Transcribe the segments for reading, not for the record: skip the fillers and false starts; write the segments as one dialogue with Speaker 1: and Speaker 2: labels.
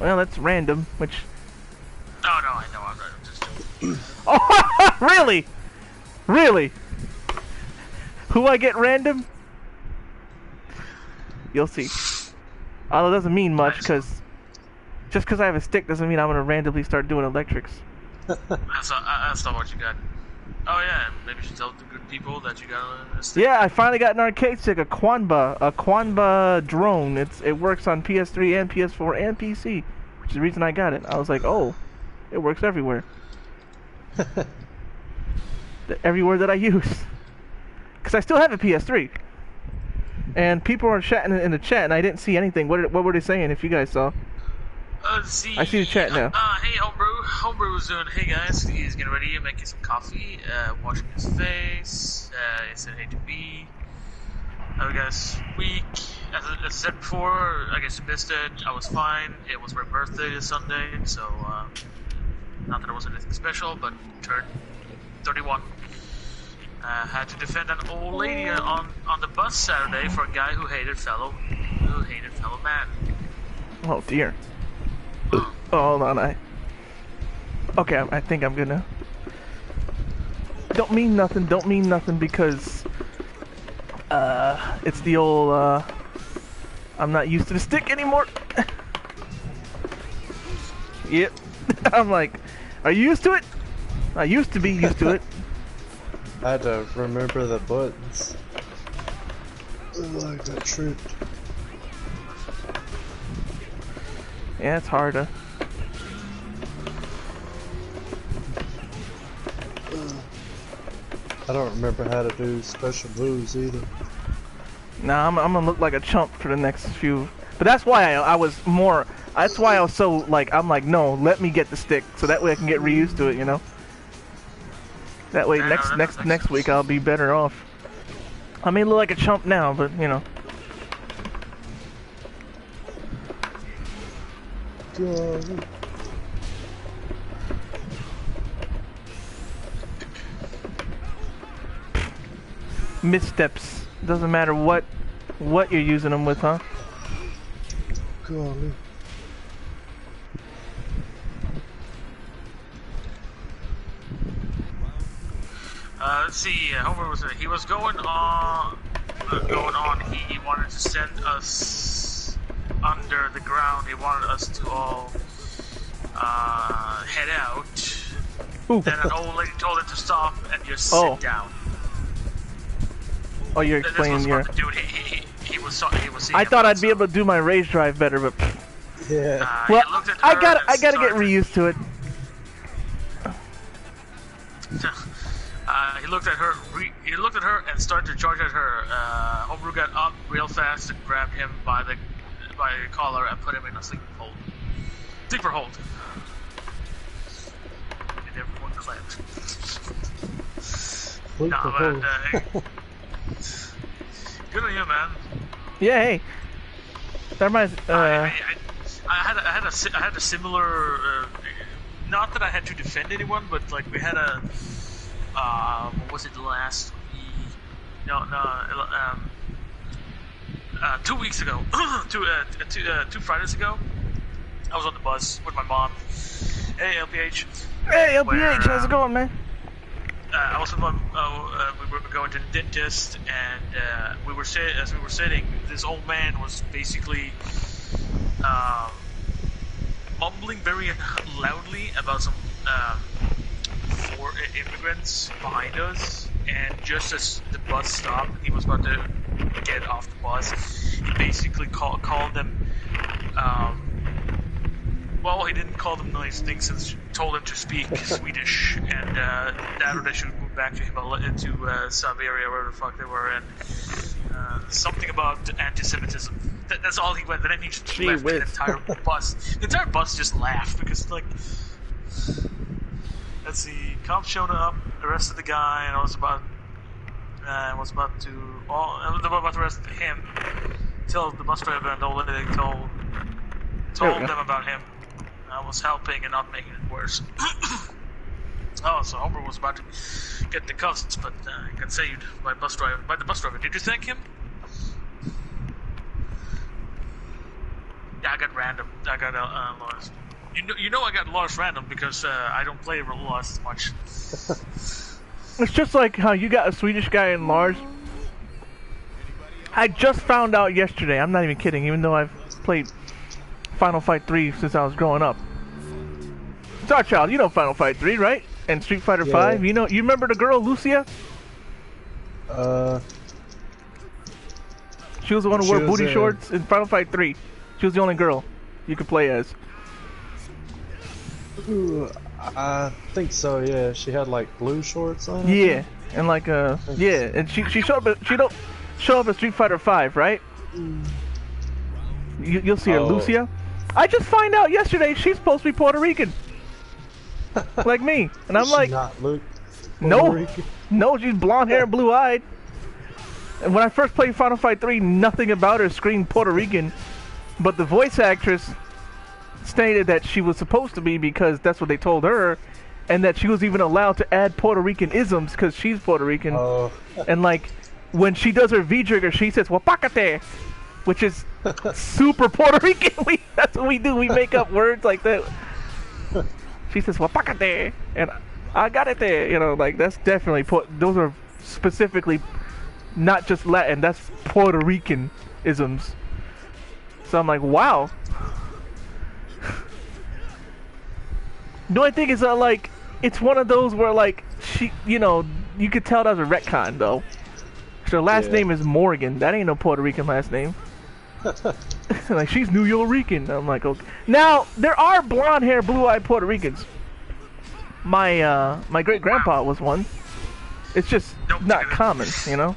Speaker 1: Well, that's random, which...
Speaker 2: Oh, no, I know, I'm just joking.
Speaker 1: Oh, really? Really? Who I get random? You'll see. Although it doesn't mean much, because... Just because I have a stick doesn't mean I'm going to randomly start doing electrics.
Speaker 2: That's not what you got. Oh yeah, maybe you should tell the good people that you got a stick.
Speaker 1: Yeah, I finally got an arcade stick, a Quanba drone. It works on PS3 and PS4 and PC, which is the reason I got it. I was like, oh, it works everywhere. Everywhere that I use. Because I still have a PS3. And people were chatting in the chat, and I didn't see anything. What were they saying, if you guys saw? I see the chat now.
Speaker 2: Hey, Homebrew. Homebrew was doing, hey guys, he's getting ready, making some coffee, washing his face, he said hey to me. Have a guys week. As I said before, I guess you missed it, I was fine. It was my birthday this Sunday, so, not that it was anything special, but turned 31. Had to defend an old lady on the bus Saturday for a guy who hated fellow man.
Speaker 1: Oh dear. Oh, hold on, okay, I think I'm gonna... Don't mean nothing because... it's the old, I'm not used to the stick anymore. Yep. I'm like, are you used to it? I used to be used to it.
Speaker 3: I had to remember the buttons. I got tripped.
Speaker 1: Yeah, it's hard to...
Speaker 3: I don't remember how to do special moves either.
Speaker 1: Nah, I'm gonna look like a chump for the next few... But that's why I was more... That's why I was so, like, I'm like, no, let me get the stick, so that way I can get reused to it, you know? That way next week I'll be better off. I may look like a chump now, but, you know.
Speaker 3: God.
Speaker 1: Missteps. Doesn't matter what you're using them with, huh?
Speaker 3: Golly.
Speaker 2: Let's see. Homer was going on. He wanted to send us under the ground. He wanted us to all head out.
Speaker 1: Ooh.
Speaker 2: Then an old lady told him to stop and just sit down.
Speaker 1: Oh, you're explaining your...
Speaker 2: Dude, he was
Speaker 1: I thought I'd be able to do my rage drive better, but...
Speaker 3: Yeah.
Speaker 1: Well, I gotta get reused to it.
Speaker 2: He looked at her. He looked at her and started to charge at her. Homebrew got up real fast and grabbed him by the collar and put him in a sleeper hold. And everyone clapped. Good on you, man.
Speaker 1: Yeah, hey. That reminds.
Speaker 2: I had a similar. Not that I had to defend anyone, but like we had a. What was it last week? No. 2 weeks ago. two Fridays ago. I was on the bus with my mom. Hey, LPH.
Speaker 1: Hey, LPH, how's it going, man?
Speaker 2: I was with my, we were going to the dentist, and as we were sitting, this old man was basically mumbling very loudly about some 4 immigrants behind us, and just as the bus stopped, he was about to get off the bus. He basically called them. Well, he didn't call them nice things, and told them to speak Swedish, and that or they should move back to Siberia, wherever the fuck they were, and something about anti-Semitism. That's all he went. Then he just left the entire bus. The entire bus just laughed because, like, let's see, cops showed up, arrested the guy, and I was about to arrest him. Tell the bus driver and the old lady told them about him. I was helping and not making it worse. So Homer was about to get the cuffs, but got saved by the bus driver. Did you thank him? Yeah, I got random. I got Lost. You know I got Lost random because I don't play Lost as much.
Speaker 1: It's just like how you got a Swedish guy in Lars. I just found out yesterday. I'm not even kidding. Even though I've played Final Fight 3 since I was growing up. Star Child, you know Final Fight 3, right? And Street Fighter 5. You remember the girl Lucia? She was the one who wore booty shorts in Final Fight 3. She was the only girl you could play as.
Speaker 3: Ooh, I think so. Yeah, she had like blue shorts on.
Speaker 1: Yeah, and like yeah, and she showed up. She don't show up at Street Fighter 5, right? You'll see her, Lucia. I just find out yesterday she's supposed to be Puerto Rican, like me, and I'm like, no, she's blonde hair, blue eyed. And when I first played Final Fight 3, nothing about her screamed Puerto Rican, but the voice actress stated that she was supposed to be because that's what they told her, and that she was even allowed to add Puerto Rican isms because she's Puerto Rican. And like when she does her V-trigger, she says "wapakate," which is super Puerto Rican. That's what we do. We make up words like that. She says "wapakate," and I got it there. You know, like that's definitely those are specifically not just Latin. That's Puerto Rican isms. So I'm like, wow. The only thing is that like it's one of those where like she, you know, you could tell that was a retcon though. Her last name is Morgan. That ain't no Puerto Rican last name. Like she's New Yorkican. I'm like, okay. Now there are blonde hair, blue eyed Puerto Ricans. My great grandpa was one. It's just not common, you know.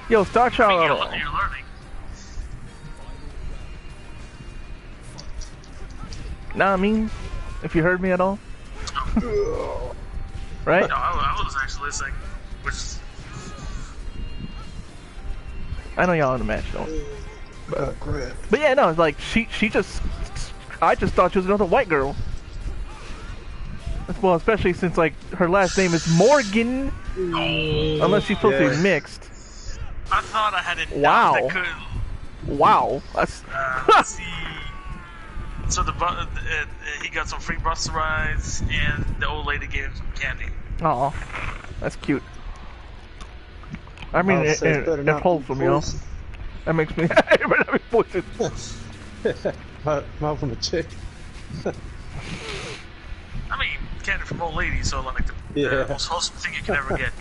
Speaker 1: Yo, Star Child.
Speaker 2: You're learning.
Speaker 1: Nah, I mean, if you heard me at all, right?
Speaker 2: No, I was actually listening.
Speaker 1: I know y'all in the match don't. But yeah, no, it's like she just. I just thought she was another white girl. Well, especially since like her last name is Morgan, unless she's supposed to be mixed.
Speaker 2: I thought I had it.
Speaker 1: Wow.
Speaker 2: That could.
Speaker 1: Wow. That's.
Speaker 2: Let's see. So he got some free bus rides, and the old lady gave him some candy.
Speaker 1: Oh, that's cute. I mean, it's wholesome, you know. That makes me.
Speaker 3: Mouth from a chick.
Speaker 2: I mean, candy from old ladies, so like the most wholesome thing you can ever get.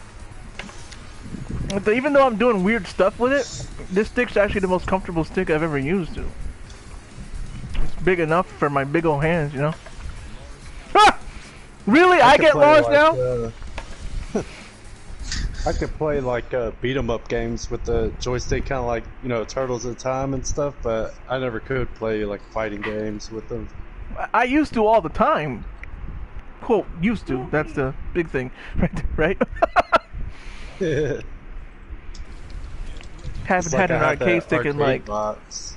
Speaker 1: But even though I'm doing weird stuff with it, this stick's actually the most comfortable stick I've ever used. It's big enough for my big old hands, you know. Ah! Really? I get lost now?
Speaker 3: I could play like beat 'em up games with the joystick, kind of like, you know, Turtles in Time and stuff, but I never could play like fighting games with them.
Speaker 1: I used to all the time. Quote, used to. That's the big thing, right?
Speaker 3: Yeah.
Speaker 1: Haven't had an arcade stick in like...
Speaker 3: box.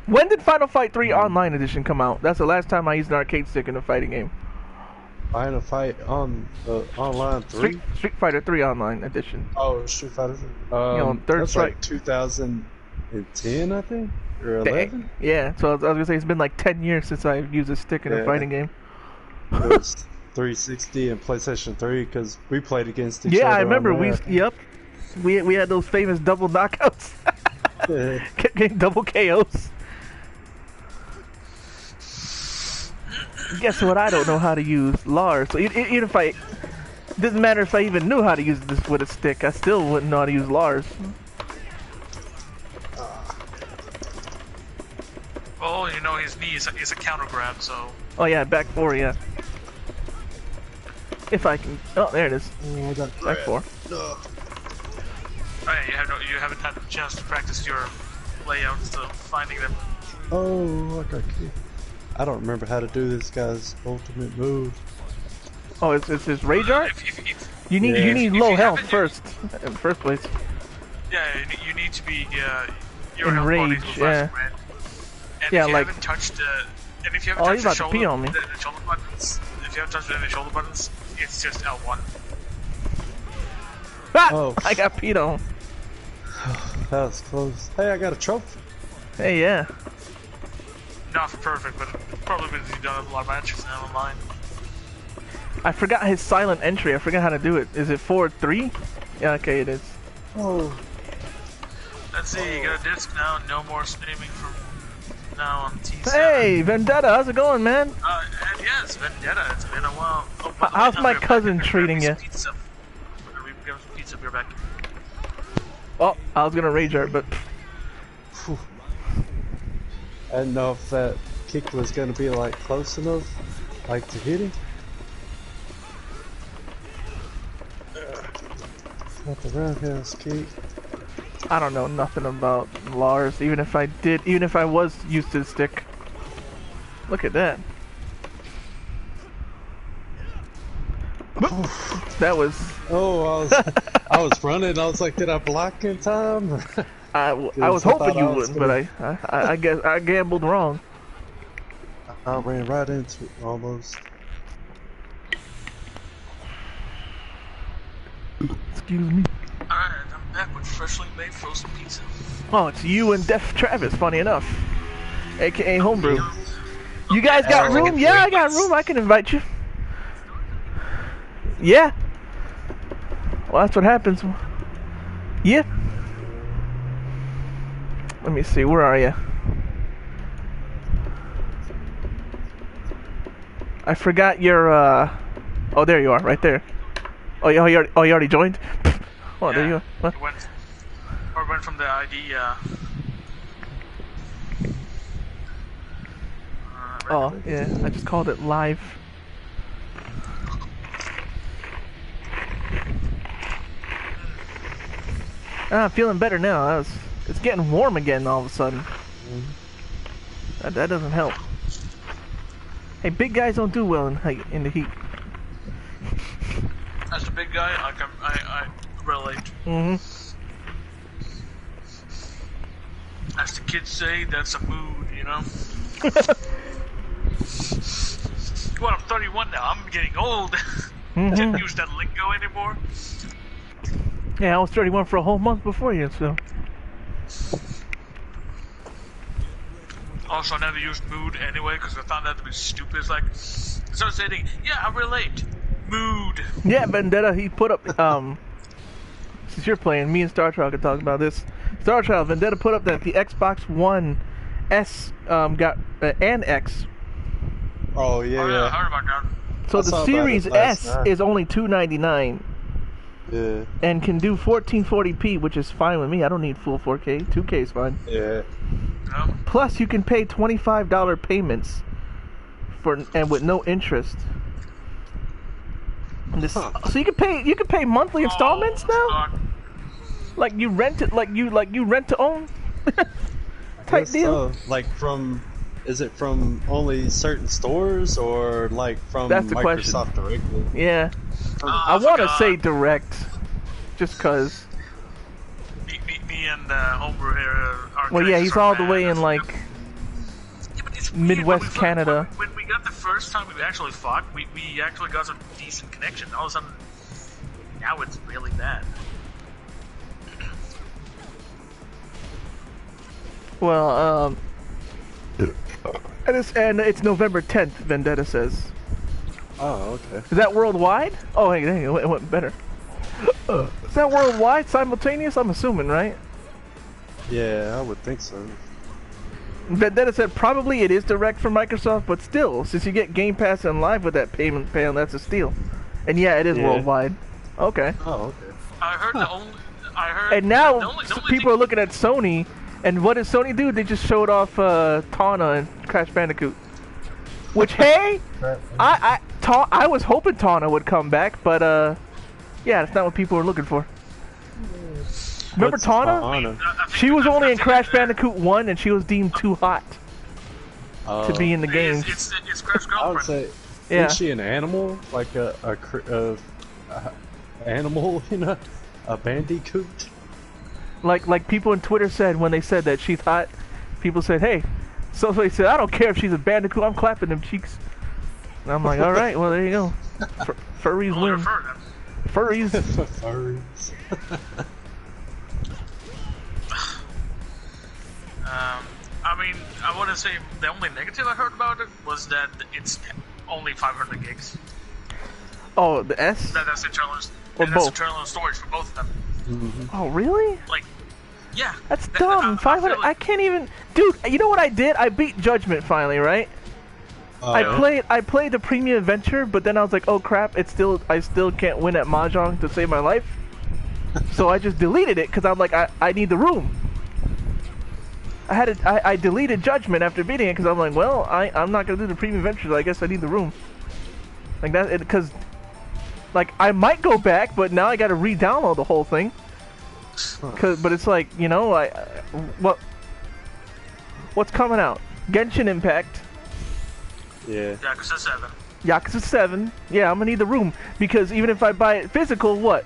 Speaker 1: When did Final Fight 3 Online Edition come out? That's the last time I used an arcade stick in a fighting game.
Speaker 3: Final Fight on Online 3?
Speaker 1: Street Fighter 3 Online Edition.
Speaker 3: Oh, Street Fighter 3.
Speaker 1: Third
Speaker 3: that's
Speaker 1: Strike.
Speaker 3: like 2010, I think? Or 11?
Speaker 1: Yeah, so I was gonna say it's been like 10 years since I've used a stick in a fighting game.
Speaker 3: It was 360 and PlayStation 3 because we played against each other.
Speaker 1: Yeah, I remember. We had those famous double knockouts. Kept getting double KOs. Guess what? I don't know how to use Lars. So even if I, doesn't matter if I even knew how to use this with a stick, I still wouldn't know how to use Lars.
Speaker 2: Oh, you know his knee is a counter grab, so.
Speaker 1: Oh yeah, back four, yeah. If I can. Oh, there it is. Back four.
Speaker 2: Oh yeah, you haven't had a chance to practice your layouts, so finding them.
Speaker 3: Oh, okay. I don't remember how to do this guy's ultimate move.
Speaker 1: Oh, it's his rage art? You need low health first, in first place.
Speaker 2: Yeah, you need to be your
Speaker 1: in
Speaker 2: health
Speaker 1: rage,
Speaker 2: bodies
Speaker 1: yeah.
Speaker 2: red. And
Speaker 1: yeah,
Speaker 2: if you
Speaker 1: like.
Speaker 2: haven't touched and if you haven't touched
Speaker 1: the shoulder
Speaker 2: buttons, if you haven't touched any shoulder buttons, it's just L1.
Speaker 1: Ah! Oh. I got peed on.
Speaker 3: That was close. Hey, I got a trophy.
Speaker 1: Hey, yeah.
Speaker 2: Not perfect, but probably means you've done a lot of matches now online.
Speaker 1: I forgot his silent entry. I forgot how to do it. Is it 4-3? Yeah, okay, it is.
Speaker 3: Oh.
Speaker 2: Let's see, you got a disc now. No more streaming from now on T7.
Speaker 1: Hey, Vendetta, how's it going, man?
Speaker 2: And yes, Vendetta. It's been a while. Oh, by the
Speaker 1: How's
Speaker 2: way,
Speaker 1: my
Speaker 2: we're
Speaker 1: cousin
Speaker 2: back.
Speaker 1: treating you?
Speaker 2: Pizza. We got some pizza. We're back.
Speaker 1: Oh, I was gonna rage art, but
Speaker 3: I didn't know if that kick was gonna be like close enough, like to hit him. Not the roundhouse kick.
Speaker 1: I don't know nothing about Lars. Even if I was used to the stick. Look at that. That was.
Speaker 3: Oh, I was running. I was like, did I block in time?
Speaker 1: I was hoping you wouldn't, but I guess I gambled wrong.
Speaker 3: I ran right into it almost.
Speaker 1: Excuse me.
Speaker 2: Alright, I'm back with freshly made frozen pizza.
Speaker 1: Oh, it's you and Def Travis. Funny enough, aka Homebrew. You guys got room? Yeah, I got room. I can invite you. Yeah. Well, that's what happens. Yeah. Let me see. Where are you? I forgot your. Oh, there you are, right there. Oh, you already joined. Oh, yeah, there you are. What?
Speaker 2: Went from the ID.
Speaker 1: Oh, yeah. I just called it live. I'm feeling better now. It's getting warm again all of a sudden. That doesn't help. Hey, big guys don't do well in the heat.
Speaker 2: As a big guy, I relate. As the kids say, that's a mood, you know? Well, I'm 31 now. I'm getting old. Can't use that lingo anymore.
Speaker 1: Yeah, I was 31 for a whole month before you, so.
Speaker 2: Also, I never used mood anyway because I found that to be stupid. It's like, so I was saying, yeah, I relate. Mood.
Speaker 1: Yeah, Vendetta, he put up, since you're playing, me and Star Child could talk about this. Star Child, Vendetta put up that the Xbox One S got an X.
Speaker 3: Oh yeah,
Speaker 2: yeah, I heard about that.
Speaker 1: So the Series S is only $299.
Speaker 3: Yeah.
Speaker 1: And can do 1440p, which is fine with me. I don't need full 4K. 2K is fine.
Speaker 3: Yeah.
Speaker 2: No.
Speaker 1: Plus, you can pay $25 payments and with no interest. This, so you can pay monthly installments now.
Speaker 2: God.
Speaker 1: Like you rent it, like you rent to own. Type deal.
Speaker 3: Like is it from only certain stores or like from
Speaker 1: That's the
Speaker 3: Microsoft
Speaker 1: question.
Speaker 3: directly?
Speaker 1: Yeah. I want to say direct, just cause.
Speaker 2: Me and Homebrew here are.
Speaker 1: Well, yeah, he's all the way in like
Speaker 2: yeah, but it's
Speaker 1: Midwest
Speaker 2: weird.
Speaker 1: Canada.
Speaker 2: When we got the first time we actually fought, we actually got some decent connection. All of a sudden, now it's really bad.
Speaker 1: Well, and it's November 10th. Vendetta says.
Speaker 3: Oh, okay.
Speaker 1: Is that worldwide? Oh, hey, it went better. Is that worldwide, simultaneous? I'm assuming, right?
Speaker 3: Yeah, I would think so.
Speaker 1: Vendetta said probably it is direct from Microsoft, but still, since you get Game Pass and Live with that payment plan, that's a steal. And yeah, it is worldwide. Okay.
Speaker 3: Oh, okay.
Speaker 2: I heard the only. I heard.
Speaker 1: And now
Speaker 2: the only
Speaker 1: people are looking at Sony, and what did Sony do? They just showed off Tawna and Crash Bandicoot. Which, hey, I was hoping Tawna would come back, but yeah, that's not what people were looking for. Remember Tawna? She was only in Crash Bandicoot 1, and she was deemed too hot to be in the games.
Speaker 2: It's Crash girlfriend.
Speaker 3: I would say,
Speaker 1: Yeah.
Speaker 3: is she an animal? Like a animal, you know? A bandicoot?
Speaker 1: Like people on Twitter said when they said that she's hot, people said, hey, so they said, I don't care if she's a bandicoot, I'm clapping them cheeks. And I'm like, alright, well there you go. Furries win. Furries.
Speaker 2: mean, I want to say the only negative I heard about it was that it's only 500 gigs.
Speaker 1: Oh, the S?
Speaker 2: That's internal.
Speaker 1: Or
Speaker 2: That's
Speaker 1: both?
Speaker 2: internal storage for both of them.
Speaker 1: Oh, really?
Speaker 2: Like, yeah.
Speaker 1: That's dumb. 500. I can't even. Dude, you know what I did? I beat Judgment finally, right? I played the premium adventure, but then I was like, oh crap! I still can't win at mahjong to save my life. So I just deleted it because I'm like, I need the room. I deleted Judgment after beating it because I'm like, well, I'm not gonna do the premium adventures. I guess I need the room. Like that, because like I might go back, but now I got to re-download the whole thing. But it's like, you know, what's coming out? Genshin Impact.
Speaker 3: Yeah.
Speaker 2: Yakuza 7.
Speaker 1: Yakuza 7. Yeah, I'm gonna need the room because even if I buy it physical, what?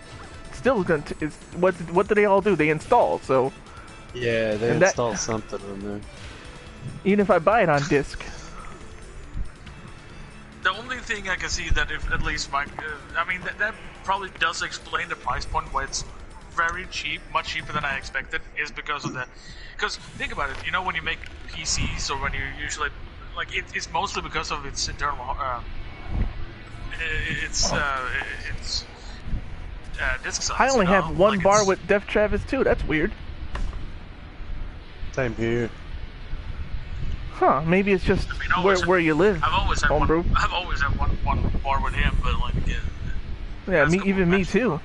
Speaker 1: Still gonna. What do they all do? They install. So.
Speaker 3: Yeah, they install something on there.
Speaker 1: Even if I buy it on disc.
Speaker 2: The only thing I can see that if at least I mean that probably does explain the price point why it's very cheap, much cheaper than I expected, is because of because think about it, you know, when you make PCs or when you usually like it's mostly because of its internal disk size.
Speaker 1: I only have one bar with Def Travis too. That's weird.
Speaker 3: Same here.
Speaker 1: Huh? Maybe it's just where you live.
Speaker 2: I've always had
Speaker 1: homebrew.
Speaker 2: I've always had one bar with him, but like
Speaker 1: yeah, me too.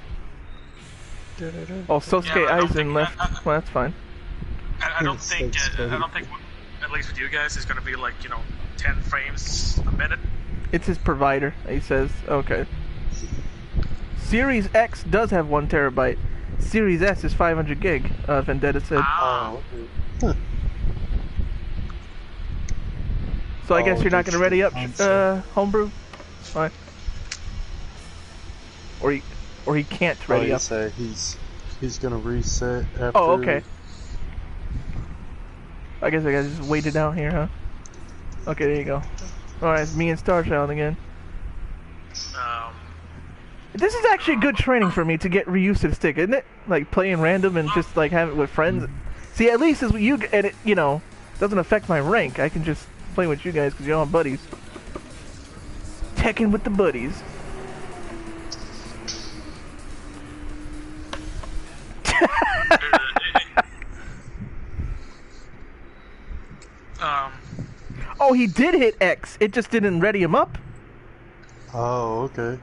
Speaker 1: Oh, Sosuke Aizen left. Well, that's fine.
Speaker 2: I don't think at least with you guys it's gonna be like 10 frames a minute.
Speaker 1: It's his provider. He says okay. Series X does have 1 terabyte. Series S is 500 gig. Vendetta said.
Speaker 3: Oh. Huh.
Speaker 1: So I guess you're not gonna ready up, homebrew. Fine. Or he can't ready up.
Speaker 3: Say he's gonna reset after.
Speaker 1: Oh, okay. I guess I gotta just wait it out here, huh? Okay, there you go. Alright, it's me and Star Child again. This is actually good training for me to get reused to the stick, isn't it? Like playing random and just like having it with friends. See, at least and it doesn't affect my rank. I can just play with you guys because you're all buddies. Tekken with the buddies. Oh, he did hit X. It just didn't ready him up.
Speaker 3: Oh, okay.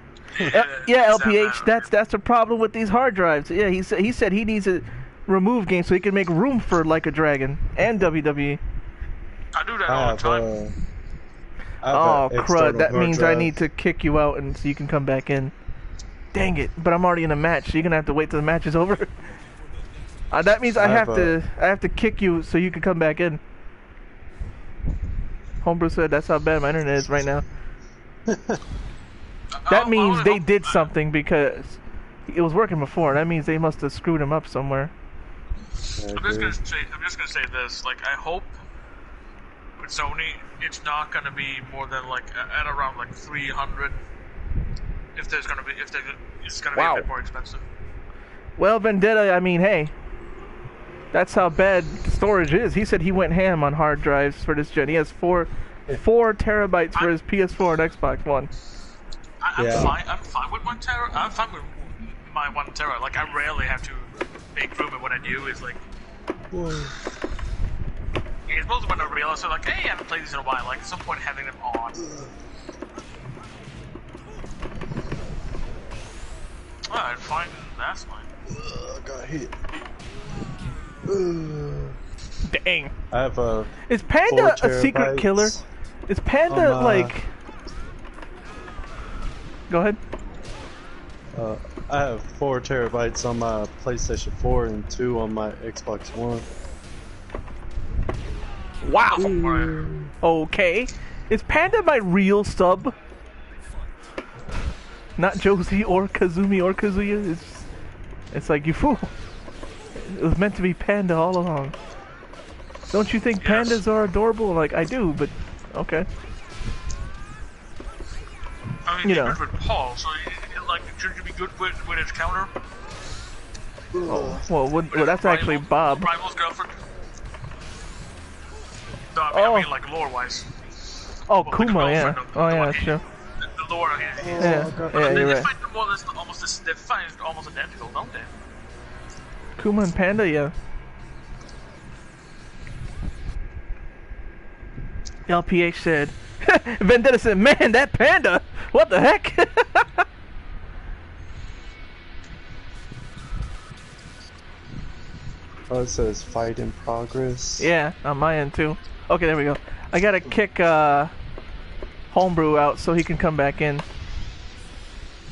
Speaker 1: Yeah, LPH. That's the problem with these hard drives. Yeah, he said he needs a remove game so he can make room for Like a Dragon and WWE.
Speaker 2: I do that all the time.
Speaker 1: Oh crud! That means I need to kick you out and so you can come back in. Dang it! But I'm already in a match. So you're gonna have to wait till the match is over. That means I have to kick you so you can come back in. Homebrew said that's how bad my internet is right now. That means they did something because it was working before. That means they must have screwed him up somewhere.
Speaker 2: I'm just gonna say this. Like, I hope with Sony, it's not gonna be more than like at around like 300. If it's gonna be a bit more expensive.
Speaker 1: Well, Vendetta. I mean, hey, that's how bad the storage is. He said he went ham on hard drives for this gen. He has 4 terabytes for his PS4 and Xbox One.
Speaker 2: I'm fine with 1 tera. I'm fine with my 1 tera. Like, I rarely have to make room, and what I do is like. It's mostly when I realize, so like, hey, I haven't played these in a while. Like, at some point, having them on. Alright, fine. That's fine.
Speaker 3: Got hit.
Speaker 1: Dang.
Speaker 3: I have
Speaker 1: Is Panda a secret killer? Is Panda like? Go ahead.
Speaker 3: I have 4 terabytes on my PlayStation 4 and 2 on my Xbox One.
Speaker 1: Wow. Okay. Is Panda my real sub? Not Josie or Kazumi or Kazuya? It's like, you fool. It was meant to be Panda all along. Don't you think pandas are adorable? Like, I do, but okay.
Speaker 2: I mean, you're good with Paul, so like, shouldn't you be good with his counter?
Speaker 1: Oh, well, that's actually Bob.
Speaker 2: Rival's girlfriend. No, I mean like lore-wise.
Speaker 1: Oh,
Speaker 2: Well,
Speaker 1: Kuma,
Speaker 2: like
Speaker 1: yeah. Oh, yeah, that's true.
Speaker 2: The lore,
Speaker 1: Yeah, you're
Speaker 2: they
Speaker 1: right.
Speaker 2: find more or less they find almost identical, don't they?
Speaker 1: Kuma and Panda, yeah. LPH said, Vendetta said, man, that Panda! What the heck?
Speaker 3: Oh, it says fight in progress.
Speaker 1: Yeah, on my end too. Okay, there we go. I gotta kick Homebrew out so he can come back in.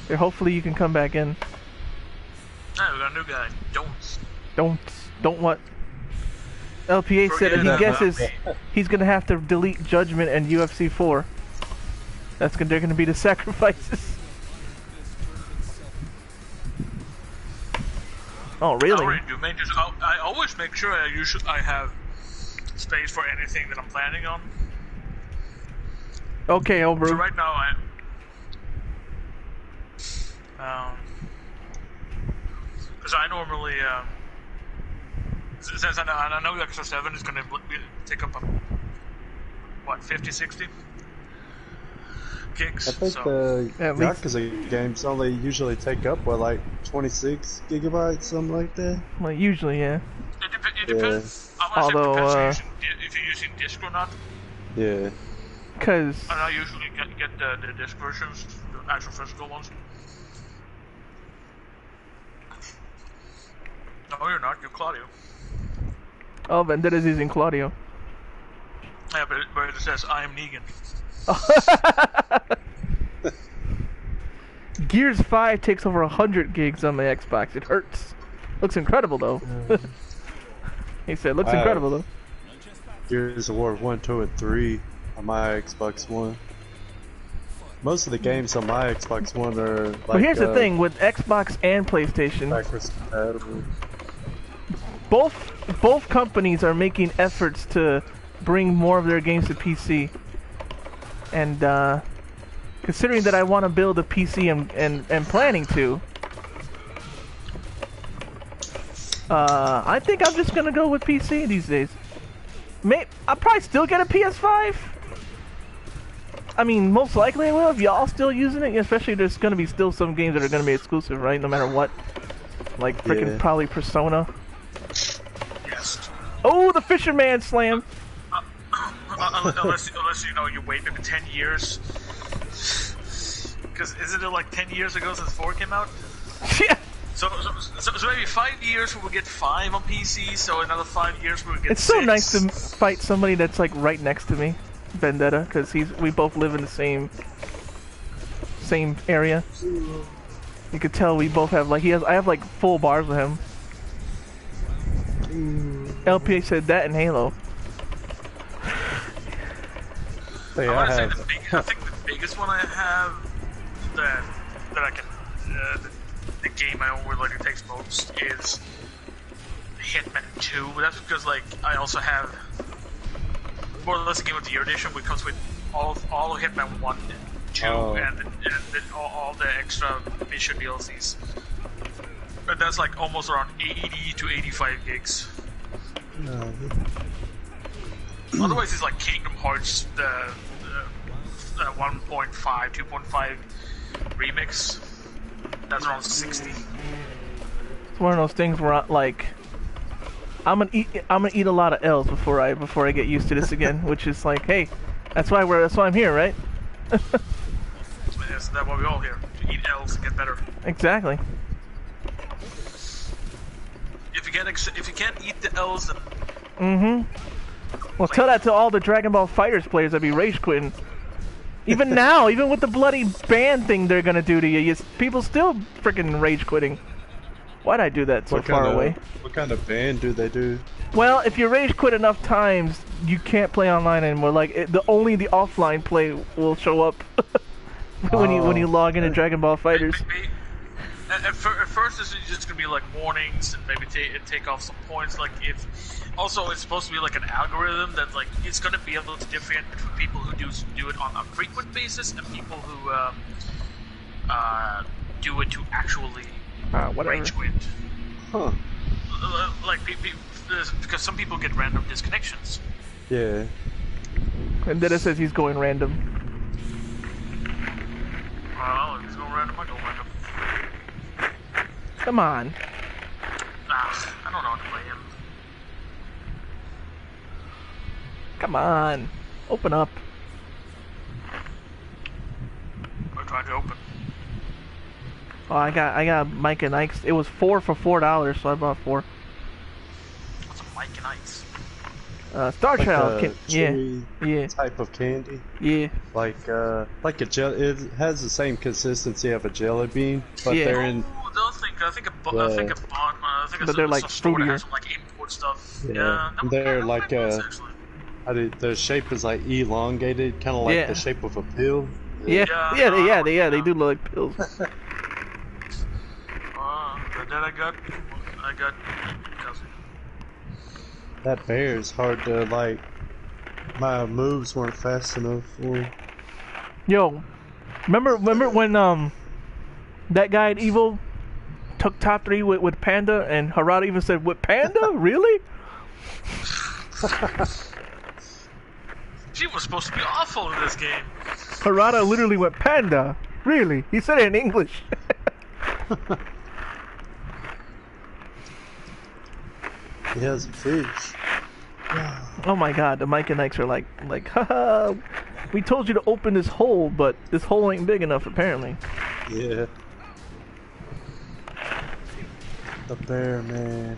Speaker 1: Here, hopefully you can come back in.
Speaker 2: Ah, we got a new guy.
Speaker 1: Don't what? LPA said that he guesses he's gonna have to delete Judgment and UFC 4. They're gonna be the sacrifices. Oh really?
Speaker 2: I already do majors. I always make sure I have space for anything that I'm planning on.
Speaker 1: Okay, Homebrew.
Speaker 2: So right now because I normally since I know Extra 7 is going to take up what 50, 60 gigs.
Speaker 3: I think
Speaker 2: so.
Speaker 3: the Yakuza games only usually take up what, like 26 gigabytes, something like that.
Speaker 1: Well, usually, yeah.
Speaker 2: It depends.
Speaker 3: Yeah.
Speaker 1: Although,
Speaker 2: if you're using disc or not.
Speaker 3: Yeah.
Speaker 1: Cause
Speaker 2: I usually get the disc versions, the actual physical ones. No, you're not. You're Claudio.
Speaker 1: oh, Vendetta's using Claudio.
Speaker 2: Yeah, but it says I am Negan.
Speaker 1: Gears 5 takes over 100 gigs on my Xbox. It hurts. Looks incredible though. He said, looks incredible though.
Speaker 3: Gears of War 1, 2, and 3 on my Xbox One. Most of the games on my Xbox One are like,
Speaker 1: But here's the thing, with Xbox and PlayStation,
Speaker 3: backwards compatible.
Speaker 1: both companies are making efforts to bring more of their games to PC. And considering that I want to build a PC and planning to, I think I'm just gonna go with PC these days. I'll probably still get a PS5. I mean, most likely I will if y'all still using it, especially there's gonna be still some games that are gonna be exclusive, right? No matter what. Like freaking probably Persona.
Speaker 2: Yes.
Speaker 1: Oh, the Fisherman Slam!
Speaker 2: Unless you know you wait maybe 10 years. Because isn't it like 10 years ago since 4 came out?
Speaker 1: Yeah.
Speaker 2: So maybe 5 years we will get 5 on PC. So another 5 years we will get.
Speaker 1: It's so
Speaker 2: 6.
Speaker 1: nice to fight somebody that's like right next to me, Vendetta, because we both live in the same area. You could tell we both have like I have like full bars with him. LPA said that in Halo.
Speaker 3: Hey,
Speaker 2: I think the biggest one I have that I can the game I own where like it takes most is Hitman 2. But that's because like I also have more or less a Game of the Year edition, which comes with all of Hitman 1, 2, and all the extra mission DLCs. But that's like almost around 80 to 85 gigs. Otherwise, it's like Kingdom Hearts, the 1.5, 2.5 remix. That's around 60.
Speaker 1: It's one of those things where like I'm gonna eat a lot of L's before I get used to this again, which is like, hey, that's why I'm here, right?
Speaker 2: That's why we all here to eat L's and get better.
Speaker 1: Exactly.
Speaker 2: If you can't eat the L's, then
Speaker 1: Well, tell that to all the Dragon Ball FighterZ players that be rage quitting. Even now, even with the bloody ban thing they're gonna do to you, people still freaking rage quitting. Why'd I do that so far away?
Speaker 3: What kind of ban do they do?
Speaker 1: Well, if you rage quit enough times, you can't play online anymore. Like only the offline play will show up when you log into Dragon Ball FighterZ.
Speaker 2: At first, it's just gonna be like warnings and maybe take off some points. Like it's supposed to be like an algorithm that like it's gonna be able to differentiate between people who do it on a frequent basis and people who do it to actually rage quit.
Speaker 3: Huh.
Speaker 2: Like because some people get random disconnections.
Speaker 3: Yeah.
Speaker 1: And then it says he's going random.
Speaker 2: Well, if he's going random, I go random.
Speaker 1: Come on.
Speaker 2: I don't know how to play him.
Speaker 1: Come on. Open up.
Speaker 2: We're trying to open.
Speaker 1: Oh, I got Mike and Ike's. It was 4 for $4, so I bought 4.
Speaker 2: What's a Mike and Ike's?
Speaker 1: Star
Speaker 3: like
Speaker 1: Child.
Speaker 3: a chewy
Speaker 1: Yeah.
Speaker 3: type of candy.
Speaker 1: Yeah.
Speaker 3: Like a jelly. It has the same consistency of a jelly bean, but
Speaker 1: Yeah.
Speaker 3: they're in.
Speaker 2: I think
Speaker 1: But they're like fruitier.
Speaker 2: Some like import stuff.
Speaker 3: Yeah,
Speaker 2: Yeah,
Speaker 3: they're like
Speaker 2: actually.
Speaker 3: the shape is like elongated, kind of like
Speaker 1: Yeah.
Speaker 3: the shape of a pill.
Speaker 1: Yeah.
Speaker 2: Yeah.
Speaker 1: They do look like pills.
Speaker 2: Then I got cousin.
Speaker 3: That bear is hard to like. My moves weren't fast enough for.
Speaker 1: Yo, remember when that guy at Evo took top 3 with Panda, and Harada even said, "With Panda, really?"
Speaker 2: She was supposed to be awful in this game.
Speaker 1: Harada literally went, "Panda, really?" He said it in English.
Speaker 3: He has a fish.
Speaker 1: Oh my God, the Mike and Ike's are like, haha, we told you to open this hole, but this hole ain't big enough apparently.
Speaker 3: Yeah. The bear, man.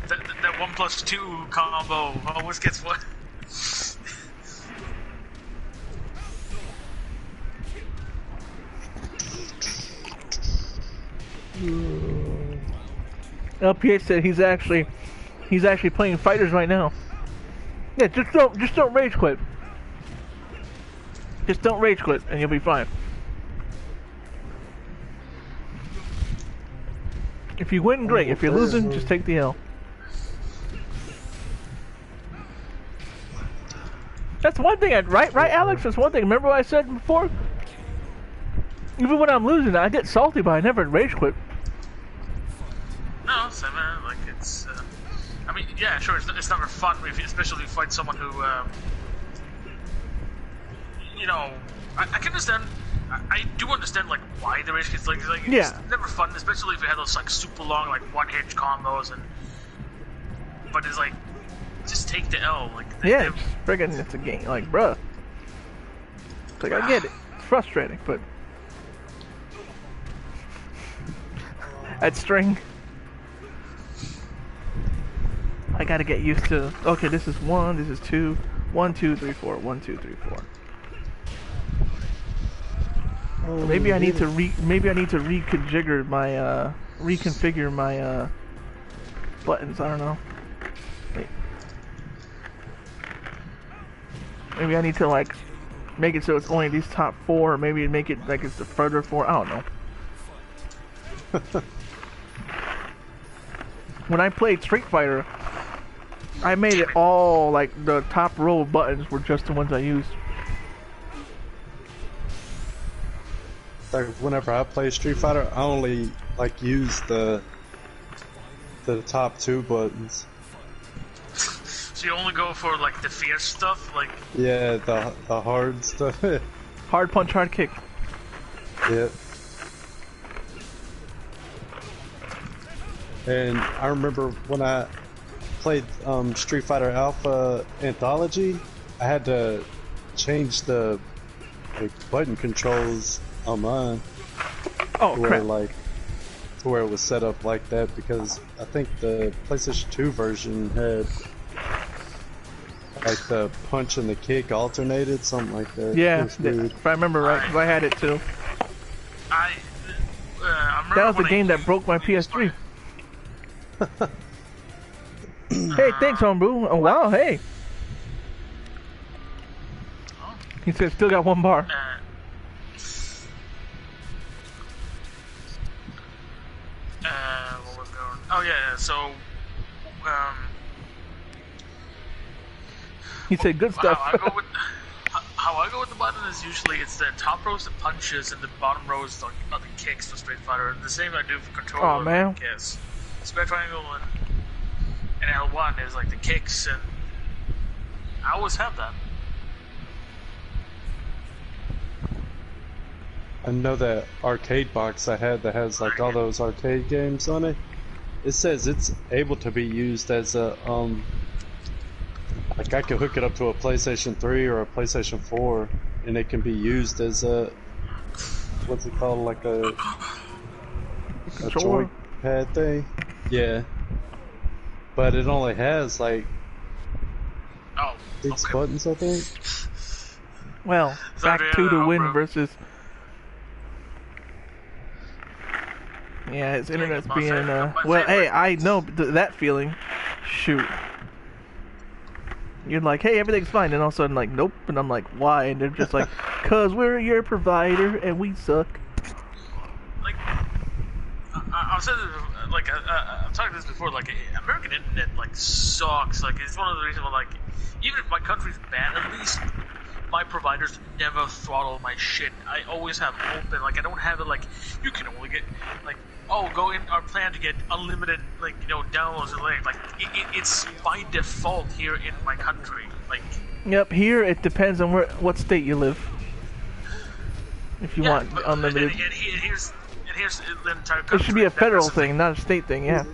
Speaker 2: That 1+2 combo always gets what?
Speaker 1: LPH said he's actually playing fighters right now. Yeah, just don't rage quit. Just don't rage quit, and you'll be fine. If you win, great. If you're losing, just take the L. That's one thing, right, Alex? That's one thing. Remember what I said before? Even when I'm losing, I get salty, but I never rage quit.
Speaker 2: No, so man, like it's. I mean, yeah, sure, it's never fun, especially if you fight someone who, you know, I can understand. I do understand like why the rage gets like
Speaker 1: yeah.
Speaker 2: It's never fun, especially if you have those like super long like one-hit combos and. But it's like, just take the L, like.
Speaker 1: Yeah, friggin' it's a game, like, bruh. It's like I get it, it's frustrating, but that string. I gotta get used to. Okay, this is 1, this is 2, 1, 2, 3, 4, 1, 2, 3, 4.
Speaker 3: Oh,
Speaker 1: Maybe I need to reconfigure my buttons. I don't know. Wait. Maybe I need to like make it so it's only these top 4, or maybe make it like it's the further 4. I don't know. When I played Street Fighter, I made it all like the top row of buttons were just the ones I used.
Speaker 3: Like whenever I play Street Fighter, I only like use the top 2 buttons.
Speaker 2: So you only go for like the fierce stuff, like.
Speaker 3: Yeah, the hard stuff.
Speaker 1: Hard punch, hard kick.
Speaker 3: Yeah. And I remember when I played Street Fighter Alpha Anthology, I had to change the button controls on mine.
Speaker 1: Oh crap!
Speaker 3: To where it was set up like that, because I think the PlayStation 2 version had like the punch and the kick alternated, something like that.
Speaker 1: Yeah, if I remember right, 'cause I had it too.
Speaker 2: I remember
Speaker 1: That was the game that broke my PS3. Hey, thanks, homebrew. Oh wow, hey. He said, still got 1 bar.
Speaker 2: What was going? Oh yeah, so
Speaker 1: He said, good stuff.
Speaker 2: How I go with the button is usually it's the top row is the punches and the bottom row is like the kicks for Street Fighter. And the same I do for controller.
Speaker 1: Oh man.
Speaker 2: Like, yes. Square triangle and L1 is like the kicks and I always have that.
Speaker 3: I know that arcade box I had that has like all those arcade games on it. It says it's able to be used as a like I could hook it up to a PlayStation 3 or a PlayStation 4, and it can be used as a what's it called, like a joypad thing. Yeah, but it only has like 6 buttons, I think.
Speaker 1: Well, back to the win versus. Yeah, his internet's being, well, hey, I know that feeling. Shoot. You're like, hey, everything's fine, and all of a sudden, like, nope, and I'm like, why? And they're just like, cause we're your provider, and we suck.
Speaker 2: Like, I've said this, like, I've talked this before, like, American internet, like, sucks. Like, it's one of the reasons why, like, even if my country's bad, at least my providers never throttle my shit. I always have open, like, I don't have it, like, you can only get, like, oh, go in our plan to get unlimited, like, you know, downloads and like it's by default here in my country. Like,
Speaker 1: yep, here it depends on what state you live. If you want unlimited,
Speaker 2: and here's the entire country.
Speaker 1: It should be a federal thing, not a state thing. Yeah.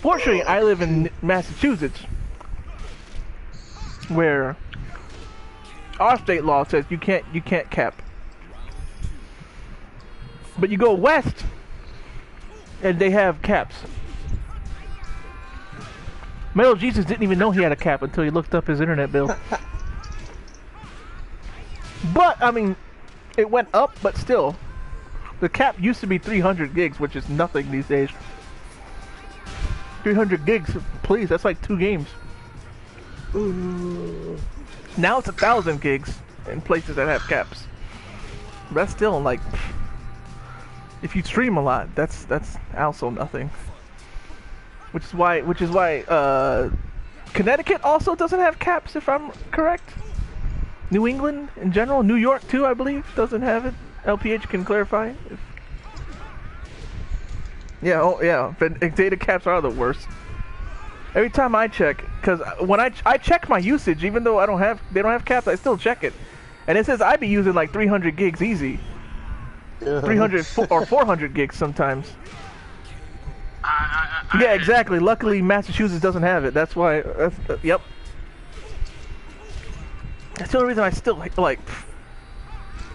Speaker 1: Fortunately, I live in Massachusetts, where our state law says you can't cap. But you go west, and they have caps. Metal Jesus didn't even know he had a cap until he looked up his internet bill. But, I mean, it went up, but still. The cap used to be 300 gigs, which is nothing these days. 300 gigs, please, that's like 2 games. Ooh. Now it's 1,000 gigs in places that have caps. That's still like... If you stream a lot, that's also nothing. Which is why Connecticut also doesn't have caps, if I'm correct. New England in general, New York too, I believe, doesn't have it. LPH can clarify. Yeah, oh yeah, but data caps are the worst. Every time I check, because when I check my usage, even though they don't have caps, I still check it, and it says I be using like 300 gigs easy. 300 or 400 gigs sometimes. Yeah, exactly. Luckily, Massachusetts doesn't have it. That's why. Yep. That's the only reason I still like.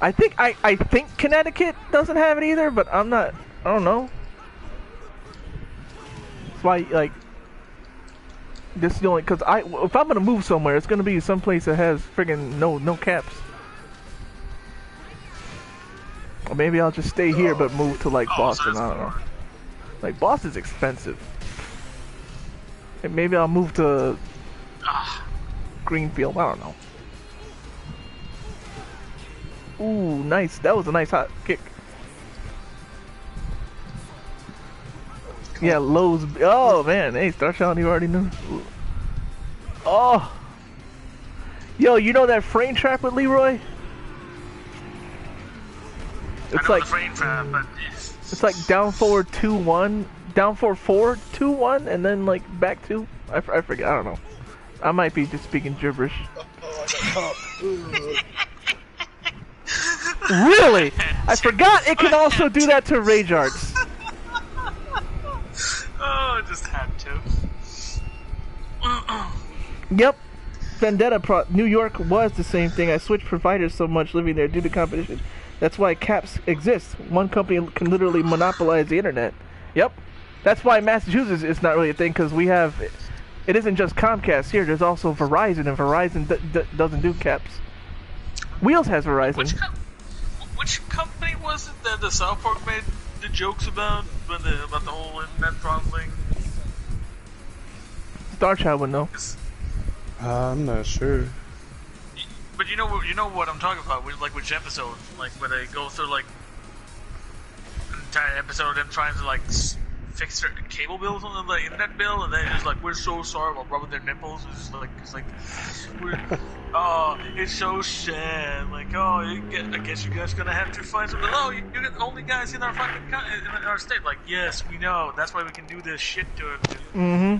Speaker 1: I think Connecticut doesn't have it either, but I'm not. I don't know. That's why, like, this is the only, because if I'm gonna move somewhere, it's gonna be someplace that has friggin' no caps. Or maybe I'll just stay here but move to like Boston, I don't know. Like Boston's expensive. And maybe I'll move to Greenfield, I don't know. Ooh, nice. That was a nice hot kick. Yeah, Lowe's. Oh man, hey, Star Child, you already knew. Oh. Yo, you know that frame trap with Leroy? It's like
Speaker 2: frame trap, but
Speaker 1: it's like down forward 2-1, down forward 2-1, and then like back 2. I forget. I don't know. I might be just speaking gibberish. Really? I forgot it can also do that to Rage Arts.
Speaker 2: Oh, I just had to.
Speaker 1: Yep. Vendetta New York was the same thing. I switched providers so much living there due to competition. That's why caps exist. One company can literally monopolize the internet. Yep. That's why Massachusetts is not really a thing, because we have... It isn't just Comcast here. There's also Verizon, and Verizon doesn't do caps. Wheels has Verizon.
Speaker 2: Which company was it that the South Park made the jokes about the whole internet throttling?
Speaker 1: Starchild would know.
Speaker 3: I'm not sure.
Speaker 2: But you know what I'm talking about. Like which episode? Like where they go through like an entire episode of them trying to like fix their cable bills on the internet bill, and then it's like, we're so sorry about rubbing their nipples. It's like we're oh, it's so sad. Like, oh, I guess you guys gonna have to find something. Oh, you're the only guys in our fucking in our state. Like, yes, we know. That's why we can do this shit to it.
Speaker 1: Mm-hmm.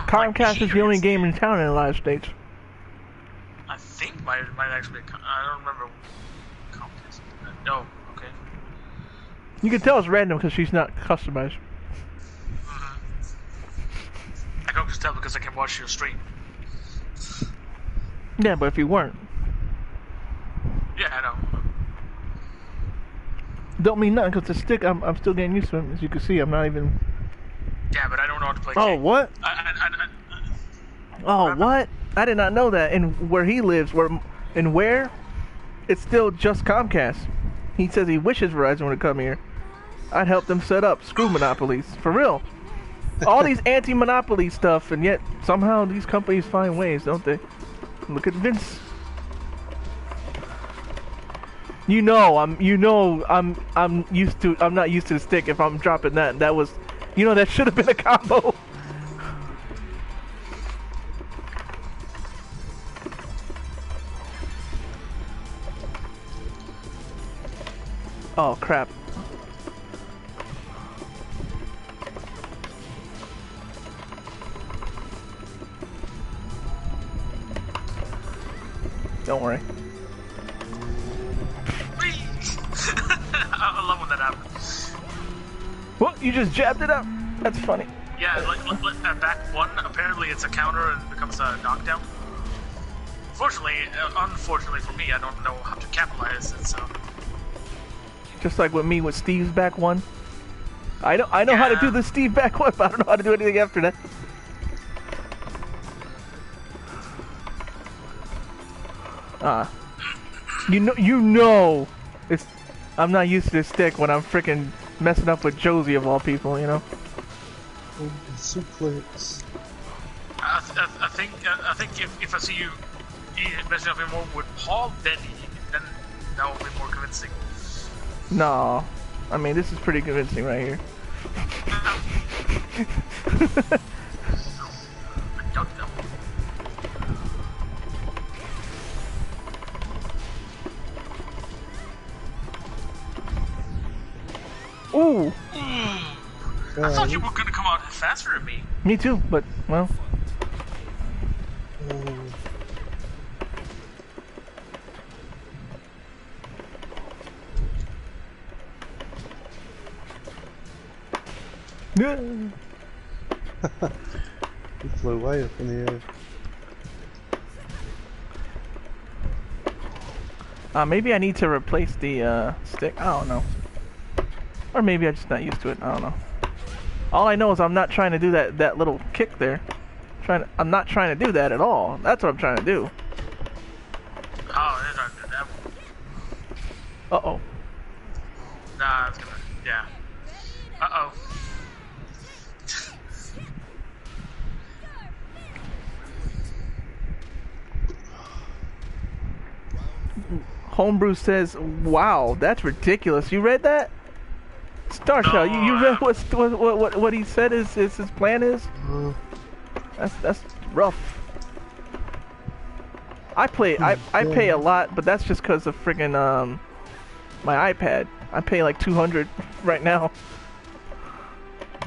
Speaker 1: Comcast is the only game in town in the United States.
Speaker 2: I think might actually be. I don't remember. Comcast. No. Okay.
Speaker 1: You can tell it's random because she's not customized.
Speaker 2: I can just tell because I can watch your stream.
Speaker 1: Yeah, but if you weren't,
Speaker 2: Yeah, I know.
Speaker 1: don't mean nothing because the stick. I'm still getting used to it. As you can see, I'm not even.
Speaker 2: Yeah, but I don't know how to play.
Speaker 1: Oh,
Speaker 2: King.
Speaker 1: what? Oh, what? I did not know that. And where he lives, where, it's still just Comcast. He says he wishes Verizon would come here. I'd help them set up. Screw monopolies. For real. All these anti-monopoly stuff, and yet somehow these companies find ways, don't they? Look at Vince. I'm not used to the stick if I'm dropping that. That was, that should have been a combo. Oh crap. Don't worry.
Speaker 2: I love when that happens.
Speaker 1: What? You just jabbed it up? That's funny.
Speaker 2: Yeah, like back one, apparently it's a counter and becomes a knockdown. Unfortunately for me, I don't know how to capitalize it, so...
Speaker 1: Just like with me with Steve's back one. I know how to do the Steve back one, but I don't know how to do anything after that. It's I'm not used to this stick when I'm freaking messing up with Josie of all people,
Speaker 3: Suplex.
Speaker 2: I think if I see you messing up more with Paul, then that will be more convincing.
Speaker 1: No, I mean this is pretty convincing right here.
Speaker 2: I don't know.
Speaker 1: Ooh!
Speaker 2: I thought you were gonna come out faster than me.
Speaker 1: Me too, but, well.
Speaker 3: He flew way up in the air.
Speaker 1: Maybe I need to replace the stick. I don't know. Or maybe I'm just not used to it. I don't know. All I know is I'm not trying to do that little kick there. I'm not trying to do that at all. That's what I'm trying to do.
Speaker 2: Oh, they're not doing that one.
Speaker 1: Uh-oh.
Speaker 2: Nah, it's gonna... Yeah. Uh-oh.
Speaker 1: Homebrew says, "Wow, that's ridiculous." You read that? Starshell, you read what he said is his plan is? That's rough. I pay a lot, but that's just because of friggin' my iPad. I pay like $200 right now.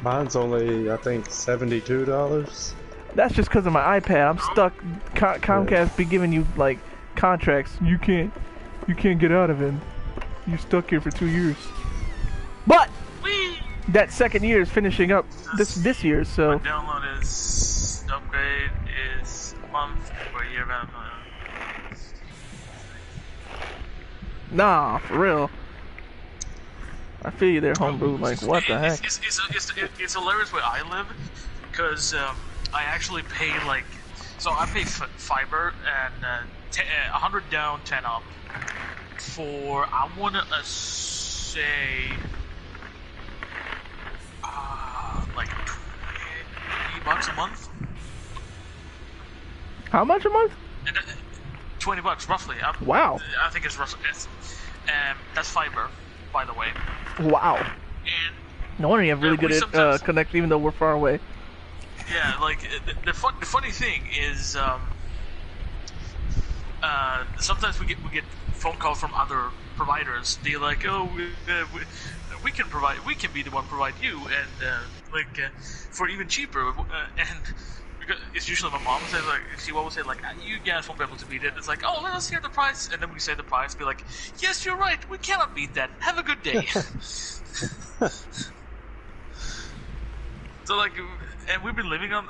Speaker 3: Mine's only, I think, $72.
Speaker 1: That's just because of my iPad. I'm stuck. Comcast be giving you like contracts. You can't get out of it. You're stuck here for 2 years. But that second year is finishing up this year, so.
Speaker 2: My download is upgrade is a month or a year about.
Speaker 1: Nah, for real. I feel you there, Homebrew. Like, what the heck?
Speaker 2: It's hilarious where I live, because I actually pay like, so I pay fiber and 100 down, 10 up for, I wanna say, like $20 a month.
Speaker 1: How much a month?
Speaker 2: $20 roughly.
Speaker 1: Wow.
Speaker 2: I think it's roughly. That's fiber, by the way.
Speaker 1: Wow.
Speaker 2: And
Speaker 1: no wonder you have really good connection, even though we're far away.
Speaker 2: Yeah, like the funny thing is, sometimes we get phone calls from other providers. They're like, "Oh, we can be the one provide you, and for even cheaper." And it's usually my mom says like she will always say like you guys won't be able to beat it. It's like, oh, let us hear the price, and then we say the price, be like, yes, you're right, we cannot beat that. Have a good day. So like, and we've been living on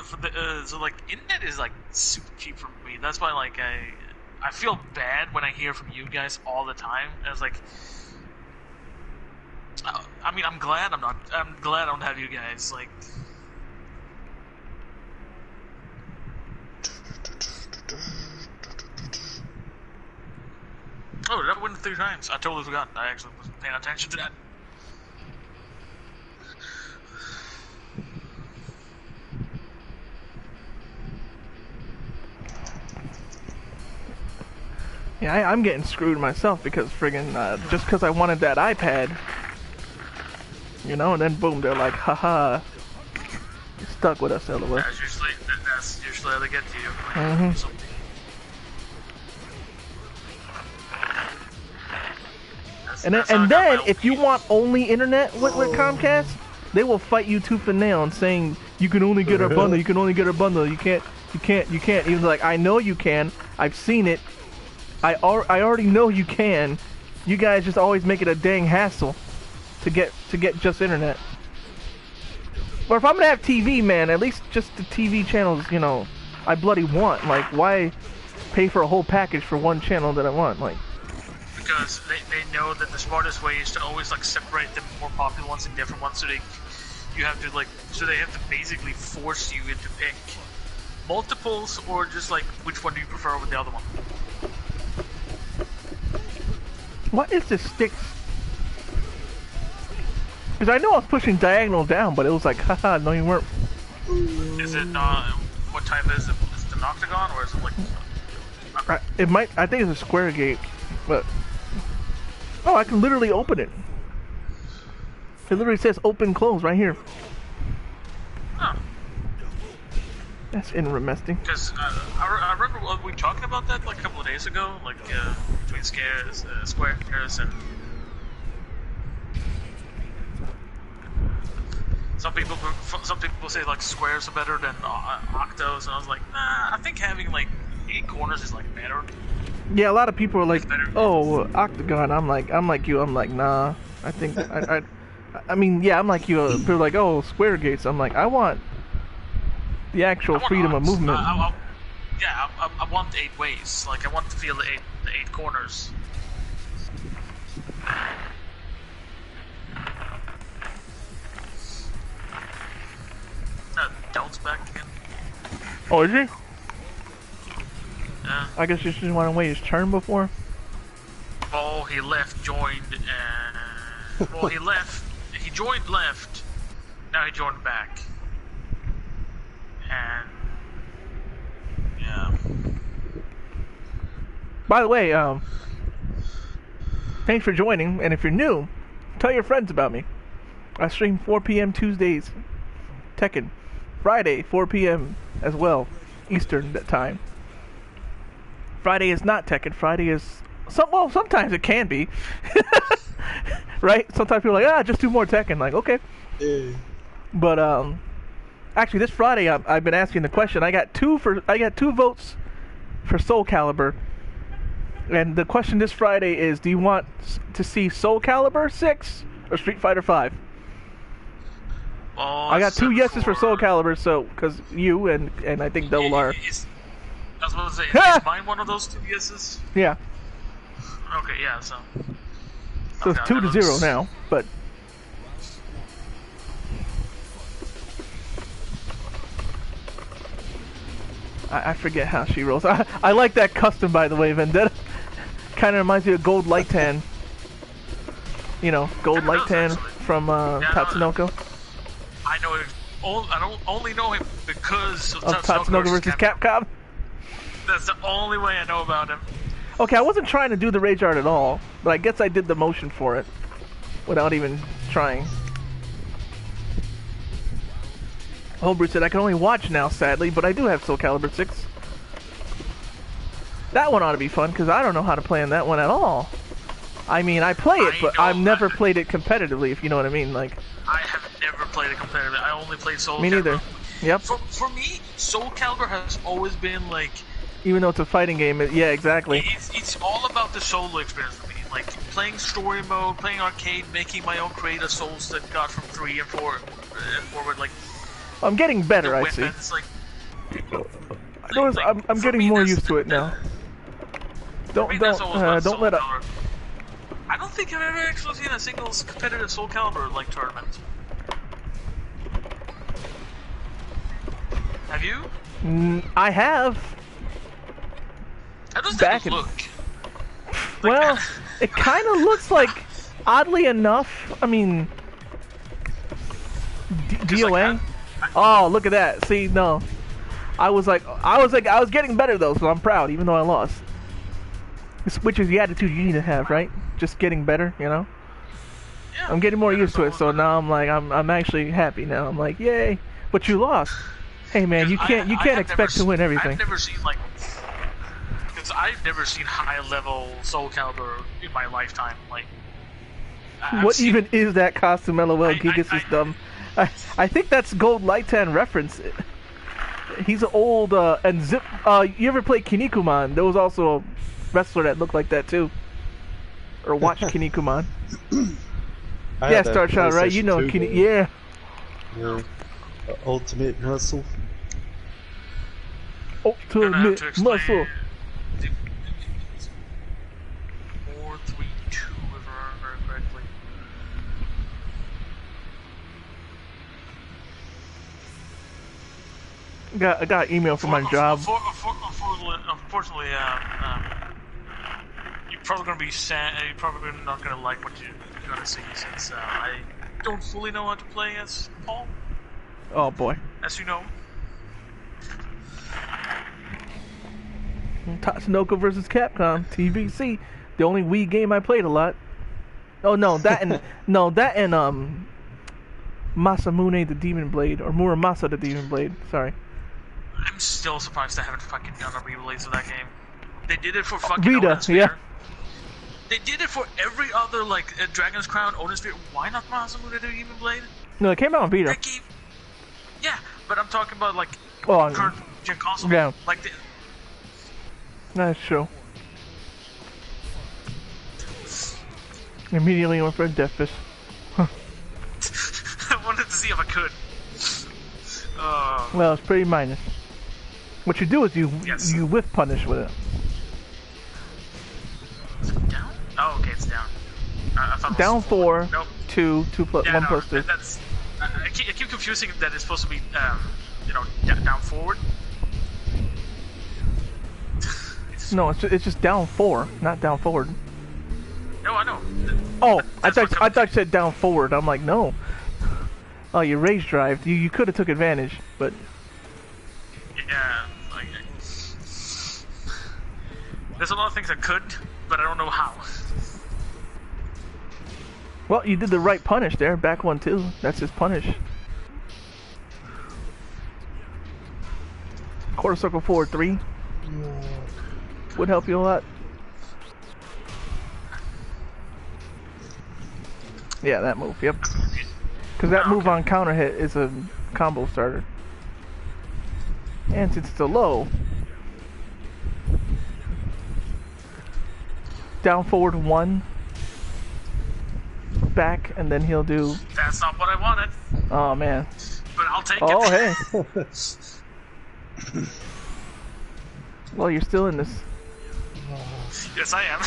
Speaker 2: for the so like internet is like super cheap for me. That's why like I feel bad when I hear from you guys all the time. I was like, I mean, I'm glad I don't have you guys like. Oh, did I win 3 times? I totally forgot. I actually wasn't paying attention to that.
Speaker 1: Yeah, I'm getting screwed myself because friggin' just because I wanted that iPad, you know, and then boom, they're like, haha, you're stuck with us, LOL.
Speaker 2: That's usually how they get to you.
Speaker 1: Mm-hmm. And then if you want only internet with Comcast, they will fight you tooth and nail and saying you can only get our bundle, you can only get our bundle, you can't. Even like, I know you can, I've seen it. I already know you can. You guys just always make it a dang hassle to get just internet. Or if I'm gonna have TV, man, at least just the TV channels, you know, I bloody want. Like, why pay for a whole package for one channel that I want? Like,
Speaker 2: because they know that the smartest way is to always like separate the more popular ones and different ones, so they have to basically force you into pick multiples, or just like which one do you prefer over the other one.
Speaker 1: What is this stick? Because I know I was pushing diagonal down, but it was like, haha, no you weren't.
Speaker 2: Is it, what type is it? Is it an octagon, or is it like...
Speaker 1: I think it's a square gate, but... Oh, I can literally open it. It literally says open, close, right here.
Speaker 2: Huh.
Speaker 1: That's interesting.
Speaker 2: Because I remember we talking about that like a couple of days ago, like between squares and some people say like squares are better than octos, and I was like, nah, I think having like 8 corners is like better.
Speaker 1: Yeah, a lot of people are like, oh, octagon. I'm like you. I'm like, nah. I think I mean, yeah, I'm like you. People are like, oh, square gates. I'm like, I want the actual freedom of movement.
Speaker 2: I want 8 ways. Like, I want to feel the eight corners. Delt's back again.
Speaker 1: Oh, is he?
Speaker 2: Yeah.
Speaker 1: I guess he just want to wait his turn before.
Speaker 2: Oh, he left, joined, well, he left. He joined left. Now he joined back. And yeah.
Speaker 1: By the way, thanks for joining. And if you're new, tell your friends about me. I stream 4 p.m. Tuesdays, Tekken. Friday, 4 p.m. as well, Eastern time. Friday is not Tekken. Friday is sometimes it can be, right? Sometimes people are like, just do more Tekken. Like, okay.
Speaker 3: Yeah.
Speaker 1: But actually, this Friday I've been asking the question. I got 2 votes for Soul Calibur, and the question this Friday is: do you want to see Soul Calibur 6 or Street Fighter 5?
Speaker 2: Well,
Speaker 1: I got 2 yeses for Soul Calibur, so because you and I think Double R.
Speaker 2: I was about to say, is mine one of those 2 yeses?
Speaker 1: Yeah.
Speaker 2: Okay, yeah. So
Speaker 1: it's 2-0 now, but. I forget how she rolls. I like that custom, by the way, Vendetta. Kind of reminds me of Gold Light Tan. You know, Gold Light Tan from Tatsunoko.
Speaker 2: I know it. I don't only know him because of
Speaker 1: Tatsunoko versus Capcom.
Speaker 2: That's the only way I know about him.
Speaker 1: Okay, I wasn't trying to do the rage art at all, but I guess I did the motion for it without even trying. Homebrew said, I can only watch now, sadly, but I do have Soul Calibur 6. That one ought to be fun, because I don't know how to play on that one at all. I mean, I play it, but I've never played it competitively, if you know what I mean. Like,
Speaker 2: I have never played it competitively. I only played Soul Calibur.
Speaker 1: Me neither. Yep.
Speaker 2: For me, Soul Calibur has always been like.
Speaker 1: Even though it's a fighting game, yeah, exactly.
Speaker 2: It's all about the solo experience for me. Like playing story mode, playing arcade, making my own creative souls that got from 3 and 4 and forward. Like
Speaker 1: I'm getting better, I see. I'm getting more used to it now. Don't let up.
Speaker 2: I don't think I've ever actually seen a single competitive Soul Calibur like tournament. Have you?
Speaker 1: I have.
Speaker 2: How does that look?
Speaker 1: Well, it kind of looks like, oddly enough. I mean, DOA. Oh, look at that! See, no, I was getting better though, so I'm proud, even though I lost. Which is the attitude you need to have, right? Just getting better, you know.
Speaker 2: Yeah,
Speaker 1: I'm getting more used to it, so now I'm like, I'm actually happy now. I'm like, yay! But you lost. Hey man, you can't expect to win everything.
Speaker 2: I've never seen like, because I've never seen high level Soul Calibur in my lifetime. Like,
Speaker 1: what even is that costume? LOL, Gigas is dumb. I think that's Gold Lightan reference. He's an old and Zip. You ever play Kinnikuman? There was also a wrestler that looked like that too. Or watch Kinnikuman. Yeah, Star Child, right? You know yeah.
Speaker 3: Ultimate Muscle.
Speaker 1: Ultimate Muscle.
Speaker 2: 4-3-2, if I remember correctly.
Speaker 1: I got an email from my job.
Speaker 2: Unfortunately, you're probably gonna be sad. You're probably not gonna like what you're gonna see, since I don't fully know how to play as Paul.
Speaker 1: Oh boy.
Speaker 2: As you know.
Speaker 1: Tatsunoko vs. Capcom, TVC. The only Wii game I played a lot. Oh no, that and Masamune the Demon Blade, or Muramasa the Demon Blade. Sorry.
Speaker 2: I'm still surprised they haven't fucking done a re-release of that game. They did it for fucking
Speaker 1: Rita,
Speaker 2: Odin Sphere.
Speaker 1: yeah.
Speaker 2: They did it for every other, like, Dragon's Crown, Odin Sphere. Why not Masamune the Demon Blade?
Speaker 1: No, it came out on Vita.
Speaker 2: That game, yeah, but I'm talking about, like, current gen console.
Speaker 1: Yeah.
Speaker 2: Like,
Speaker 1: That's true. Immediately went for a Death Fist.
Speaker 2: I wanted to see if I could.
Speaker 1: Well, it's pretty minus. What you do is you whiff punish with it.
Speaker 2: Is it down? Oh, okay, it's down. I thought it was
Speaker 1: down 4,
Speaker 2: nope.
Speaker 1: 2 plus
Speaker 2: Yeah,
Speaker 1: 1
Speaker 2: no,
Speaker 1: plus 2.
Speaker 2: That's. I keep confusing that it's supposed to be, down forward.
Speaker 1: No, it's just down 4, not down forward.
Speaker 2: No, I know.
Speaker 1: Oh, I thought you said down forward. I'm like, no. Oh, you rage drive. You could have took advantage, but
Speaker 2: yeah, like, there's a lot of things I could, but I don't know how.
Speaker 1: Well, you did the right punish there. Back 1-2. That's his punish. Quarter circle forward 3 would help you a lot. Yeah, that move. Yep. Because that move on counter hit is a combo starter. And since it's a low, down forward 1, back, and then he'll do.
Speaker 2: That's not what I wanted.
Speaker 1: Oh man.
Speaker 2: But I'll take it.
Speaker 1: Oh hey. Well, you're still in this.
Speaker 2: Yes, I am.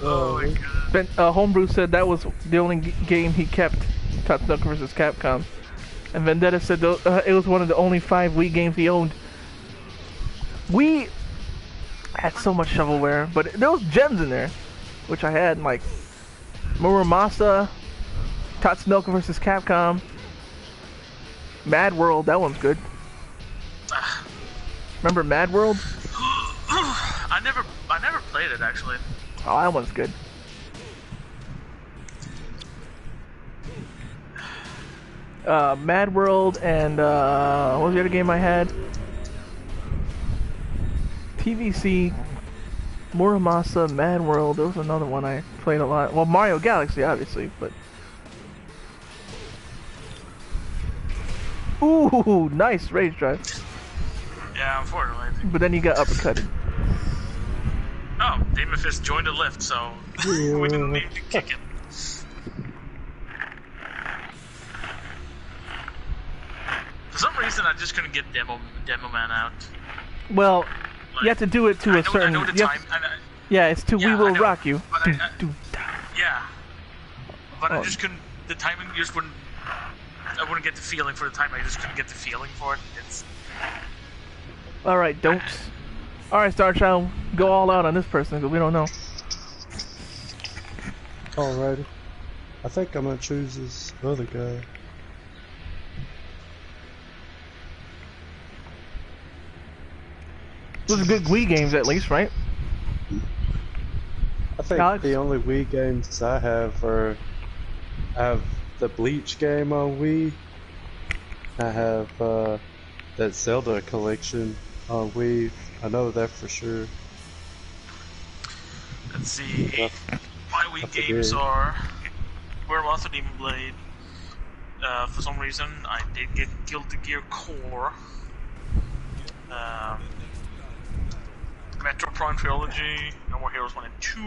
Speaker 2: Oh my god.
Speaker 1: Homebrew said that was the only game he kept, Tatsunoko vs. Capcom. And Vendetta said it was one of the only 5 Wii games he owned. We had so much shovelware, but there was gems in there, which I had, like Muramasa, Tatsunoko vs. Capcom, Mad World. That one's good. Remember Mad World?
Speaker 2: I never played it actually.
Speaker 1: Oh, that one's good. Mad World and what was the other game I had? TVC, Muramasa, Mad World. There was another one I played a lot. Well, Mario Galaxy, obviously, but Ooh, nice rage drive.
Speaker 2: Yeah, unfortunately.
Speaker 1: But then you got uppercutted.
Speaker 2: Oh, Demon Fist joined the lift, so we didn't need to kick it. For some reason, I just couldn't get Demo Man out.
Speaker 1: Well,
Speaker 2: Like,
Speaker 1: you have to do it to a certain.
Speaker 2: I know the time.
Speaker 1: Yeah, it's to
Speaker 2: Yeah,
Speaker 1: We Will
Speaker 2: I know,
Speaker 1: Rock You.
Speaker 2: but yeah, but
Speaker 1: Oh.
Speaker 2: I just couldn't. The timing just wouldn't. I wouldn't get the feeling for the time. I just couldn't get the feeling for it. It's
Speaker 1: All right, don't. All right, Star Child, go all out on this person because we don't know.
Speaker 3: Alrighty. I think I'm gonna choose this other guy.
Speaker 1: Those are good Wii games at least, right?
Speaker 3: I think
Speaker 1: Alex?
Speaker 3: the only Wii games I have are I have the Bleach game on Wii. I have that Zelda collection on Wii. I know that for sure.
Speaker 2: let's see.
Speaker 3: Yeah.
Speaker 2: My Wii
Speaker 3: That's a
Speaker 2: games
Speaker 3: good-
Speaker 2: are Where Was the Demon Blade. For some reason, I did get Guilty Gear Core. Metro Prime Trilogy, No More Heroes 1 and 2.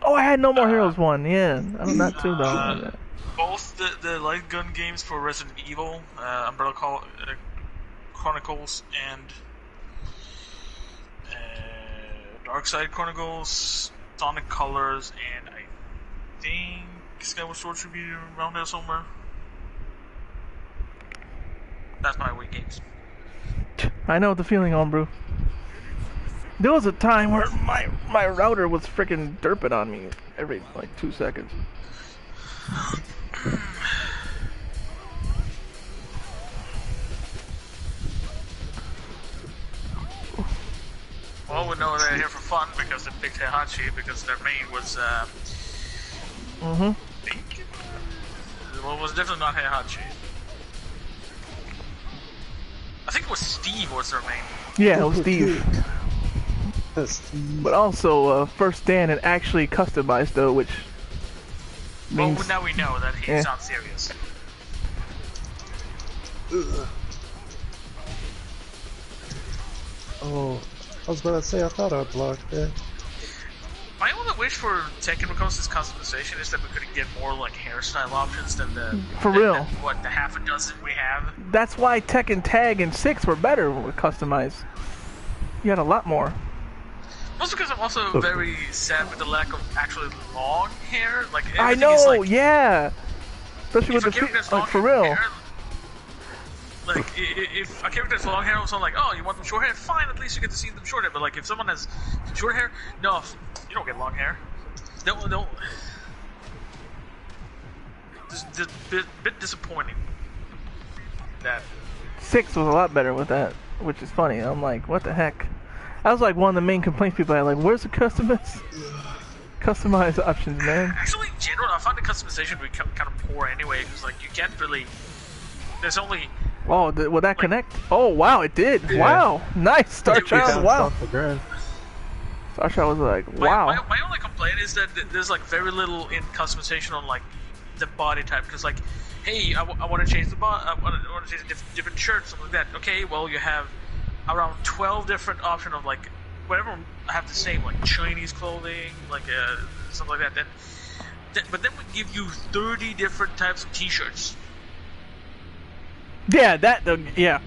Speaker 1: Oh, I had No More Heroes 1, yeah. I don't not too though.
Speaker 2: Both the light gun games for Resident Evil, Umbrella Chronicles and Dark Side Chronicles, Sonic Colors, and I think Skyward Sword should be around there somewhere. That's my Wii games.
Speaker 1: I know the feeling, homebrew. There was a time where my router was freaking derping on me every like 2 seconds.
Speaker 2: Well, we know they're here for fun because they picked Heihachi because their main was Tekken? Well, it was definitely not Heihachi. I think it was Steve was their main.
Speaker 1: Yeah, it was Steve.
Speaker 3: Steve.
Speaker 1: But also, first Dan and actually customized though, which means
Speaker 2: Well, now we know that he's
Speaker 1: Yeah.
Speaker 2: not serious.
Speaker 3: Oh, I was about to say I thought I blocked that.
Speaker 2: My only wish for Tekken when it comes to this customization is that we could get more like hairstyle options than the
Speaker 1: For
Speaker 2: than-
Speaker 1: real.
Speaker 2: than what the half a dozen we have.
Speaker 1: that's why Tekken Tag and 6 were better with customized. You had a lot more.
Speaker 2: Also because I'm also very sad with the lack of actually long hair. Like
Speaker 1: I
Speaker 2: everything is,
Speaker 1: know,
Speaker 2: like,
Speaker 1: yeah. Especially
Speaker 2: if
Speaker 1: with
Speaker 2: a
Speaker 1: the
Speaker 2: character has
Speaker 1: like
Speaker 2: long
Speaker 1: for real.
Speaker 2: hair, like if a character has long hair, I'm like, oh, you want them short hair? Fine, at least you get to see them short hair. But like if someone has short hair, no, you don't get long hair. No. Just a bit disappointing. That
Speaker 1: 6 was a lot better with that, which is funny. I'm like, what the heck? That was like one of the main complaints people had. Like, where's the customized options, man?
Speaker 2: actually, in general, I find the customization to be kind of poor anyway. Because like you can't really. There's only.
Speaker 1: Oh, will that connect? Oh, wow, it did.
Speaker 3: Yeah.
Speaker 1: Wow, nice. Star
Speaker 2: It
Speaker 1: Child,
Speaker 3: Bounced
Speaker 1: wow.
Speaker 3: off the ground.
Speaker 1: Star Child was like, wow.
Speaker 2: My only complaint is that there's like very little in customization on like the body type. Because like, hey, I want to change the body. I want to change a different shirt, something like that. Okay, well you have around 12 different options of like whatever have the same like Chinese clothing, like something like that. But then we give you 30 different types of T-shirts.
Speaker 1: Yeah, yeah.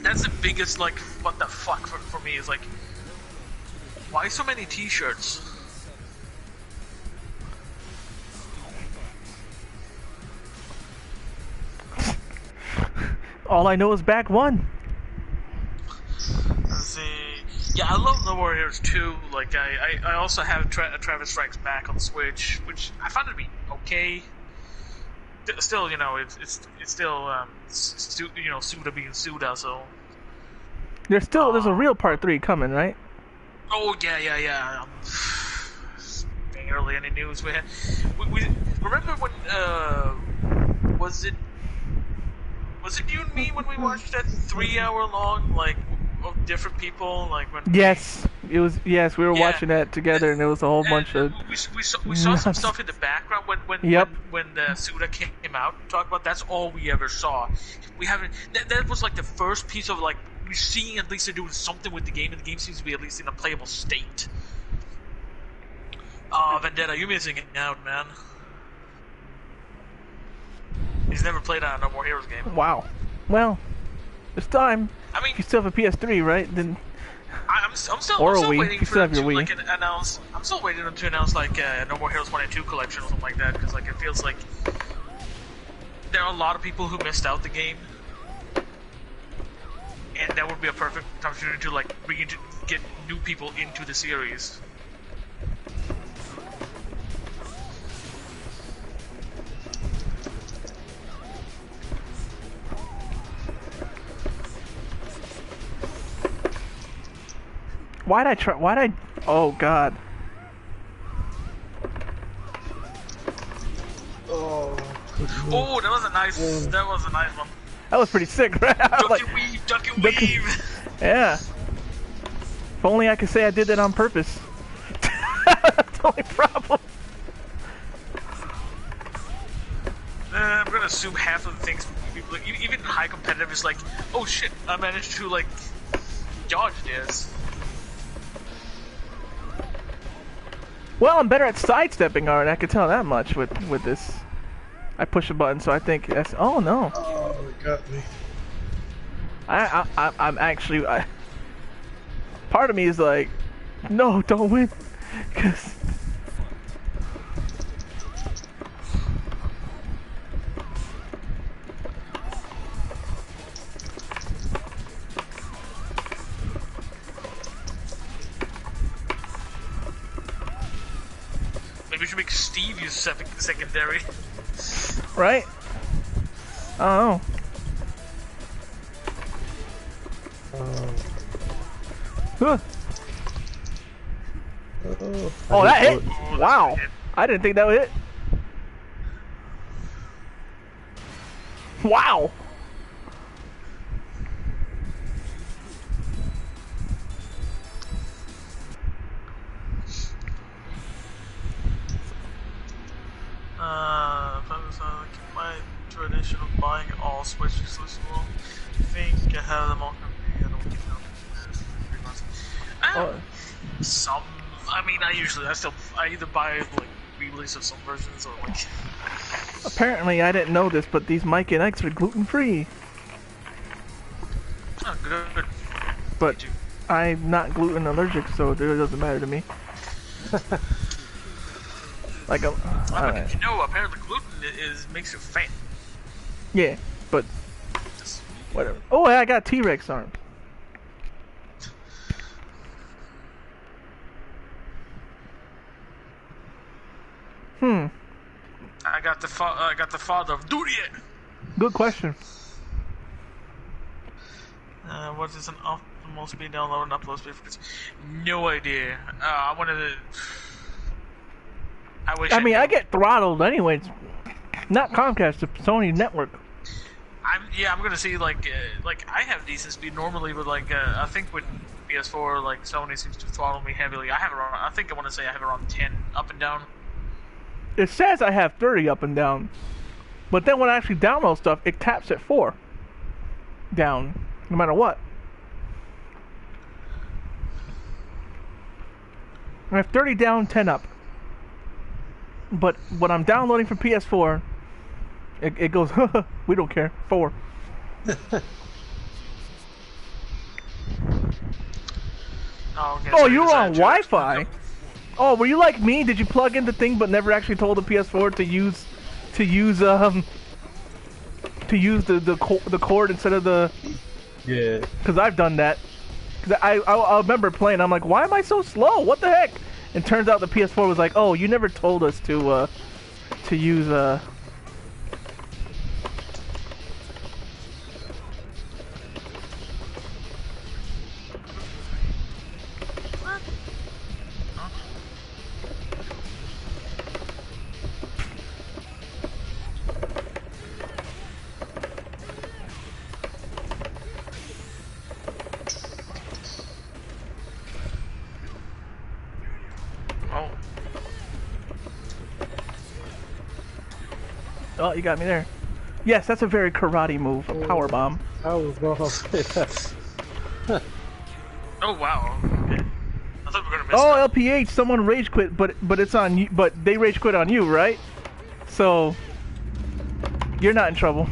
Speaker 2: That's the biggest like what the fuck for me is like, why so many T-shirts?
Speaker 1: All I know is back one.
Speaker 2: Let's see. Yeah, I love No More Heroes 2. Like, I also have Travis Strikes Back on Switch, which I found to be okay. Still, you know, it's still, you know, Suda being Suda, so.
Speaker 1: There's a real part 3 coming, right?
Speaker 2: Oh, yeah. Being early any news we had. We remember when, was it you and me when we watched that 3-hour long, like, of different people, like when
Speaker 1: Yes, it was. Yes, we were
Speaker 2: Yeah.
Speaker 1: watching that together, and it was a whole bunch of.
Speaker 2: we saw some
Speaker 1: nuts.
Speaker 2: stuff in the background
Speaker 1: Yep.
Speaker 2: when the Suda came out. Talk about that's all we ever saw. We haven't. That was like the first piece of like we're seeing at least they're doing something with the game, and the game seems to be at least in a playable state. Oh, Vendetta, you're missing out, man. He's never played on a No More Heroes game.
Speaker 1: Wow. Well, it's time.
Speaker 2: I mean,
Speaker 1: You still have a PS3, right? Then.
Speaker 2: I'm still
Speaker 1: Or a
Speaker 2: I'm still
Speaker 1: Wii.
Speaker 2: waiting
Speaker 1: You
Speaker 2: for
Speaker 1: still
Speaker 2: them
Speaker 1: have your
Speaker 2: to
Speaker 1: Wii.
Speaker 2: like announce. I'm still waiting for them to announce like No More Heroes 1 and 2 collection or something like that because like it feels like there are a lot of people who missed out the game, and that would be a perfect opportunity to like get new people into the series.
Speaker 1: Why'd I try? Why'd I? Oh God.
Speaker 3: Oh,
Speaker 2: Oh, that was a nice. That was a nice one.
Speaker 1: That was pretty sick, right? I was
Speaker 2: Duck
Speaker 1: like,
Speaker 2: and weave, duck and
Speaker 1: Duck and-
Speaker 2: weave.
Speaker 1: yeah. If only I could say I did that on purpose. That's the only problem.
Speaker 2: I'm gonna assume half of the things people, even high competitive, is like, oh shit, I managed to like dodge this.
Speaker 1: Well, I'm better at sidestepping already. I can tell that much with this. I push a button, so I think that's. Oh no!
Speaker 3: oh, it got me.
Speaker 1: I'm actually. Part of me is like, no, don't win, because.
Speaker 2: Maybe we should make Steve use secondary.
Speaker 1: Right? I don't know. Huh. Oh, that hit! Wow! I didn't think that would hit. Wow!
Speaker 2: Keep my tradition of buying all Switch exclusive. I think I have them all complete. I don't get them. 3 months.
Speaker 1: Oh.
Speaker 2: Some. I mean, I either buy like re-release of some versions or like.
Speaker 1: Apparently, I didn't know this, but these Mike and Ike's are gluten-free.
Speaker 2: Oh, good.
Speaker 1: But I'm not gluten allergic, so it really doesn't matter to me. Like, alright.
Speaker 2: You know, apparently gluten makes you fat.
Speaker 1: Yeah, but
Speaker 2: Just,
Speaker 1: whatever. Oh, I got T-Rex arms.
Speaker 2: I got the father of Durian.
Speaker 1: Good question.
Speaker 2: What is an optimal speed download and upload speed for this? No idea. I wanted to. I wish.
Speaker 1: I mean,
Speaker 2: knew.
Speaker 1: I get throttled anyways. Not Comcast, the Sony network.
Speaker 2: I'm gonna see like I have decent speed normally, but like I think with PS4 like Sony seems to throttle me heavily. I think I want to say I have around 10 up and down.
Speaker 1: It says I have 30 up and down, but then when I actually download stuff, it taps at 4 down, no matter what. I have 30 down, 10 up. But when I'm downloading from PS4, it goes, we don't care, 4. Oh, you were on Wi-Fi? Oh, were you like me? Did you plug in the thing but never actually told the PS4 to use the cord instead of the?
Speaker 3: Yeah.
Speaker 1: Because I've done that. Because I remember playing. I'm like, why am I so slow? What the heck? And turns out the PS4 was like, oh, you never told us to use Oh, you got me there. Yes, that's a very karate move, a power bomb.
Speaker 3: I was gonna say that.
Speaker 2: Oh wow. Okay. I thought we were gonna miss
Speaker 1: Oh,
Speaker 2: that.
Speaker 1: LPH, someone rage quit, but it's on you. But they rage quit on you, right? So you're not in trouble.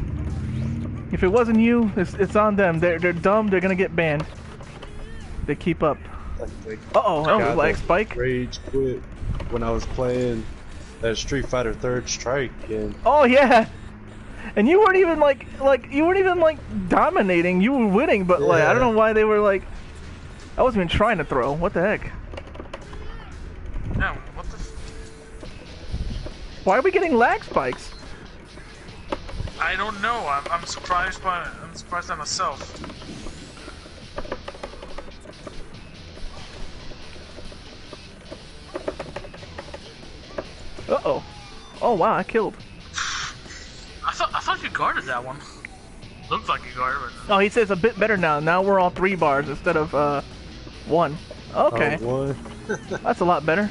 Speaker 1: If it wasn't you, it's on them. They're dumb. They're gonna get banned. They keep up. Uh-oh, that was lag spike.
Speaker 3: Rage quit when I was playing that Street Fighter Third Strike, and
Speaker 1: Oh yeah. And you weren't even like you weren't even like dominating. You were winning, but like I don't know why they were like. I wasn't even trying to throw. What the heck?
Speaker 2: No, what the?
Speaker 1: Why are we getting lag spikes?
Speaker 2: I don't know. I'm surprised by myself.
Speaker 1: Uh-oh. Oh wow, I killed.
Speaker 2: I thought you guarded that one. Looked like you guarded it.
Speaker 1: Oh, he says a bit better now. Now we're all 3 bars instead of 1. Okay.
Speaker 3: one.
Speaker 1: That's a lot better.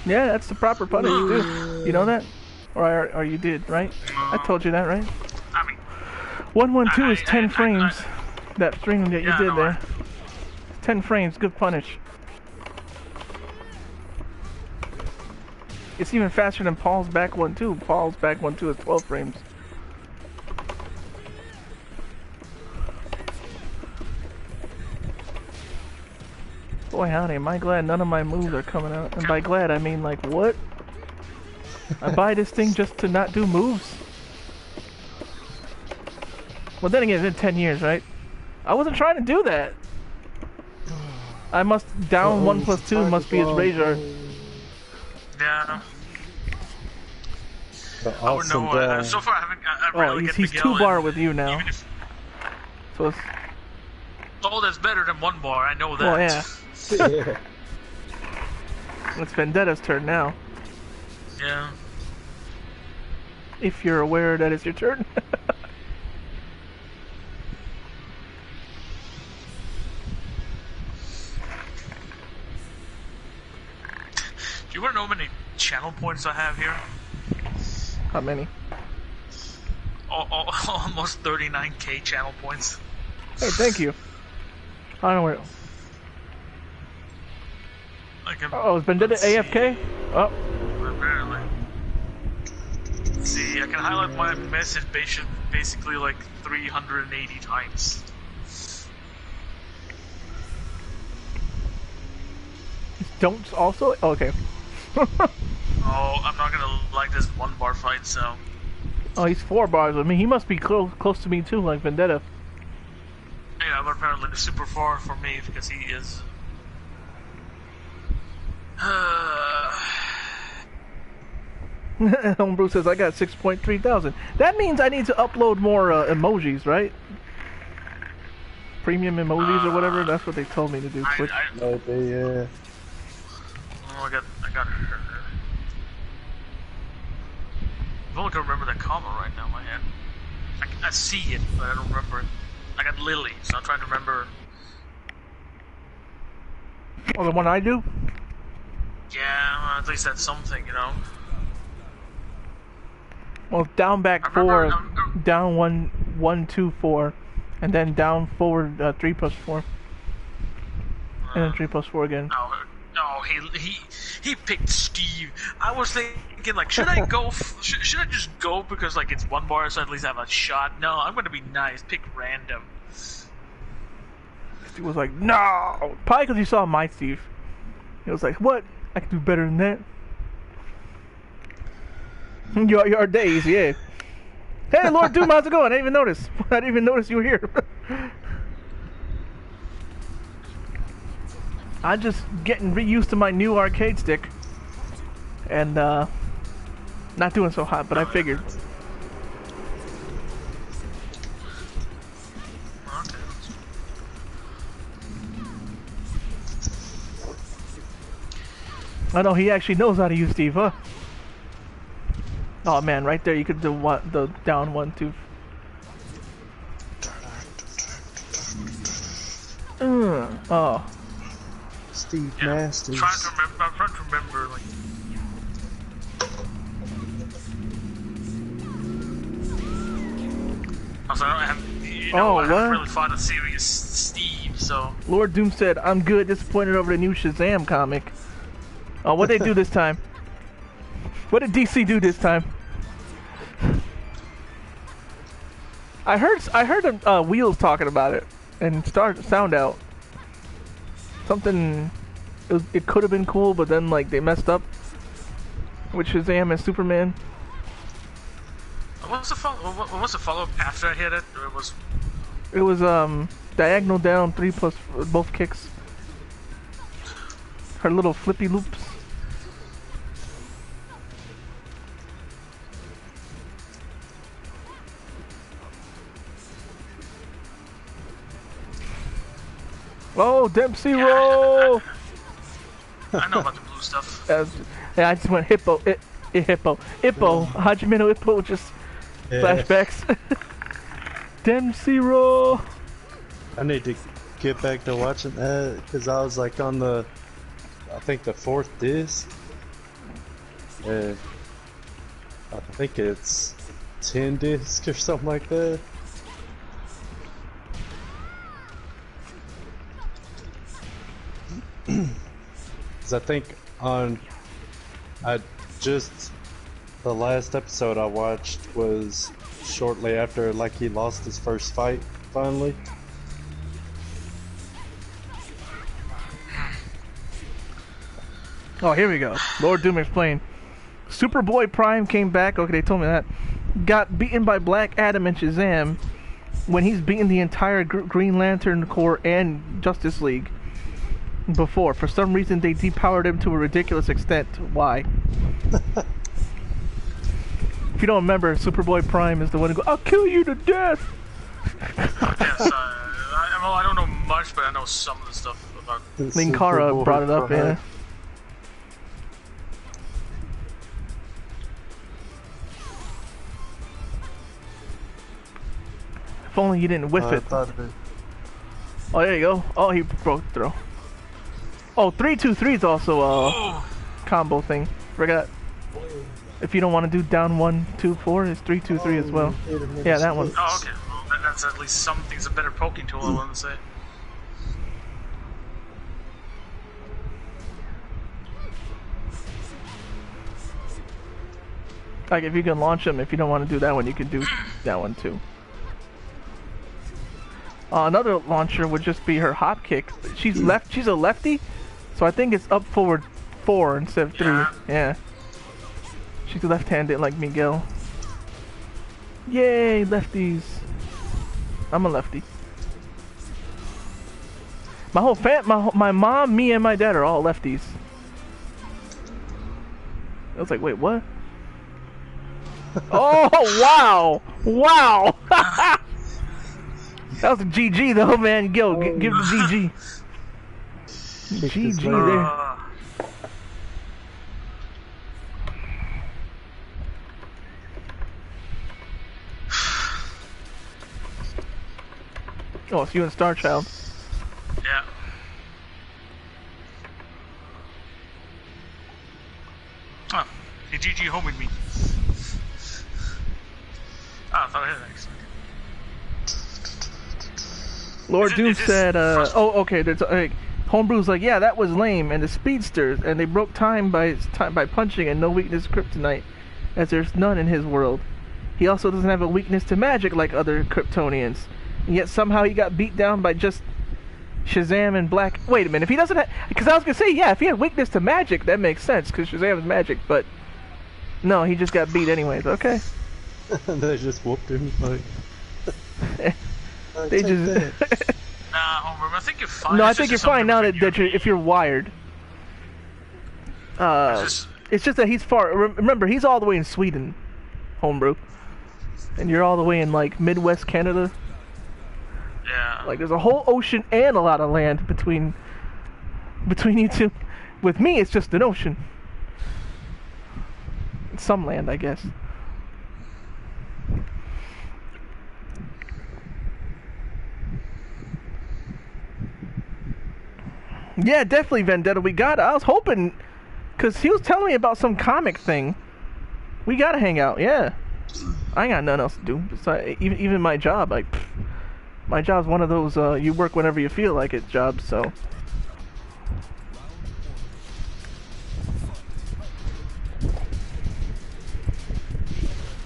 Speaker 1: Yeah, that's the proper punish too. You know that? Or you did, right? I told you that, right?
Speaker 2: I mean,
Speaker 1: 112 is 10 frames. That string that you
Speaker 2: Yeah,
Speaker 1: did
Speaker 2: no,
Speaker 1: there. 10 frames, good punish. It's even faster than Paul's back 1-2. Paul's back 1-2 is 12 frames. Boy howdy, am I glad none of my moves are coming out. And by glad I mean like, what? I buy this thing just to not do moves? Well then again, it's been 10 years, right? I wasn't trying to do that. I must, down 1 + 2 must be his razor.
Speaker 2: yeah.
Speaker 3: The
Speaker 2: I would
Speaker 3: awesome
Speaker 2: know.
Speaker 3: down.
Speaker 2: So far, I rarely get
Speaker 1: He's
Speaker 2: Miguel
Speaker 1: 2 bar
Speaker 2: in,
Speaker 1: with you now.
Speaker 2: even if-
Speaker 1: So it's,
Speaker 2: Oh, that's better than 1 bar. I know that.
Speaker 1: well yeah.
Speaker 3: Yeah.
Speaker 1: It's Vendetta's turn now.
Speaker 2: Yeah.
Speaker 1: If you're aware that it's your turn.
Speaker 2: Do you want to know how many channel points I have here?
Speaker 1: How many?
Speaker 2: Almost 39k channel points.
Speaker 1: Hey, thank you. I don't know where.
Speaker 2: Like
Speaker 1: Oh, is Vendetta AFK? Oh,
Speaker 2: Apparently. See, I can highlight my message basically like 380 times.
Speaker 1: don't also. Oh, okay.
Speaker 2: Oh, I'm not gonna like this 1 bar fight, so.
Speaker 1: Oh, he's 4 bars with me. He must be close to me too, like Vendetta.
Speaker 2: Yeah, but apparently super far for me because he is.
Speaker 1: Homebrew says I got 6.3 thousand. That means I need to upload more emojis, right? Premium emojis or whatever. That's what they told me to do. Twitch.
Speaker 3: Maybe, yeah.
Speaker 2: Oh, I got her. I only can remember that comment right now in my head. I see it, but I don't remember it. I got Lily, so I'm trying to remember.
Speaker 1: Oh, the one I do?
Speaker 2: Yeah, at least that's something, you know.
Speaker 1: Well, down back
Speaker 2: I remember-
Speaker 1: 4, down 1, 2, 4, and then down forward 3 + 4, and then 3 + 4 again.
Speaker 2: No, he picked Steve. I was thinking like, should I go? Should I just go because like it's 1 bar, so at least I have a shot? No, I'm gonna be nice. Pick random.
Speaker 1: Steve was like, no, probably because he saw my Steve. He was like, what? I can do better than that. Your days, yeah. Hey, Lord Doom, how's it going? I didn't even notice. I didn't even notice you were here. I'm just getting reused to my new arcade stick. and not doing so hot. But I figured.
Speaker 2: Okay.
Speaker 1: I know he actually knows how to use Steve, huh? Oh man, right there you could do the down 1, 2. Oh.
Speaker 3: Steve
Speaker 2: Yeah.
Speaker 3: Masters.
Speaker 2: I'm trying to remember, like. Also, I don't have. I haven't really fought a serious Steve, so.
Speaker 1: Lord Doom said, "I'm good. Disappointed over the new Shazam comic." Oh, what they do this time? What did DC do this time? I heard Wheels talking about it and sound out. Something. It could have been cool, but then like they messed up with Shazam and Superman.
Speaker 2: What was the follow-up after I hit it?
Speaker 1: It was diagonal down 3 plus both kicks. Her little flippy loops. Oh, Dempsey roll!
Speaker 2: I know about the blue stuff.
Speaker 1: Yeah, I just went hippo. Hippo. Hajime no Hippo, just flashbacks. Dempsey roll!
Speaker 3: I need to get back to watching that because I was like on I think the 4th disc. I think it's 10 discs or something like that. Because I think the last episode I watched was shortly after like he lost his first fight finally.
Speaker 1: Oh, here we go. Lord Doom explained. Superboy Prime came back. Okay, they told me that. Got beaten by Black Adam and Shazam when he's beaten the entire Green Lantern Corps and Justice League before. For some reason, they depowered him to a ridiculous extent. Why? If you don't remember, Superboy Prime is the one who goes, "I'll kill you to death."
Speaker 2: Yes, I don't know much, but I know some of the stuff about.
Speaker 1: Linkara brought it up, yeah. If only you didn't whiff it. Oh, there you go. Oh, he broke the throw. Oh, 3-2-3 is also a combo thing. Forgot. If you don't want to do down 1, 2, 4, it's 3-2-3 as well. Yeah, that one.
Speaker 2: Oh, okay. Well, that's at least something's a better poking tool, I want to say.
Speaker 1: Like, if you can launch them, if you don't want to do that one, you can do that one too. Another launcher would just be her hop kick. She's a lefty, so I think it's up forward 4 instead of 3. Yeah. She's left-handed like Miguel. Yay, lefties. I'm a lefty. My whole my mom, me, and my dad are all lefties. I was like, wait, what? Oh, wow! Wow! That was a GG though, man. Yo, give the GG. GG there. Oh, it's you and Star Child.
Speaker 2: Yeah. Oh, he GG homed me. Oh, I thought I hit it next.
Speaker 1: Lord Doom said, oh, okay, there's, Homebrew's like, yeah, that was lame, and the speedsters, and they broke time by punching, and no weakness kryptonite, as there's none in his world. He also doesn't have a weakness to magic like other Kryptonians, and yet somehow he got beat down by just Shazam and Black... Wait a minute, if he doesn't have... Because I was gonna say, yeah, if he had weakness to magic, that makes sense, because Shazam is magic, but... No, he just got beat anyways, okay.
Speaker 3: They just whooped him, like...
Speaker 1: They just...
Speaker 2: Nah, Homer, I think you're fine.
Speaker 1: No, I think you're fine now that if you're wired.
Speaker 2: It's
Speaker 1: It's just that he's far. Remember, he's all the way in Sweden, homebrew, and you're all the way in like Midwest Canada.
Speaker 2: Yeah.
Speaker 1: Like there's a whole ocean and a lot of land between you two. With me, it's just an ocean. Some land, I guess. Yeah, definitely Vendetta. We got it. I was hoping, cause he was telling me about some comic thing. We gotta hang out. Yeah, I ain't got nothing else to do. Besides, even my job, like, my job's one of those you work whenever you feel like it jobs. So.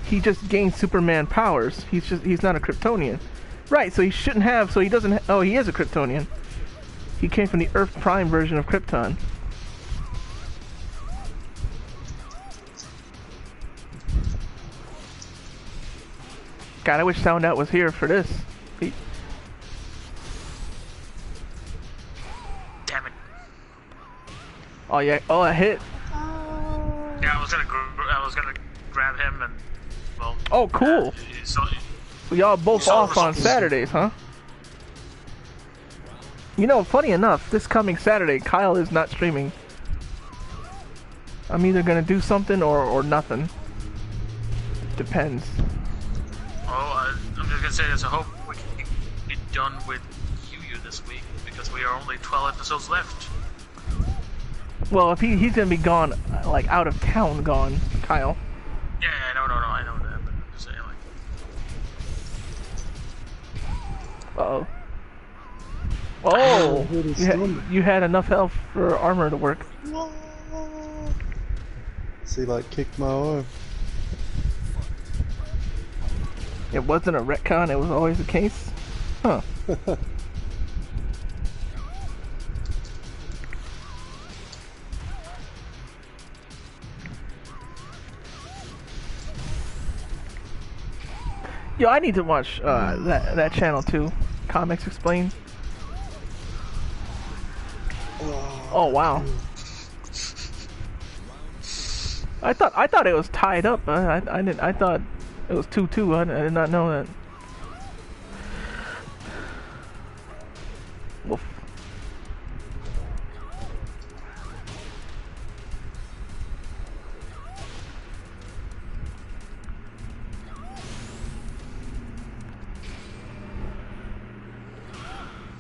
Speaker 1: He just gained Superman powers. He's not a Kryptonian, right? So he shouldn't have. So he doesn't. Oh, he is a Kryptonian. He came from the Earth Prime version of Krypton. God, I wish Sound Out was here for this.
Speaker 2: Damn it.
Speaker 1: Oh yeah. Oh, a hit.
Speaker 2: Yeah, I was gonna grab him and well.
Speaker 1: Oh, cool.
Speaker 2: So
Speaker 1: y'all both off on Saturdays, huh? You know, funny enough, this coming Saturday, Kyle is not streaming. I'm either gonna do something or nothing. Depends.
Speaker 2: Oh, I'm just gonna say this. I hope we can be done with Yu this week because we are only 12 episodes left.
Speaker 1: Well, if he's gonna be gone, like out of town, gone, Kyle.
Speaker 2: Yeah, no, I know that, but I'm just saying like.
Speaker 1: Uh-oh. Oh, you had enough health for armor to work.
Speaker 3: See, like, kicked my arm.
Speaker 1: It wasn't a retcon, it was always the case? Huh. Yo, I need to watch that channel too. Comics Explained. Oh wow. I thought it was tied up. I didn't. I thought it was 2-2. I did not know that. Woof.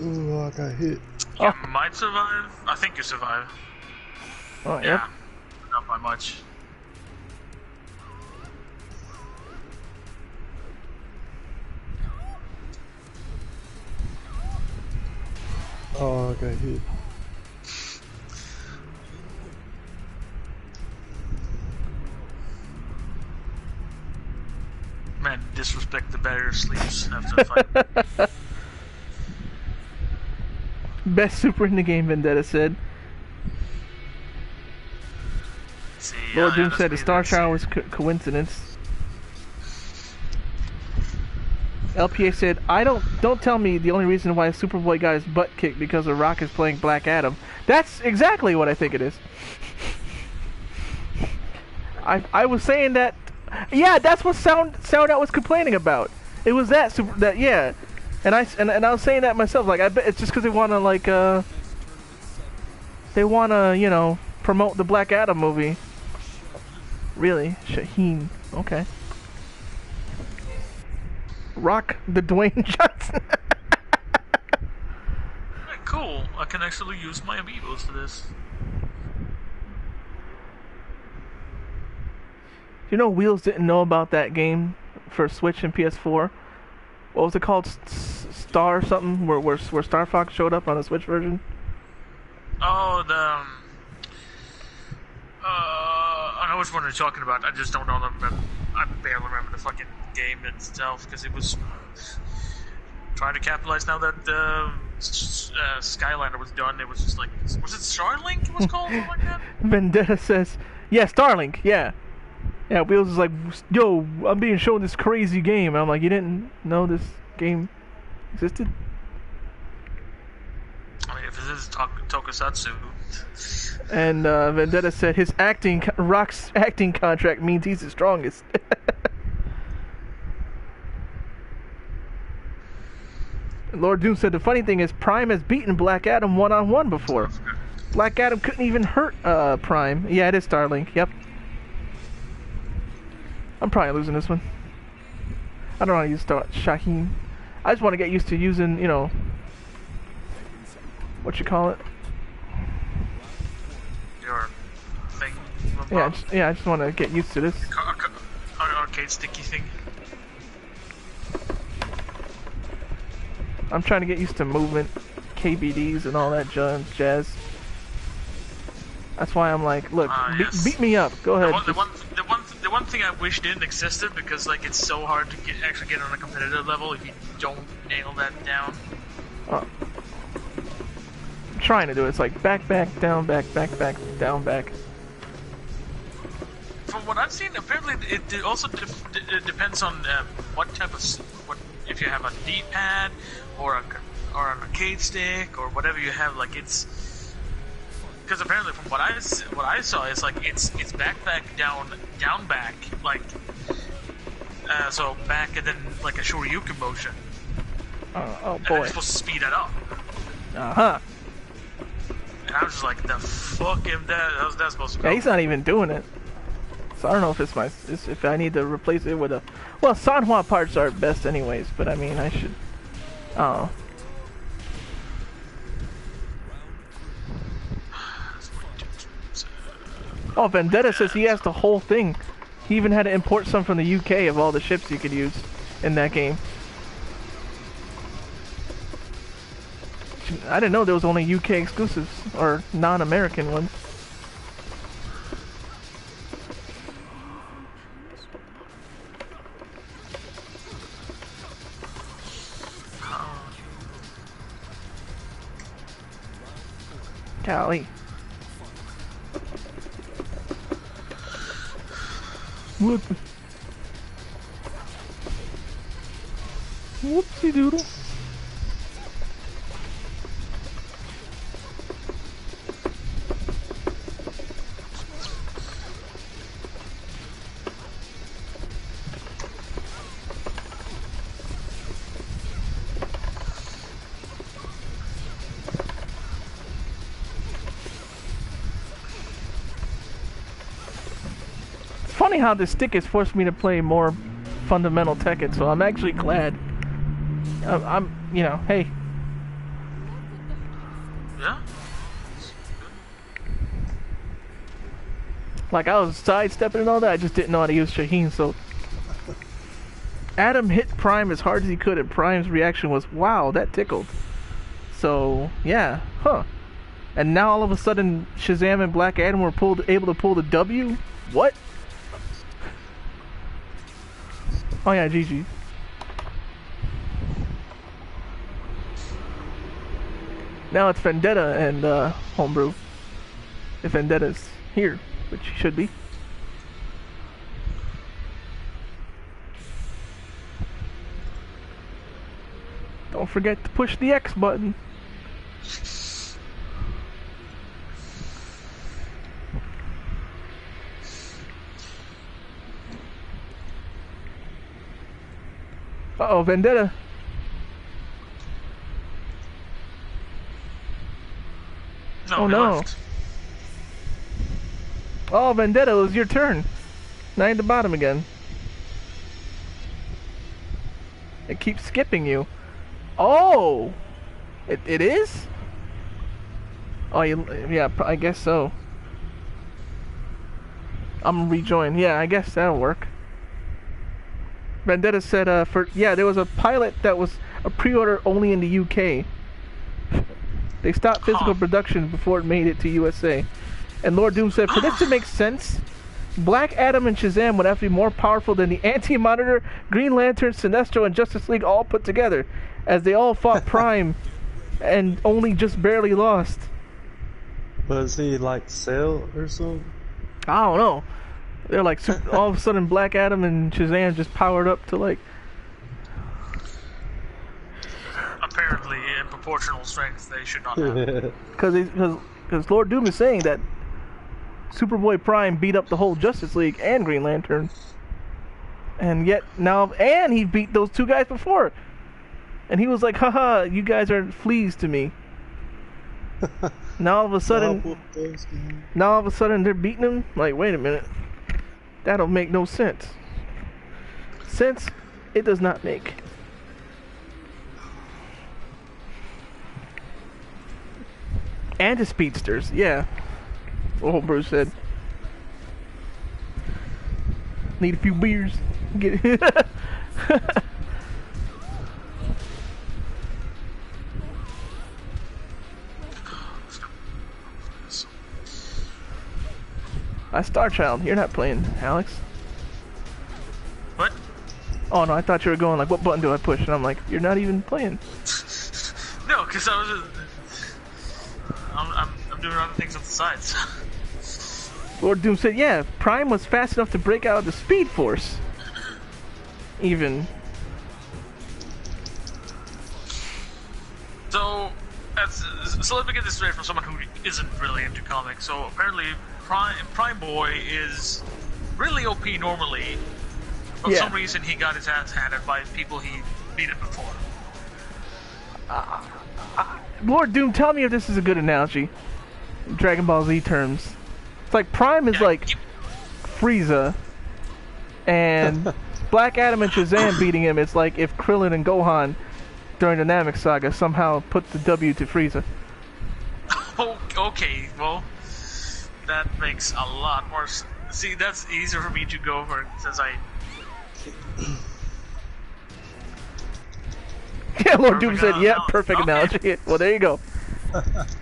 Speaker 3: Ooh, I got hit.
Speaker 2: You might survive. I think you survive.
Speaker 1: Oh, yep.
Speaker 2: Yeah, not by much.
Speaker 3: Oh, I got hit.
Speaker 2: Man, disrespect the better sleeps after the fight.
Speaker 1: Best super in the game, Vendetta said.
Speaker 2: See,
Speaker 1: Lord Doom
Speaker 2: that's
Speaker 1: said the
Speaker 2: me,
Speaker 1: Star
Speaker 2: that's-
Speaker 1: Shower was coincidence. LPA said, don't tell me the only reason why Superboy got his butt kicked because The Rock is playing Black Adam. That's exactly what I think it is. I was saying that, yeah, that's what Sound Out was complaining about. It was yeah. And I was saying that myself, like, I bet it's just because they want to, like, you know, promote the Black Adam movie. Really? Shaheen. Okay. Rock the Dwayne Johnson.
Speaker 2: Hey, cool. I can actually use my amiibos for this.
Speaker 1: You know, Wheels didn't know about that game for Switch and PS4. What was it called? Star something? Where Star Fox showed up on the Switch version?
Speaker 2: Oh, I know which one you're talking about. I just don't know them. I barely remember the fucking game itself because it was trying to capitalize now that Skylander was done. It was just like, was it Starlink? It was called something like that.
Speaker 1: Vendetta says, yeah, Starlink. Yeah. Yeah, Wheels is like, yo, I'm being shown this crazy game. And I'm like, you didn't know this game existed?
Speaker 2: I mean, if it is Tokusatsu,
Speaker 1: And Vendetta said his Rock's acting contract means he's the strongest. Lord Doom said the funny thing is Prime has beaten Black Adam one-on-one before. Black Adam couldn't even hurt Prime. Yeah, it is Starlink. Yep. I'm probably losing this one. I don't know how to use Shaheen. I just want to get used to using, you know, what you call it?
Speaker 2: Your thing.
Speaker 1: Yeah, I just want to get used to this.
Speaker 2: Arcade sticky thing.
Speaker 1: I'm trying to get used to movement, KBDs, and all that jazz. That's why I'm like, look,
Speaker 2: yes.
Speaker 1: beat me up. Go ahead.
Speaker 2: The one thing I wish didn't existed, because like it's so hard to actually get on a competitive level if you don't nail that down.
Speaker 1: I'm trying to do it. It's like back, down, back, down, back.
Speaker 2: From what I've seen, apparently it also depends on what type of if you have a D-pad or an arcade stick or whatever you have. Like it's because apparently from what I saw is like it's back, down, back, like so back and then like a Shoryuken motion.
Speaker 1: Oh
Speaker 2: and
Speaker 1: boy!
Speaker 2: you're supposed to speed that up. And I was just like, the fuck am that's supposed to go?
Speaker 1: Yeah, he's not even doing it. So I don't know if if I need to replace it with a. Well, Sanhua parts are best anyways, but I mean I should. Oh. Oh, Vendetta says he has the whole thing. He even had to import some from the UK of all the ships you could use in that game. I didn't know there was only UK exclusives or non-American ones. Golly. What the? Whoopsie doodle. Funny how this stick has forced me to play more fundamental Tekken, so I'm actually glad. I'm, you know, hey.
Speaker 2: Yeah.
Speaker 1: Like I was sidestepping and all that, I just didn't know how to use Shaheen, so. Adam hit Prime as hard as he could, and Prime's reaction was, wow, that tickled. So, yeah, huh. And now all of a sudden, Shazam and Black Adam were able to pull the W? What? Oh yeah, GG. Now it's Vendetta and Homebrew. If Vendetta's here, which he should be. Don't forget to push the X button. Uh-oh, Vendetta.
Speaker 2: No,
Speaker 1: oh no.
Speaker 2: Left.
Speaker 1: Oh, Vendetta, it was your turn. Now you're at the bottom again. It keeps skipping you. Oh! It is? Oh, yeah, I guess so. I'm gonna rejoin. Yeah, I guess that'll work. Vendetta said, there was a pilot that was a pre-order only in the UK. They stopped physical production before it made it to USA. And Lord Doom said, for this to make sense, Black Adam and Shazam would have to be more powerful than the Anti-Monitor, Green Lantern, Sinestro, and Justice League all put together, as they all fought Prime and only just barely lost.
Speaker 3: Was he like Cell or something?
Speaker 1: I don't know. They're like, all of a sudden Black Adam and Shazam just powered up to like...
Speaker 2: Apparently, in unproportional strength they should not have.
Speaker 1: Because Lord Doom is saying that Superboy Prime beat up the whole Justice League and Green Lantern. And yet now, and he beat those two guys before. And he was like, haha, you guys are fleas to me. Now all of a sudden they're beating him? Like, wait a minute. That'll make no sense. Sense, it does not make. And the speedsters, yeah. Oh, Bruce said. Need a few beers. Get it. Star Child, you're not playing, Alex.
Speaker 2: What?
Speaker 1: Oh no, I thought you were going like, what button do I push? And I'm like, you're not even playing.
Speaker 2: No, because I was I'm doing other things on the sides.
Speaker 1: Lord Doom said, yeah, Prime was fast enough to break out of the Speed Force. Even.
Speaker 2: So let me get this straight from someone who isn't really into comics. So apparently Prime Boy is really OP normally, but for some reason he got his ass handed by people he beat up before.
Speaker 1: Lord Doom, tell me if this is a good analogy. Dragon Ball Z terms. It's like Prime is like Frieza, and Black Adam and Shazam beating him. It's like if Krillin and Gohan during the Namek Saga somehow put the W to Frieza.
Speaker 2: Oh, okay, well, that makes a lot more sense. See, that's easier for me to go over since I...
Speaker 1: Yeah, Lord Doom said, yeah, perfect analogy. Well, there you go.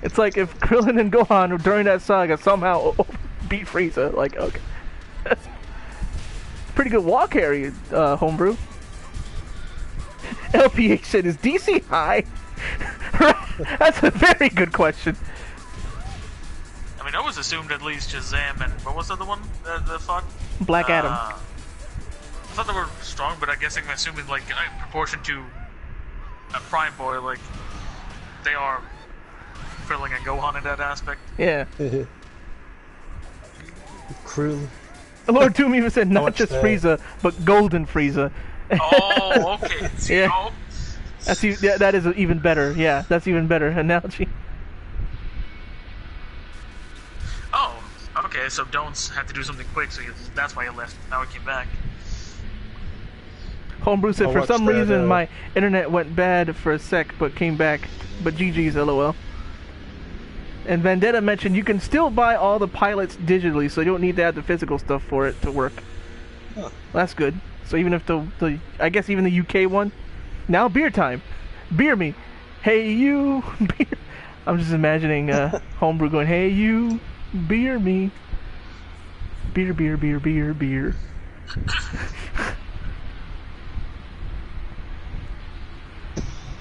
Speaker 1: It's like if Krillin and Gohan during that saga somehow beat Frieza. Like, okay. Pretty good wall carry, Homebrew. LPH said, is DC high? That's a very good question.
Speaker 2: I mean, I was assumed at least Shazam and what was the other one that fought?
Speaker 1: Black Adam.
Speaker 2: I thought they were strong, but I guess I'm assuming like in proportion to a Prime Boy, like they are Krillin and Gohan in that aspect.
Speaker 1: Yeah.
Speaker 3: Krillin.
Speaker 1: Lord Doom even said not just Frieza, but Golden Frieza.
Speaker 2: Oh, okay. See,
Speaker 1: yeah.
Speaker 2: oh.
Speaker 1: That is even better. Yeah, that's even better analogy.
Speaker 2: Oh, okay. So Don'ts had to do something quick, so that's why he left. Now he came back.
Speaker 1: Homebrew said, for some reason my internet went bad for a sec, but came back. But GG's, LOL. And Vendetta mentioned you can still buy all the pilots digitally, so you don't need to have the physical stuff for it to work. Huh. That's good. So even if the I guess even the UK one, now beer time, beer me, hey you, beer. I'm just imagining Homebrew going, hey you, beer me, beer, beer, beer, beer, beer.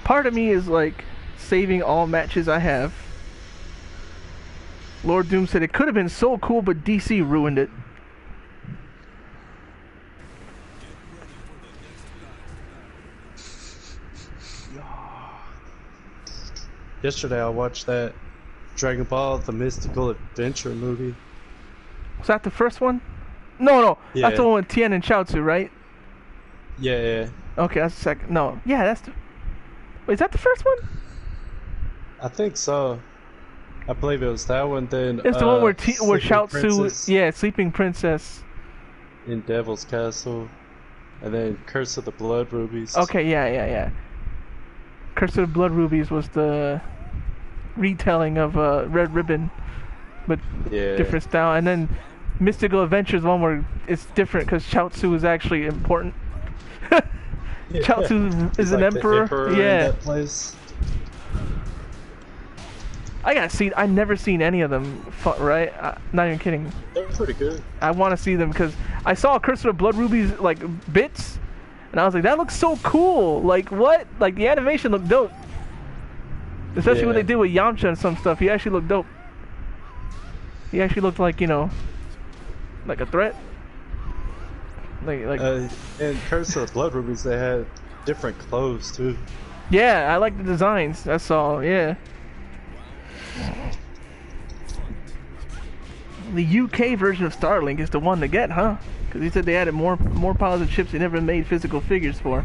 Speaker 1: Part of me is like saving all matches I have. Lord Doom said it could have been so cool, but DC ruined it.
Speaker 3: Yesterday I watched that Dragon Ball The Mystical Adventure movie.
Speaker 1: Was that the first one? No.
Speaker 3: Yeah.
Speaker 1: That's the one with Tien and Chaozu, right?
Speaker 3: Yeah.
Speaker 1: Okay, that's the second. No. Yeah, that's the... Wait, is that the first one?
Speaker 3: I think so. I believe it was that one. Then
Speaker 1: it's the one where Chaozu, yeah, Sleeping Princess,
Speaker 3: in Devil's Castle, and then Curse of the Blood Rubies.
Speaker 1: Okay, yeah. Curse of the Blood Rubies was the retelling of Red Ribbon, but different style. And then Mystical Adventures, one where it's different because Chaozu is actually important. Chaozu is an
Speaker 3: like
Speaker 1: emperor. Yeah.
Speaker 3: In that place.
Speaker 1: I gotta see. I never seen any of them. Right? Not even kidding.
Speaker 3: They're pretty good.
Speaker 1: I want to see them because I saw Curse of the Blood Rubies like bits, and I was like, that looks so cool. Like what? Like the animation looked dope. Especially what they did with Yamcha and some stuff. He actually looked dope. He actually looked like, you know, like a threat. Like
Speaker 3: in Curse of the Blood Rubies, they had different clothes too.
Speaker 1: Yeah, I like the designs. That's all. Yeah. The UK version of Starlink is the one to get, huh? Because he said they added more positive chips they never made physical figures for.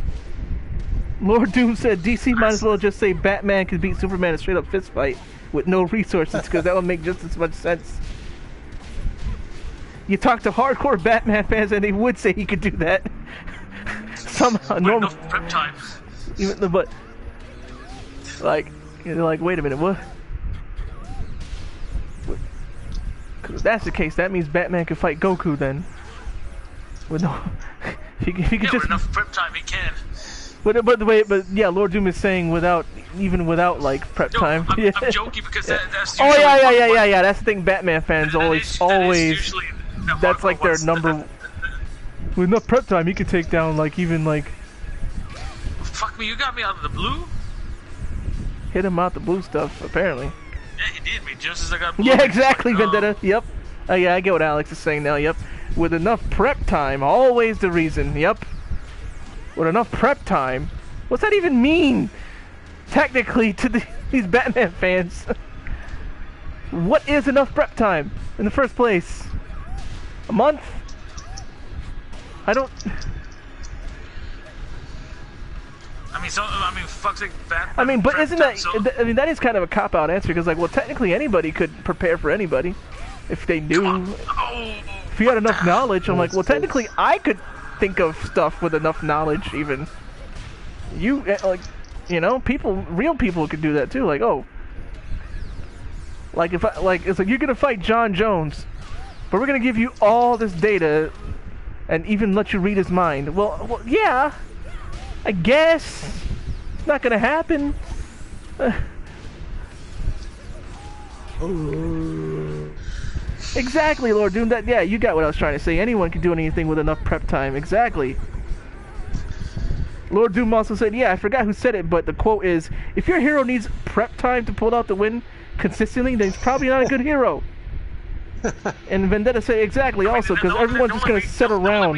Speaker 1: Lord Doom said DC might as well just say Batman could beat Superman in a straight up fist fight with no resources, because that would make just as much sense. You talk to hardcore Batman fans and they would say he could do that. Somehow normal
Speaker 2: prep time.
Speaker 1: Even but like they're like, wait a minute, what? Because if that's the case, that means Batman could fight Goku then. With no, he could just
Speaker 2: with enough prep time, he can.
Speaker 1: But yeah, Lord Doom is saying even without like prep time.
Speaker 2: I'm joking because that's.
Speaker 1: Oh yeah. That's the thing. Batman fans always. That's like their number. With enough prep time, he could take down like even like.
Speaker 2: Fuck me, you got me out of the blue.
Speaker 1: Hit him out the blue stuff, apparently.
Speaker 2: Yeah, he did me just as I got blue.
Speaker 1: Yeah, exactly, Vendetta. Yep. Oh yeah, I get what Alex is saying now. Yep. With enough prep time, always the reason. Yep. With enough prep time. What's that even mean? Technically, to these Batman fans. What is enough prep time in the first place? A month? I don't.
Speaker 2: Fuck's sake, Batman.
Speaker 1: I mean, but isn't that?
Speaker 2: So...
Speaker 1: I mean, that is kind of a cop out answer because, like, well, technically anybody could prepare for anybody if they knew. If you had enough knowledge, I'm like, well, technically I could think of stuff with enough knowledge. Even you, like, you know, real people could do that too. Like, oh, like if I, like, it's like you're gonna fight John Jones, but we're gonna give you all this data and even let you read his mind. Well, yeah, I guess it's not gonna happen. Exactly, Lord Doom. Yeah, you got what I was trying to say. Anyone can do anything with enough prep time. Exactly. Lord Doom also said, yeah, I forgot who said it, but the quote is, if your hero needs prep time to pull out the win consistently, then he's probably not a good hero. And Vendetta said exactly also, because everyone's just going to sit around.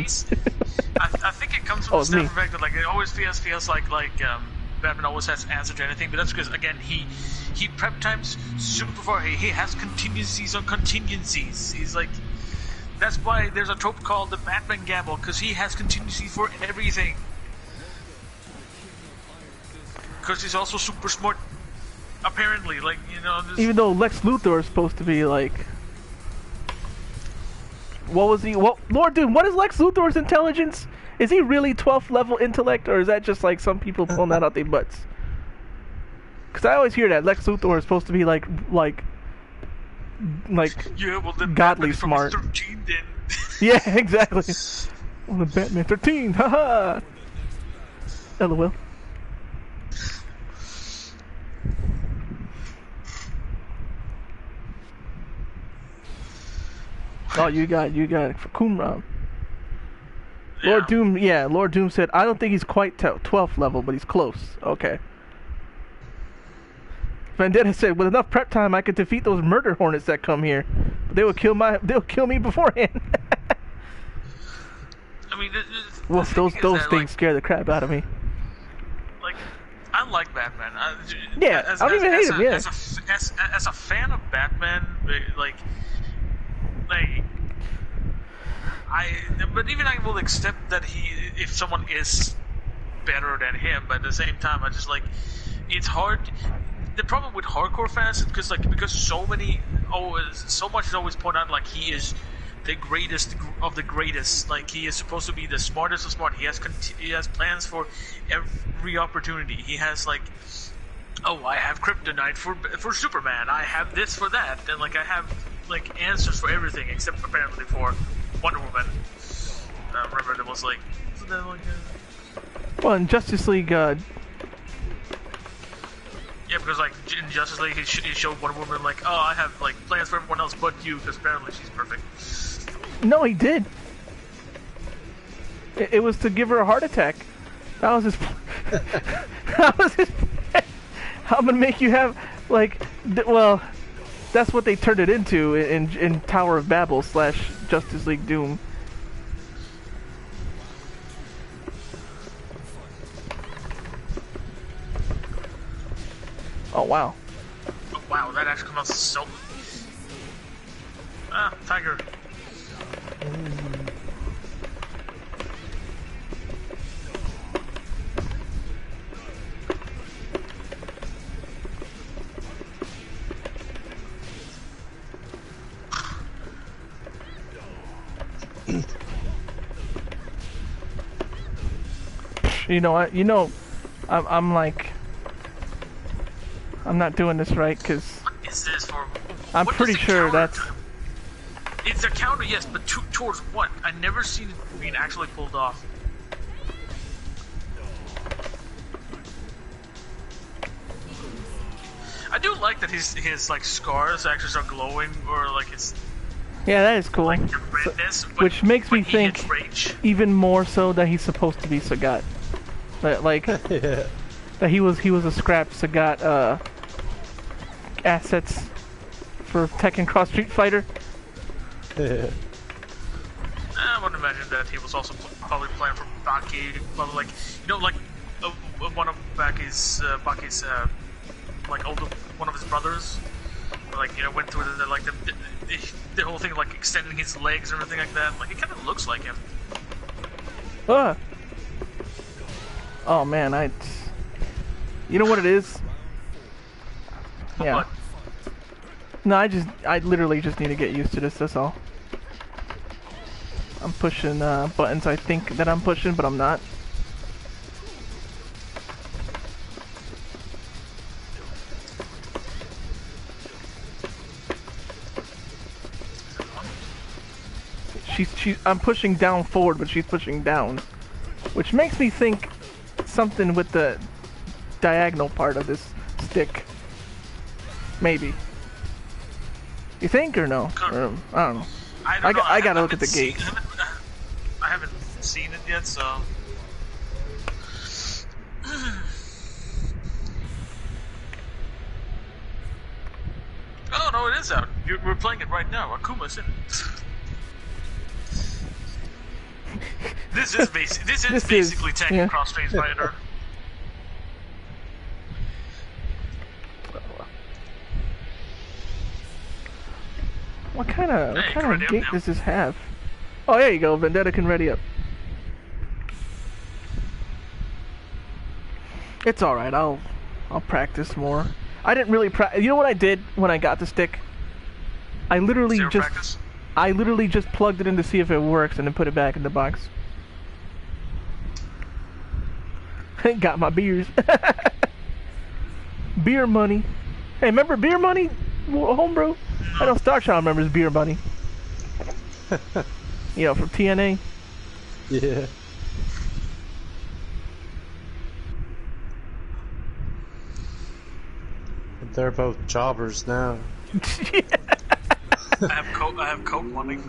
Speaker 2: I think it comes from the simple fact that, like, it always feels like Batman always has answer to anything, but that's because, again, he prep times super far. He has contingencies on contingencies. He's like, that's why there's a trope called the Batman gamble, because he has contingencies for everything. Because he's also super smart, apparently. Like, you know,
Speaker 1: even though Lex Luthor is supposed to be like, what was he? What, Lord Doom? What is Lex Luthor's intelligence? Is he really 12th level intellect, or is that just like some people pulling that out their butts? Because I always hear that Lex Luthor is supposed to be like
Speaker 2: yeah, well, then
Speaker 1: godly
Speaker 2: Batman
Speaker 1: smart.
Speaker 2: 13, then.
Speaker 1: Yeah, exactly. Well, the Batman 13, haha. LOL. Oh, you got for Kumram.
Speaker 2: Yeah.
Speaker 1: Lord Doom, yeah, Lord Doom said, I don't think he's quite 12th level, but he's close. Okay. Vendetta said, with enough prep time, I could defeat those murder hornets that come here. But they'll kill me beforehand.
Speaker 2: I mean,
Speaker 1: well, those things like, scare the crap out of me.
Speaker 2: Like, I like Batman. I
Speaker 1: don't even hate him. Yeah.
Speaker 2: As a fan of Batman, but even I will accept that if someone is better than him, but at the same time, I just like, it's hard. The problem with hardcore fans is because so much is always pointed out like he is the greatest of the greatest. Like, he is supposed to be the smartest of smart. He has plans for every opportunity. He has like, oh, I have kryptonite for Superman. I have this for that, and like I have like answers for everything except apparently for Wonder Woman. Remember there was like, wasn't that like
Speaker 1: well, in Justice League,
Speaker 2: yeah, because like in Justice League he showed Wonder Woman like, oh, I have like plans for everyone else but you, because apparently she's perfect.
Speaker 1: No, he did. It was to give her a heart attack. That was his. That was his. I'm gonna make you have like, well, that's what they turned it into in Tower of Babel / Justice League Doom. Oh wow.
Speaker 2: Oh, wow, that actually comes out so... Ah, tiger.
Speaker 1: You know what? You know, I'm like, I'm not doing this right because
Speaker 2: What is this for?
Speaker 1: I'm
Speaker 2: What
Speaker 1: pretty
Speaker 2: does the
Speaker 1: sure
Speaker 2: counter
Speaker 1: that's.
Speaker 2: do? It's a counter, yes, but towards what? I've never seen it being actually pulled off. I do like that his like scars actually start glowing, or like his
Speaker 1: Yeah, that is cool.
Speaker 2: like the redness,
Speaker 1: Which makes me
Speaker 2: when he
Speaker 1: think
Speaker 2: hits rage.
Speaker 1: even more so that he's supposed to be Sagat. Like
Speaker 3: Yeah.
Speaker 1: that he was a scrap Sagat assets for Tekken Cross Street Fighter.
Speaker 3: Yeah.
Speaker 2: I would imagine that he was also probably playing for Baki, probably like like one of Baki's like older one of his brothers, like went through the whole thing of, like extending his legs and everything like that. Like it kind of looks like him.
Speaker 1: Ah. Oh man, you know what it is? Yeah.
Speaker 2: But
Speaker 1: No, I literally just need to get used to this, that's all. I'm pushing buttons I think that I'm pushing, but I'm not. I'm pushing down forward, but she's pushing down. Which makes me think something with the diagonal part of this stick. Maybe. You think or no? Or, I don't know. I gotta look at the gates.
Speaker 2: I haven't seen it yet, so. Oh no, it is out. We're playing it right now. Akuma's in it. This is basically Tekken Cross Street Fighter.
Speaker 1: What kind of gate does this have? Oh, there you go. Vendetta can ready up. It's all right. I'll practice more. I didn't really practice. You know what I did when I got the stick? I literally just plugged it in to see if it works and then put it back in the box. Got my beers. Beer money. Hey, remember beer money, homebrew? I know Star Child remembers beer money. You know, from TNA.
Speaker 3: Yeah. They're both jobbers now.
Speaker 2: I have coke money.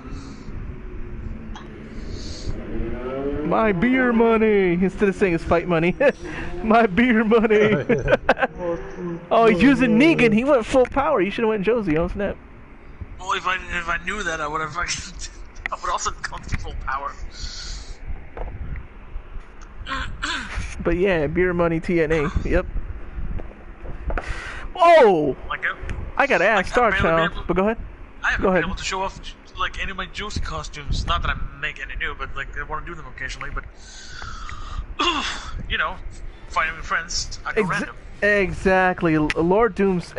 Speaker 1: My beer money! Instead of saying it's fight money. My beer money! Oh, he's using Negan. He went full power. You should have went Josie. Oh, snap.
Speaker 2: Well, if I knew that, I would have. I would also gone to full power.
Speaker 1: But yeah, beer money TNA. Yep. Whoa! I gotta ask Star Child. But go ahead.
Speaker 2: I haven't been able to show off like any of my Josie costumes. Not that I make any new, but like I want to do them occasionally. But finding friends, I go random.
Speaker 1: Exactly. Lord Doom's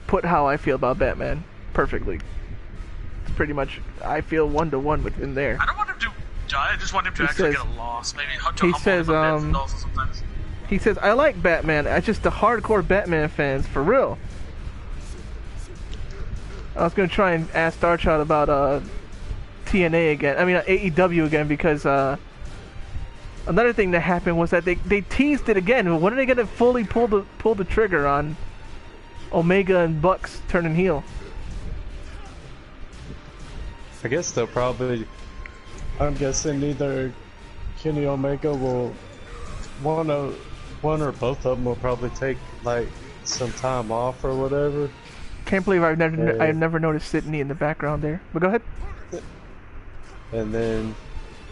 Speaker 1: put how I feel about Batman perfectly. It's pretty much I feel 1-to-1 within there.
Speaker 2: I don't want him to die. I just want him to actually get a loss. Maybe
Speaker 1: he says
Speaker 2: sometimes.
Speaker 1: He says I like Batman. I just the hardcore Batman fans for real. I was gonna try and ask Starchild about TNA again. I mean AEW again because another thing that happened was that they teased it again. When are they gonna fully pull the trigger on Omega and Bucks turning heel?
Speaker 3: I guess they'll probably. I'm guessing either Kenny Omega will one or both of them will probably take like some time off or whatever.
Speaker 1: Can't believe I've never noticed Sydney in the background there. But go ahead.
Speaker 3: And then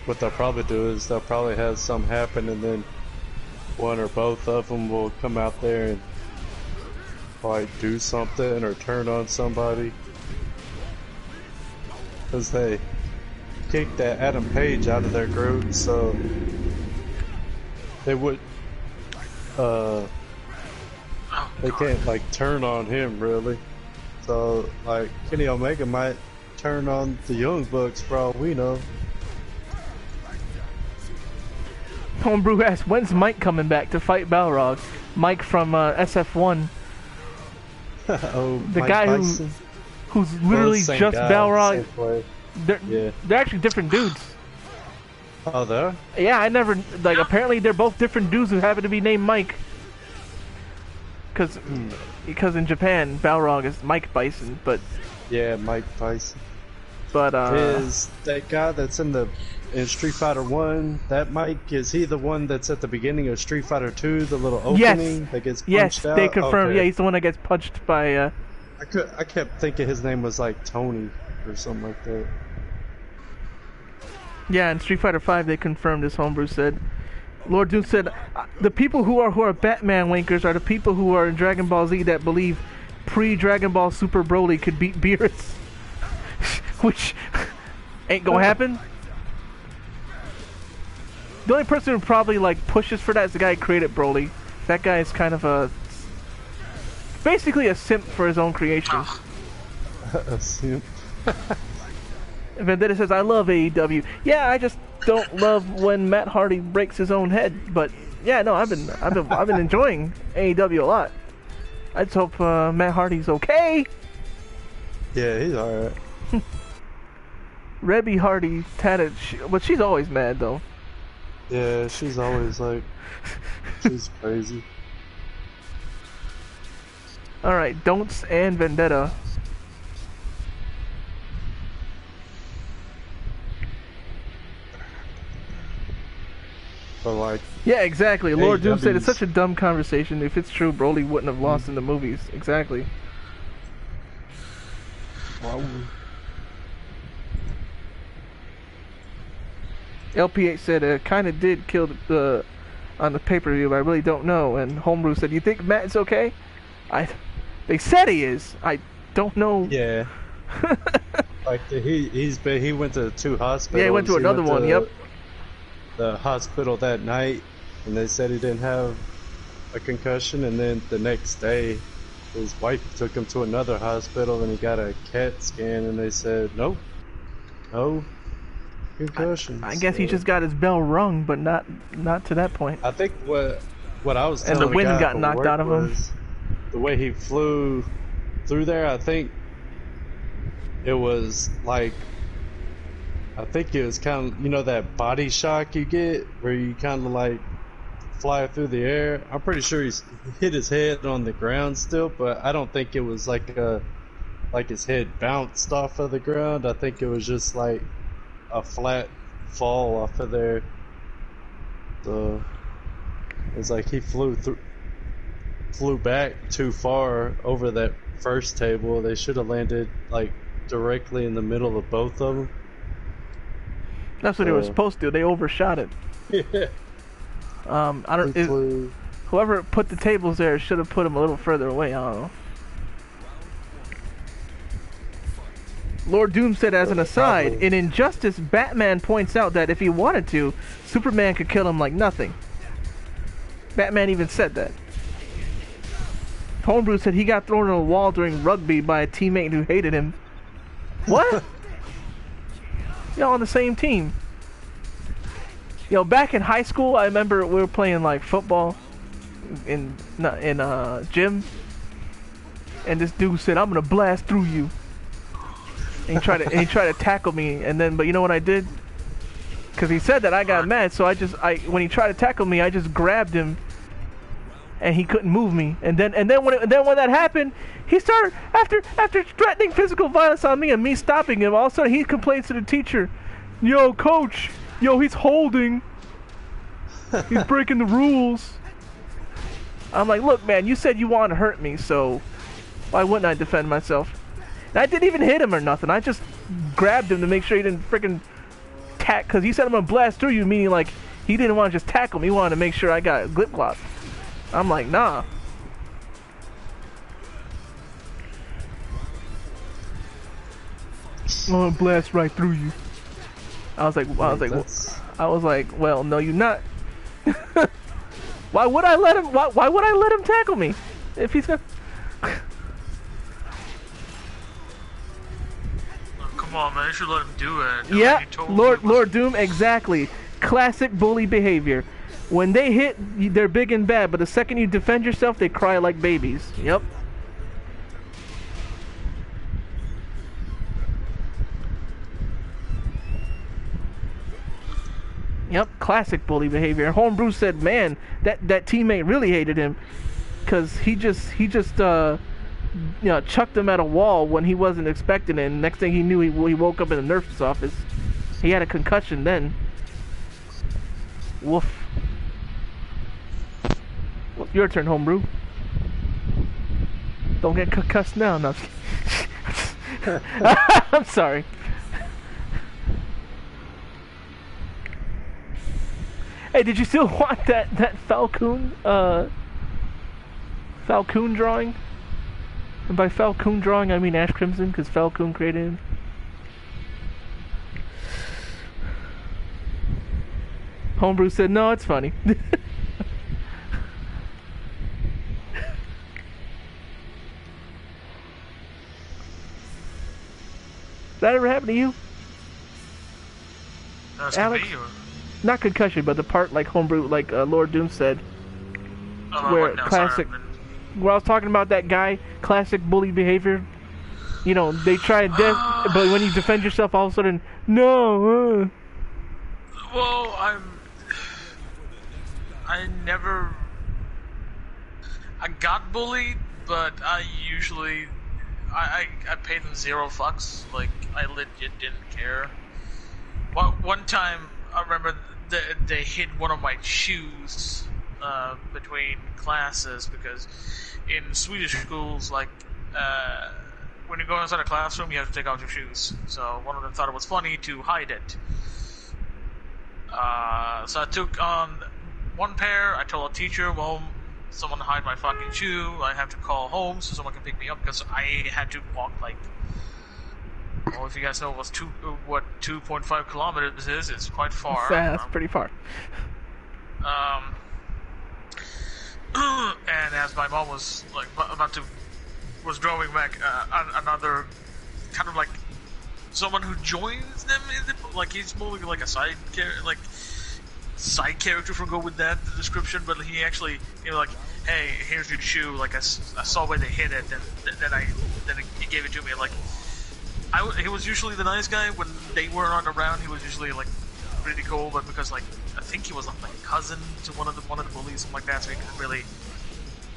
Speaker 3: what they'll probably do is they'll probably have something happen, and then one or both of them will come out there and like do something or turn on somebody. Because they kicked that Adam Page out of their group, so they would they can't like turn on him really. So like Kenny Omega might turn on the Young Bucks for all we know.
Speaker 1: Homebrew asks, when's Mike coming back to fight Balrog? Mike from SF1.
Speaker 3: Oh,
Speaker 1: The
Speaker 3: Mike
Speaker 1: guy
Speaker 3: Tyson.
Speaker 1: who's literally
Speaker 3: Same
Speaker 1: just
Speaker 3: guy,
Speaker 1: Balrog.
Speaker 3: same player.
Speaker 1: They're actually different dudes.
Speaker 3: Oh, there?
Speaker 1: Yeah, I never, like, apparently they're both different dudes who happen to be named Mike. Because in Japan, Balrog is Mike Bison, but...
Speaker 3: Yeah, Mike Tyson.
Speaker 1: But,
Speaker 3: Is that guy that's in Street Fighter 1, that Mike, is he the one that's at the beginning of Street Fighter 2, the little opening that gets punched out?
Speaker 1: Yes, they confirmed,
Speaker 3: Okay.
Speaker 1: yeah, he's the one that gets punched by,
Speaker 3: I kept thinking his name was like Tony or something like that.
Speaker 1: Yeah, in Street Fighter 5 they confirmed, as Homebrew said. Lord Doom said, the people who are Batman wankers are the people who are in Dragon Ball Z that believe pre-Dragon Ball Super Broly could beat Beerus. Which ain't gonna happen. The only person who probably like pushes for that is the guy who created Broly. That guy is kind of basically a simp for his own creations.
Speaker 3: A simp.
Speaker 1: Vendetta says, I love AEW. Yeah, I just don't love when Matt Hardy breaks his own head. But yeah, no, I've been enjoying AEW a lot. I just hope Matt Hardy's okay.
Speaker 3: Yeah, he's alright.
Speaker 1: Rebby Hardy tatted, but she's always mad though.
Speaker 3: Yeah, she's always like, she's crazy.
Speaker 1: All right, Don'ts and Vendetta.
Speaker 3: But like,
Speaker 1: Yeah, exactly. Lord Doom said it's
Speaker 3: AEW's
Speaker 1: such a dumb conversation. If it's true, Broly wouldn't have lost in the movies. Exactly.
Speaker 3: wow.
Speaker 1: LP8 said kind of did kill the on the pay-per-view, but I really don't know. And Homebrew said, "You think Matt's okay?" They said he is. I don't know.
Speaker 3: Yeah. Like he went to 2 hospitals.
Speaker 1: Yeah, he went to another one. Yep.
Speaker 3: The hospital that night, and they said he didn't have a concussion. And then the next day, his wife took him to another hospital, and he got a CAT scan, and they said no concussions.
Speaker 1: I guess he just got his bell rung, but not to that point.
Speaker 3: I think what I was telling
Speaker 1: And the wind
Speaker 3: guy
Speaker 1: got
Speaker 3: from
Speaker 1: knocked
Speaker 3: work
Speaker 1: out of him.
Speaker 3: was the way he flew through there. I think it was like, I think it was kind of, you know, that body shock you get where you kind of like fly through the air. I'm pretty sure he's hit his head on the ground still, but I don't think it was like his head bounced off of the ground. I think it was just like a flat fall off of there. So it's like he flew back too far over that first table. They should have landed like directly in the middle of both of them.
Speaker 1: That's what they were supposed to. They overshot it.
Speaker 3: Yeah.
Speaker 1: I don't. Whoever put the tables there should have put them a little further away. I don't know. Lord Doom said, as an aside, in Injustice, Batman points out that if he wanted to, Superman could kill him like nothing. Batman even said that. Homebrew said he got thrown on a wall during rugby by a teammate who hated him. What? Y'all on the same team. Yo, back in high school, I remember we were playing like football in gym, and this dude said, "I'm gonna blast through you." And he tried to tackle me, and then, but you know what I did? Because he said that, I got mad, so when he tried to tackle me, I just grabbed him, and he couldn't move me. And then when that happened, he started after threatening physical violence on me and me stopping him. All of a sudden, he complains to the teacher, "Yo, coach, he's holding. He's breaking the rules." I'm like, "Look, man, you said you wanted to hurt me, so why wouldn't I defend myself?" And I didn't even hit him or nothing. I just grabbed him to make sure he didn't freaking because he said, "I'm gonna blast through you," meaning like he didn't want to just tackle me. He wanted to make sure I got glip glop. I'm like, nah. Oh, blast right through you. I was like, well, no, you're not. Why would I let him? Why would I let him tackle me? If he's gonna.
Speaker 2: Come on, man! You should let him do it.
Speaker 1: Yeah, Lord Doom, exactly. Classic bully behavior. When they hit, they're big and bad, but the second you defend yourself, they cry like babies. Yep. Yep, classic bully behavior. Homebrew said, "Man, that teammate really hated him, cause he just you know, chucked him at a wall when he wasn't expecting it. And next thing he knew, he woke up in the nurse's office. He had a concussion then. Woof. Well, your turn, Homebrew. Don't get concussed now. No, I'm sorry." Hey, did you still want that Falcon drawing? And by Falcon drawing, I mean Ash Crimson, because Falcon created him. Homebrew said, no, it's funny. Did that ever happen to you? Alex?
Speaker 2: Me, or?
Speaker 1: Not concussion, but the part like Homebrew, like Lord Doom said, where classic. Where I was talking about that guy, classic bully behavior. You know, they try and but when you defend yourself, all of a sudden, no.
Speaker 2: Well, I got bullied, but I usually, I paid them zero fucks. Like, I legit didn't care. One time, I remember they hid one of my shoes between classes, because in Swedish schools, like, when you go inside a classroom, you have to take off your shoes. So one of them thought it was funny to hide it. So I took on one pair. I told a teacher, well, someone hide my fucking shoe. I have to call home so someone can pick me up, because I had to walk like, well, if you guys know what 2.5 kilometers is, it's quite far.
Speaker 1: That's pretty far.
Speaker 2: And as my mom was like was drawing back another kind of like someone who joins them in the, like, he's more like a side character, for go with that description, but he actually, you know, like, hey, here's your shoe, like I saw where they hid it, and then he gave it to me. Like, he was usually the nice guy when they weren't around. He was usually like pretty cool, but because, like, I think he was like a cousin to one of the bullies, something like that, so he could really,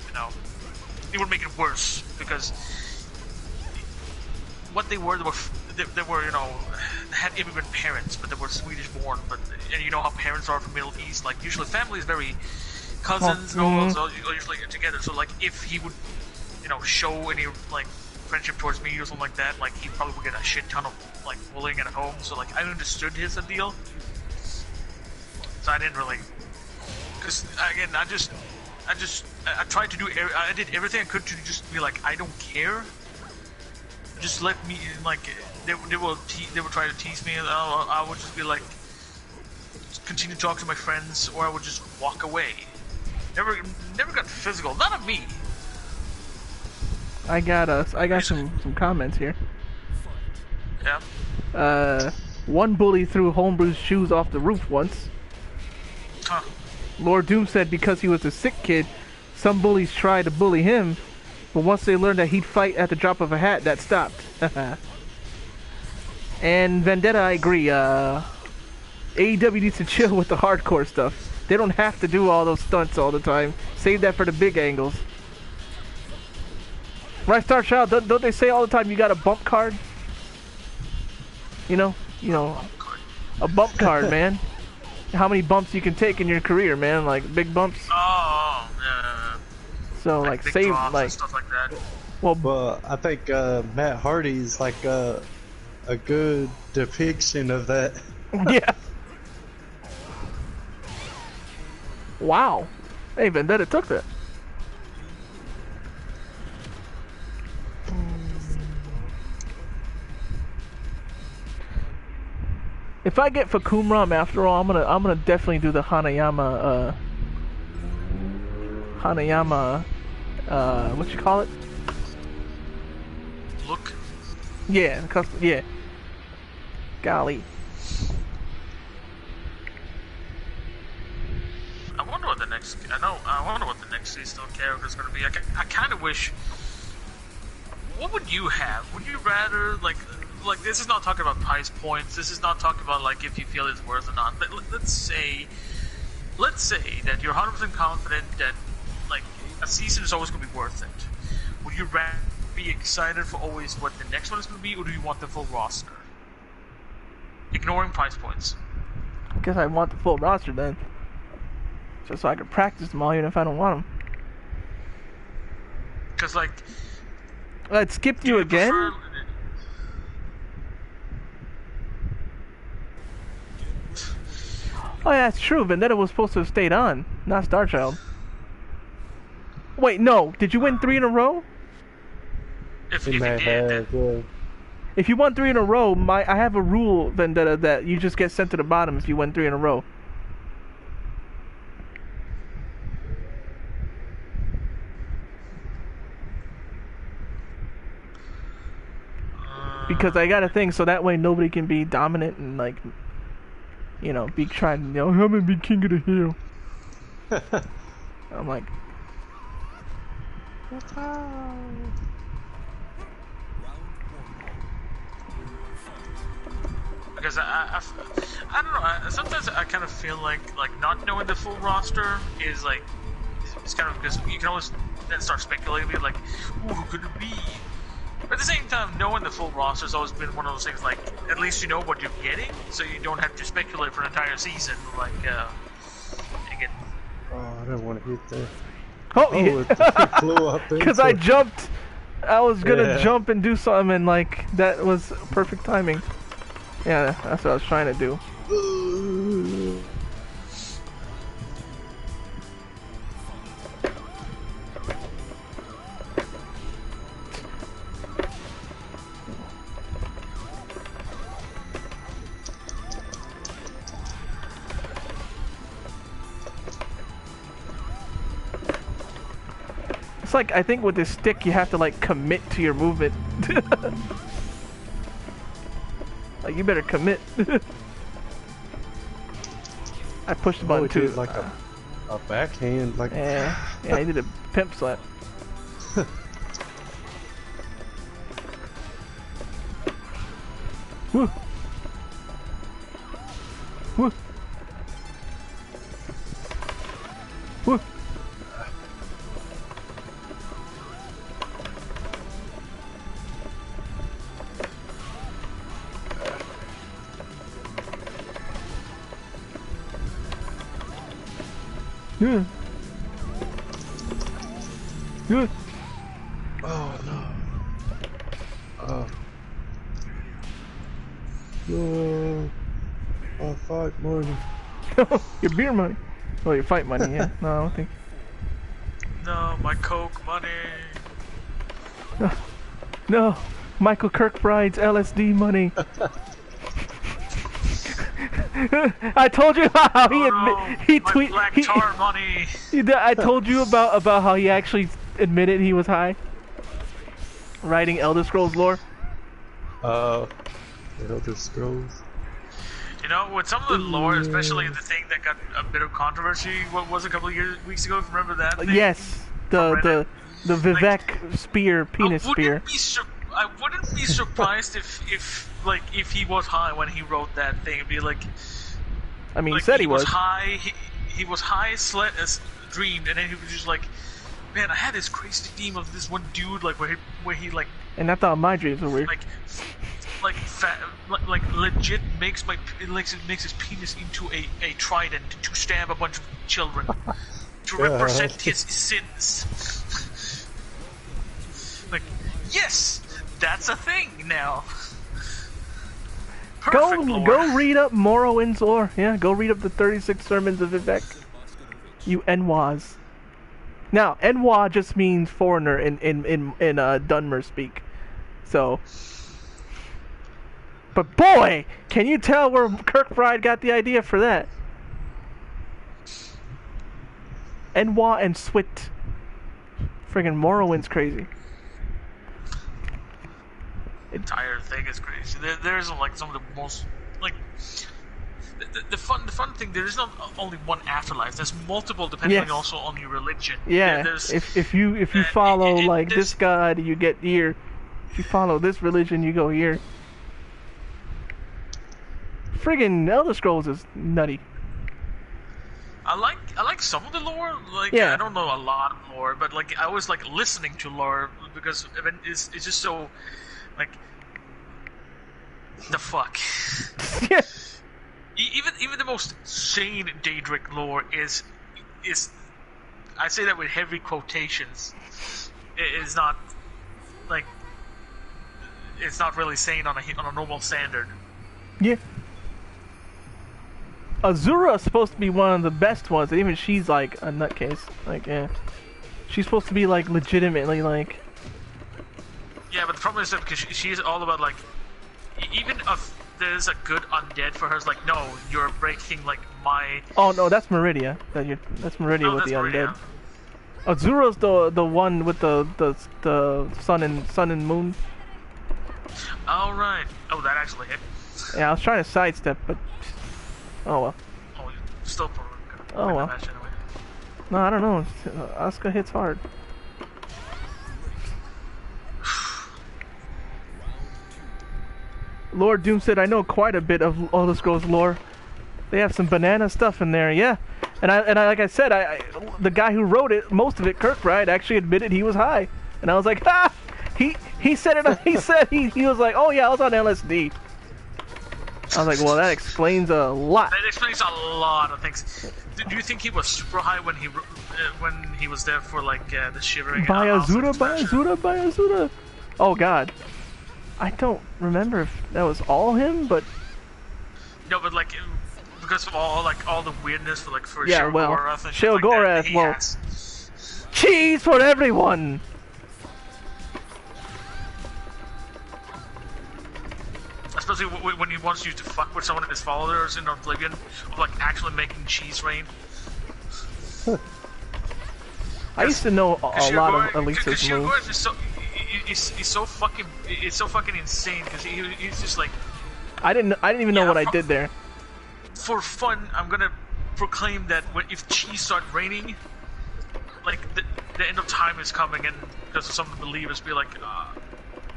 Speaker 2: you know, it would make it worse, because what they were, they were, you know, had immigrant parents, but they were Swedish born. But, and you know how parents are from Middle East, like, usually family is very cousins, and all those are usually together. So, like, if he would, you know, show any like friendship towards me or something like that, like, he probably would get a shit ton of like bullying at home. So, like, I understood his deal. So I didn't really, because again, I tried to do, I did everything I could to just be like, I don't care. Just let me, like, they will try to tease me, and I would just be like, just continue to talk to my friends, or I would just walk away. Never got physical, not of me.
Speaker 1: I got some comments here.
Speaker 2: Yeah.
Speaker 1: One bully threw Homebrew's shoes off the roof once.
Speaker 2: Huh.
Speaker 1: Lord Doom said because he was a sick kid, some bullies tried to bully him, but once they learned that he'd fight at the drop of a hat, that stopped. And Vendetta, I agree. AEW needs to chill with the hardcore stuff. They don't have to do all those stunts all the time. Save that for the big angles. Right, Star Child, don't they say all the time you got a bump card? You know, a bump card, man. How many bumps you can take in your career, man? Like, big bumps.
Speaker 2: Oh, yeah.
Speaker 1: So, like
Speaker 2: big
Speaker 1: save,
Speaker 2: drops
Speaker 1: like,
Speaker 2: and stuff like that.
Speaker 3: Well, I think Matt Hardy's like a good depiction of that.
Speaker 1: Yeah. Wow. Hey, Vendetta took that. If I get Fakumram after all, I'm gonna definitely do the Hanayama. What you call it?
Speaker 2: Look.
Speaker 1: Yeah, yeah. Golly.
Speaker 2: I wonder what the next. I wonder what the next seasonal character is going to be. I kind of wish. What would you have? Would you rather like this is not talking about price points. This is not talking about like if you feel it's worth or not. Let's say that you're 100% confident that like a season is always going to be worth it. Would you rather be excited for always what the next one is going to be, or do you want the full roster? Ignoring price points.
Speaker 1: I guess I want the full roster then. Just so I can practice them all even if I don't want them.
Speaker 2: Because, like...
Speaker 1: It skipped you again? Oh yeah, that's true. Vendetta was supposed to have stayed on, not Star Child. Wait, no. Did you win 3 in a row?
Speaker 2: If you did,
Speaker 1: if you won 3 in a row, I have a rule, Vendetta, that you just get sent to the bottom if you win 3 in a row. Because I got a thing, so that way nobody can be dominant and like, you know, be trying. You know, I'm gonna be king of the hill. I'm like.
Speaker 2: Because I don't know. Sometimes I kind of feel like not knowing the full roster is like it's kind of because you can always then start speculating, be like, ooh, who could it be? But at the same time, knowing the full roster has always been one of those things. Like at least you know what you're getting, so you don't have to speculate for an entire season. Like again.
Speaker 3: Oh, I don't want to hit that.
Speaker 1: Oh, yeah.
Speaker 3: It blew up.
Speaker 1: Because I jumped. I was gonna jump and do something, and like that was perfect timing. Yeah, that's what I was trying to do. It's like, I think with this stick you have to like commit to your movement. Like, you better commit. I pushed the button too.
Speaker 3: Like a backhand, like.
Speaker 1: Yeah, I did a pimp slap. Woo. Woo. Woo. Yeah. Good.
Speaker 3: Oh no. No. My fight money.
Speaker 1: Your beer money. Oh, your fight money, yeah. No, I don't think.
Speaker 2: No, my Coke money.
Speaker 1: No, Michael Kirkbride's LSD money. I told you how he tweeted.
Speaker 2: Black tar money.
Speaker 1: I told you about how he actually admitted he was high. Writing Elder Scrolls lore.
Speaker 3: Elder Scrolls.
Speaker 2: You know, with some of the lore, especially the thing that got a bit of controversy, what was a couple of weeks ago? Remember that? Thing?
Speaker 1: Yes, the Vivek like, spear, penis spear.
Speaker 2: I wouldn't be surprised if he was high when he wrote that thing. It'd be like,
Speaker 1: I mean,
Speaker 2: like,
Speaker 1: he said he
Speaker 2: was high. He was high, dreamed, and then he was just like, man, I had this crazy dream of this one dude, like where he like.
Speaker 1: And I thought my dreams were weird.
Speaker 2: Like legit makes his penis into a trident to stab a bunch of children to represent his sins. Like, yes, that's a thing now. Perfect lore.
Speaker 1: Go read up Morrowind's lore. Yeah, go read up the 36 sermons of Vivek. You Enwas. Now, Enwa just means foreigner in Dunmer speak. So But boy, can you tell where Kirkbride got the idea for that? Enwa and Swit. Friggin' Morrowind's crazy.
Speaker 2: Entire thing is crazy. There's like some of the most like the fun thing. There is not only one afterlife. There's multiple depending also on your religion.
Speaker 1: Yeah. If you follow like this god, you get here. If you follow this religion, you go here. Friggin' Elder Scrolls is nutty.
Speaker 2: I like some of the lore. Like
Speaker 1: yeah.
Speaker 2: I don't know a lot of lore, but like I always like listening to lore because it's just so like the fuck.
Speaker 1: Yeah.
Speaker 2: Even the most sane Daedric lore is I say that with heavy quotations. It is not like it's not really sane on a normal standard.
Speaker 1: Yeah. Azura is supposed to be one of the best ones, and even she's like a nutcase. Like, yeah. She's supposed to be like legitimately like.
Speaker 2: Yeah, but the problem is that because she's all about like, even if there's a good undead for her, it's like, no, you're breaking like my.
Speaker 1: Oh no, that's Meridia. That's Meridia with the
Speaker 2: Meridia.
Speaker 1: undead. Azura's the one with the sun and moon.
Speaker 2: Oh right. Oh, that actually hit.
Speaker 1: Yeah, I was trying to sidestep, but oh well.
Speaker 2: Oh, you still.
Speaker 1: Oh well.
Speaker 2: Match anyway.
Speaker 1: No, I don't know. Asuka hits hard. Lord Doom said, I know quite a bit of Elder Scrolls lore. They have some banana stuff in there, yeah. And I like I said, the guy who wrote it, most of it, Kirkbride, actually admitted he was high. And I was like, ha! He said it. He said he was like, oh yeah, I was on LSD. I was like, well, that explains a lot.
Speaker 2: That explains a lot of things. Do you think he was super high when he was there for like the shivering?
Speaker 1: Bayazura. Oh God, I don't remember if that was all him, but
Speaker 2: no, but like because of all the weirdness for
Speaker 1: yeah,
Speaker 2: Sheogorath and
Speaker 1: Sheogorath,
Speaker 2: like
Speaker 1: well, cheese for everyone.
Speaker 2: Especially when he wants you to fuck with someone of his followers in Oblivion, of like actually making cheese rain.
Speaker 1: I used to know a lot of Elisa's moves.
Speaker 2: He's so fucking insane because he's just like.
Speaker 1: I didn't even know what I did there.
Speaker 2: For fun, I'm gonna proclaim that if cheese start raining, like the end of time is coming, and because some of the believers be like,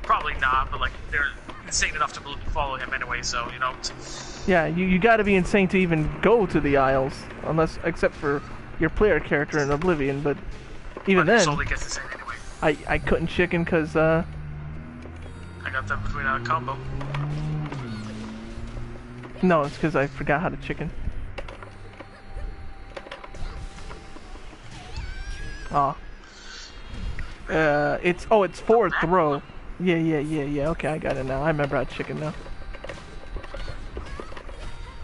Speaker 2: probably not, but like they're insane enough to follow him anyway. So you know.
Speaker 1: Yeah, you got to be insane to even go to the Isles, except for your player character in Oblivion. But even then,
Speaker 2: gets insane anyway.
Speaker 1: I couldn't chicken because
Speaker 2: I got that between a combo.
Speaker 1: No, it's because I forgot how to chicken. Aw. It's forward throw. Yeah. Okay, I got it now. I remember how to chicken now.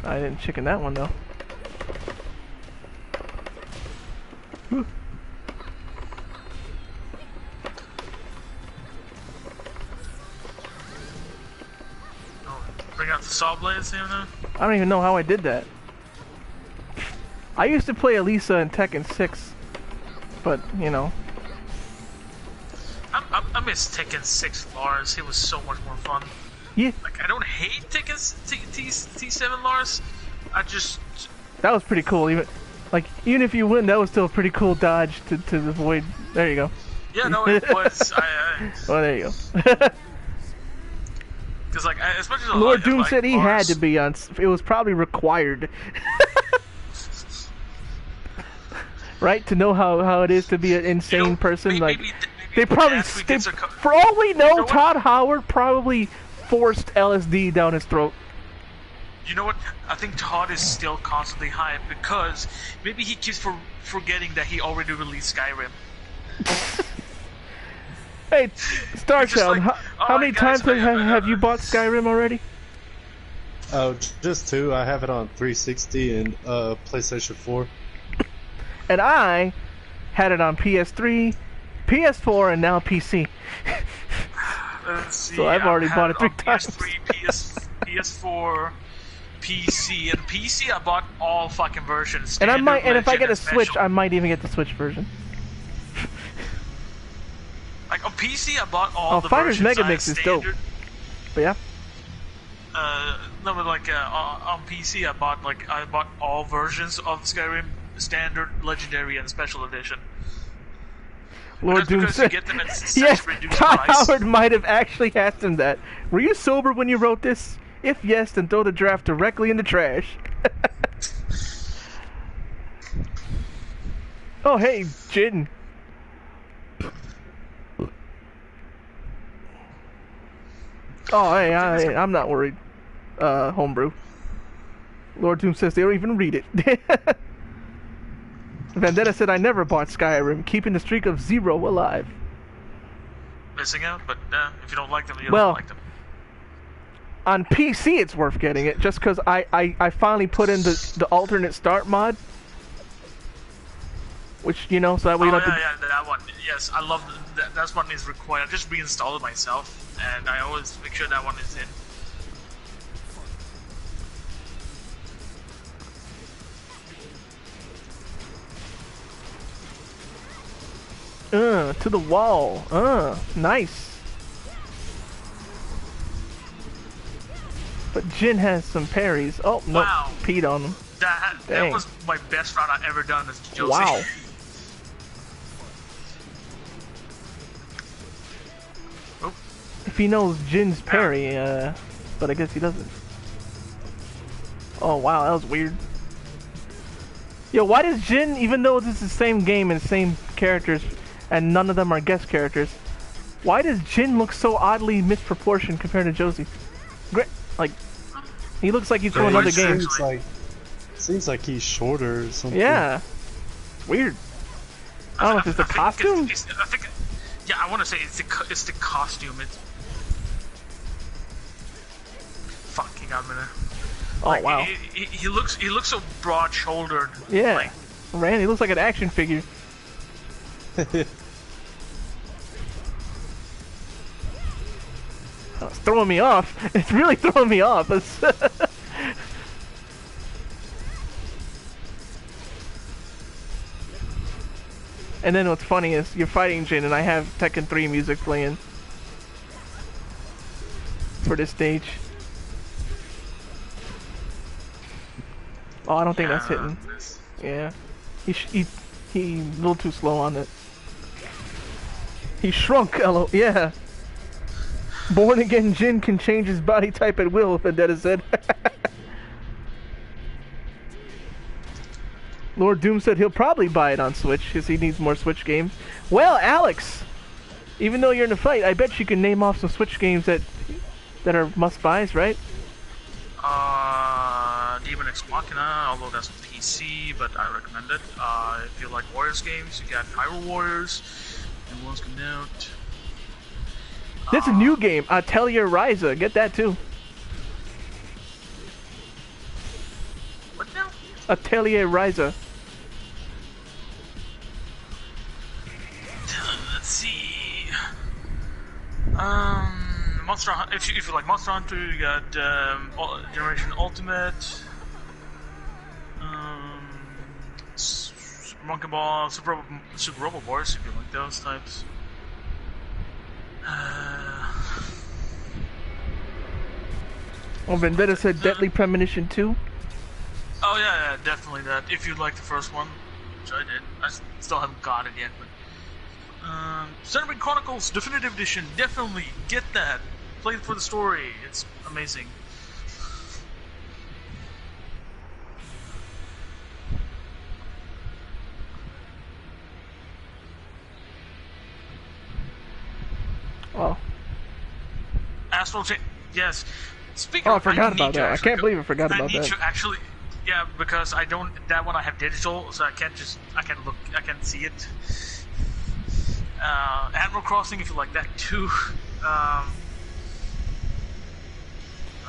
Speaker 1: I didn't chicken that one though. Whew.
Speaker 2: Bring out the saw blades here now?
Speaker 1: I don't even know how I did that. I used to play Elisa in Tekken 6, but you know.
Speaker 2: I miss Tekken 6 Lars. He was so much more fun.
Speaker 1: Yeah.
Speaker 2: Like I don't hate Tekken T7 Lars. I just.
Speaker 1: That was pretty cool. Even if you win, that was still a pretty cool dodge to avoid. There you go.
Speaker 2: Yeah, no, it was.
Speaker 1: Well, there you go.
Speaker 2: Because like, especially
Speaker 1: Lord Doom said he had to be on. It was probably required, right? To know how it is to be an insane person.
Speaker 2: Maybe
Speaker 1: they probably for all we know, Todd Howard probably forced LSD down his throat.
Speaker 2: You know what? I think Todd is still constantly high because maybe he keeps forgetting that he already released Skyrim.
Speaker 1: Hey, Starchild,
Speaker 2: like,
Speaker 1: how many times have you bought Skyrim already?
Speaker 3: Oh, just 2. I have it on 360 and PlayStation 4.
Speaker 1: And I had it on PS3, PS4, and now PC. So I've already bought it 3 times.
Speaker 2: PS3, PS4, PC, and PC I bought all fucking versions.
Speaker 1: And I
Speaker 2: Standard,
Speaker 1: might, and if I
Speaker 2: Legend,
Speaker 1: get a
Speaker 2: and
Speaker 1: Switch,
Speaker 2: Special.
Speaker 1: I might even get the Switch version.
Speaker 2: Like on PC, I bought all the
Speaker 1: Fighters
Speaker 2: versions.
Speaker 1: Megamix is dope. But yeah.
Speaker 2: No, but like on PC, I bought all versions of Skyrim, Standard, Legendary, and Special Edition.
Speaker 1: Lord
Speaker 2: Just
Speaker 1: Doom
Speaker 2: because you
Speaker 1: said,
Speaker 2: get them at such
Speaker 1: yes,
Speaker 2: reduced
Speaker 1: Todd
Speaker 2: price.
Speaker 1: Howard might have actually asked him that. Were you sober when you wrote this? If yes, then throw the draft directly in the trash. Oh, hey, Jin. Oh, hey, I'm not worried. Homebrew. Lord Doom says they don't even read it. Vendetta said, I never bought Skyrim, keeping the streak of 0 alive.
Speaker 2: Missing out, but if you don't like them, you
Speaker 1: Well,
Speaker 2: don't like them.
Speaker 1: On PC, it's worth getting it, just because I finally put in the alternate start mod. Which, you know, so that way you don't have to...
Speaker 2: yeah, that one. Yes, I love that one is required. I just reinstalled it myself, and I always make sure that one is in.
Speaker 1: To the wall. Nice. But Jin has some parries. Oh, no,
Speaker 2: Wow.
Speaker 1: peed on him.
Speaker 2: That was my best round I've ever done as Josie.
Speaker 1: Wow.
Speaker 2: Oh.
Speaker 1: If he knows Jin's parry, but I guess he doesn't. Oh, wow, that was weird. Yo, why does Jin, even though this is the same game and same characters, and none of them are guest characters, why does Jin look so oddly misproportioned compared to Josie? Like, he looks like he's from another game.
Speaker 3: Seems like he's shorter or something.
Speaker 1: Yeah. Weird. I don't know if it's the costume?
Speaker 2: Yeah, I want to say it's the costume. It's... Fuck, he got me there.
Speaker 1: Oh,
Speaker 2: like,
Speaker 1: wow.
Speaker 2: He looks so broad-shouldered.
Speaker 1: Yeah.
Speaker 2: Like,
Speaker 1: Randy looks like an action figure. Oh, it's throwing me off. It's really throwing me off. And then what's funny is you're fighting Jin and I have Tekken 3 music playing for this stage. Oh, I don't think that's hitting. Yeah. He a little too slow on it. He shrunk, yeah. Born again Jin can change his body type at will, Vendetta said. Lord Doom said he'll probably buy it on Switch because he needs more Switch games. Well, Alex, even though you're in a fight, I bet you can name off some Switch games that are must-buys, right?
Speaker 2: Demon X Machina, although that's PC, but I recommend it. If you like Warriors games, you got Hyrule Warriors, and one's coming out.
Speaker 1: That's a new game, Atelier Ryza. Get that too.
Speaker 2: What now?
Speaker 1: Atelier Ryza.
Speaker 2: Let's see. Monster Hunter. If you like Monster Hunter, you got Generation Ultimate. Monkey Ball, Super Robot Wars, if you like those types.
Speaker 1: Oh, Vendetta said Deadly Premonition 2.
Speaker 2: Oh yeah, definitely that. If you like the first one, which I did, I still haven't got it yet. But Xenoblade Chronicles Definitive Edition, definitely get that. Play it for the story. It's amazing.
Speaker 1: Oh.
Speaker 2: Astral Chain, yes. Speaking
Speaker 1: Oh, I
Speaker 2: of,
Speaker 1: forgot
Speaker 2: need
Speaker 1: about
Speaker 2: to
Speaker 1: that. I
Speaker 2: actually
Speaker 1: can't
Speaker 2: go-
Speaker 1: believe I forgot about
Speaker 2: I need
Speaker 1: that.
Speaker 2: to actually, yeah, because I don't. That one I have digital, so I can't see it. Animal Crossing, if you like that too.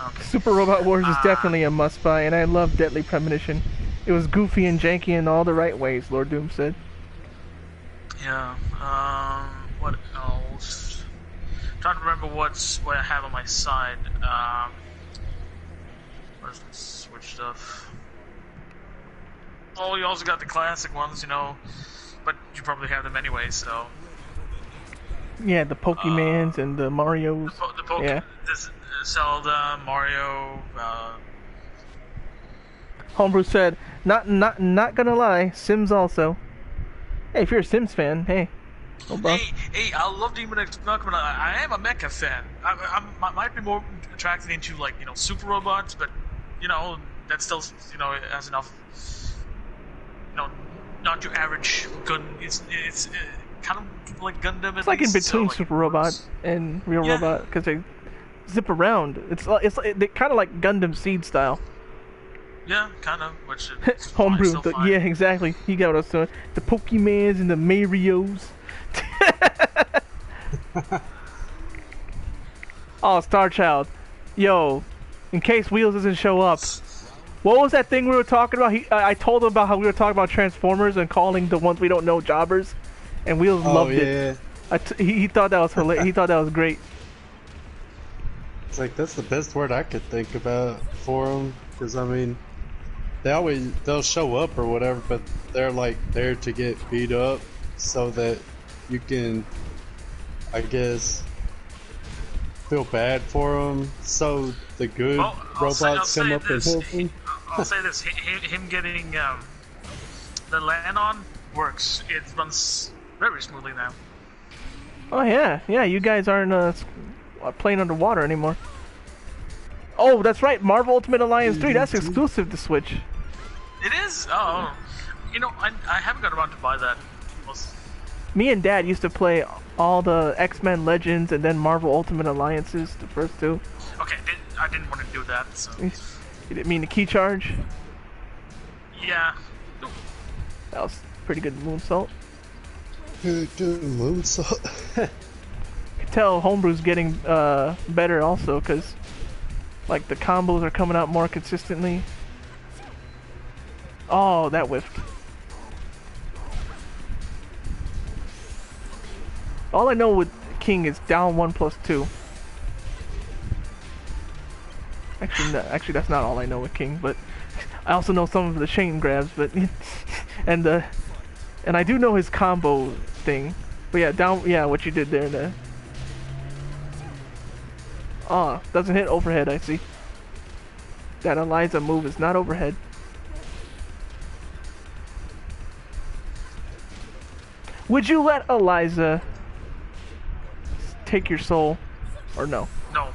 Speaker 2: Okay.
Speaker 1: Super Robot Wars is definitely a must-buy, and I love Deadly Premonition. It was goofy and janky in all the right ways, Lord Doom said.
Speaker 2: Yeah. What else? I'm trying to remember what I have on my side. Where's the Switch stuff? Oh, you also got the classic ones, you know, but you probably have them anyway, so.
Speaker 1: Yeah, the Pokemans and the Marios. Yeah.
Speaker 2: This Zelda, Mario.
Speaker 1: Homebrew said, not gonna lie, Sims also. Hey, if you're a Sims fan, hey. No problem.
Speaker 2: Hey, I love Demon X Malcolm, and I am a mecha fan. I might be more attracted into, like, you know, super robots, but, you know, that still, you know, has enough, you know, not your average gun. It's kind of like Gundam.
Speaker 1: It's like in between Super Robot and Real Robot, because they zip around. It's they kind of like Gundam Seed style.
Speaker 2: Yeah, kind of. Which
Speaker 1: Homebrew. Yeah, exactly. You got what I was doing. The Pokemans and the Marios. Oh, Star Child. Yo, in case Wheels doesn't show up, what was that thing we were talking about? I told him about how we were talking about Transformers and calling the ones we don't know jobbers, and Wheels loved it. He thought that was hilarious. He thought that was great.
Speaker 3: It's like, that's the best word I could think about for them, because I mean, they'll show up or whatever, but they're like there to get beat up so that you can, I guess, feel bad for them, so the good robots come up and help them.
Speaker 2: I'll say this: him getting the land on works. It runs very smoothly now.
Speaker 1: Oh yeah, you guys aren't playing underwater anymore. Oh, that's right, Marvel Ultimate Alliance 3. That's exclusive to Switch.
Speaker 2: It is. Oh, you know, I haven't got around to buy that.
Speaker 1: Me and Dad used to play all the X-Men Legends and then Marvel Ultimate Alliances, the first two.
Speaker 2: Okay, I didn't want to do that, so.
Speaker 1: You didn't mean the key charge?
Speaker 2: Yeah.
Speaker 1: That was pretty good moonsault.
Speaker 3: Good moonsault.
Speaker 1: You can tell Homebrew's getting better also, because like the combos are coming out more consistently. Oh, that whiffed. All I know with King is down 1+2. Actually, that's not all I know with King, but I also know some of the chain grabs, but and I do know his combo thing. But yeah, down, yeah, what you did there. Doesn't hit overhead, I see. That Eliza move is not overhead. Would you let Eliza take your soul, or no?
Speaker 2: No.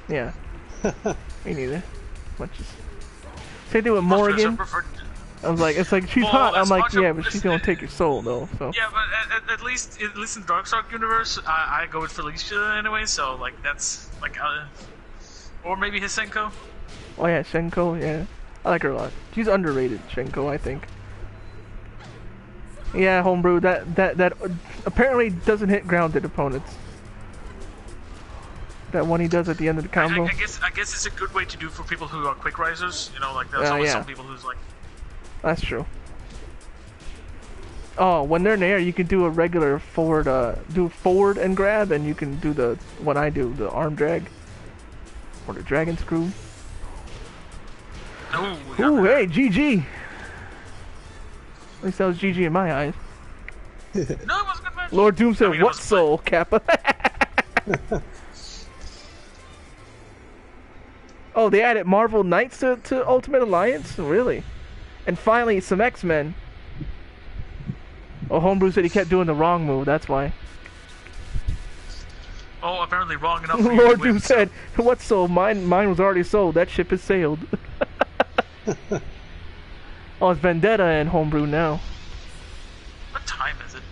Speaker 1: Yeah. Me neither. Much as same thing with Morrigan. I was like, it's like she's hot. I'm like, yeah, but she's gonna take your soul though. So.
Speaker 2: Yeah, but at least in Darkstalk universe, I go with Felicia anyway. So like that's like, or maybe Hisenko.
Speaker 1: Oh yeah, Shenko. Yeah, I like her a lot. She's underrated, Shenko, I think. Yeah, Homebrew. That apparently doesn't hit grounded opponents. That one he does at the end of the combo.
Speaker 2: I guess it's a good way to do for people who are quick risers. You know, like there's always some people who's like.
Speaker 1: That's true. Oh, when they're in the air, you can do a regular forward, do forward and grab, and you can do the what I do, the arm drag, or the dragon screw. Ooh, hey, GG. At least that was GG in my eyes.
Speaker 2: No, it wasn't good match.
Speaker 1: Lord Doom said, "What soul, Kappa?" Oh, they added Marvel Knights to Ultimate Alliance? Really? And finally, some X-Men. Oh, Homebrew said he kept doing the wrong move, that's why.
Speaker 2: Oh, apparently wrong enough.
Speaker 1: Lord Doom said, "What soul? Mine was already sold. That ship has sailed." Oh, it's Vendetta and Homebrew now.
Speaker 2: What time is it?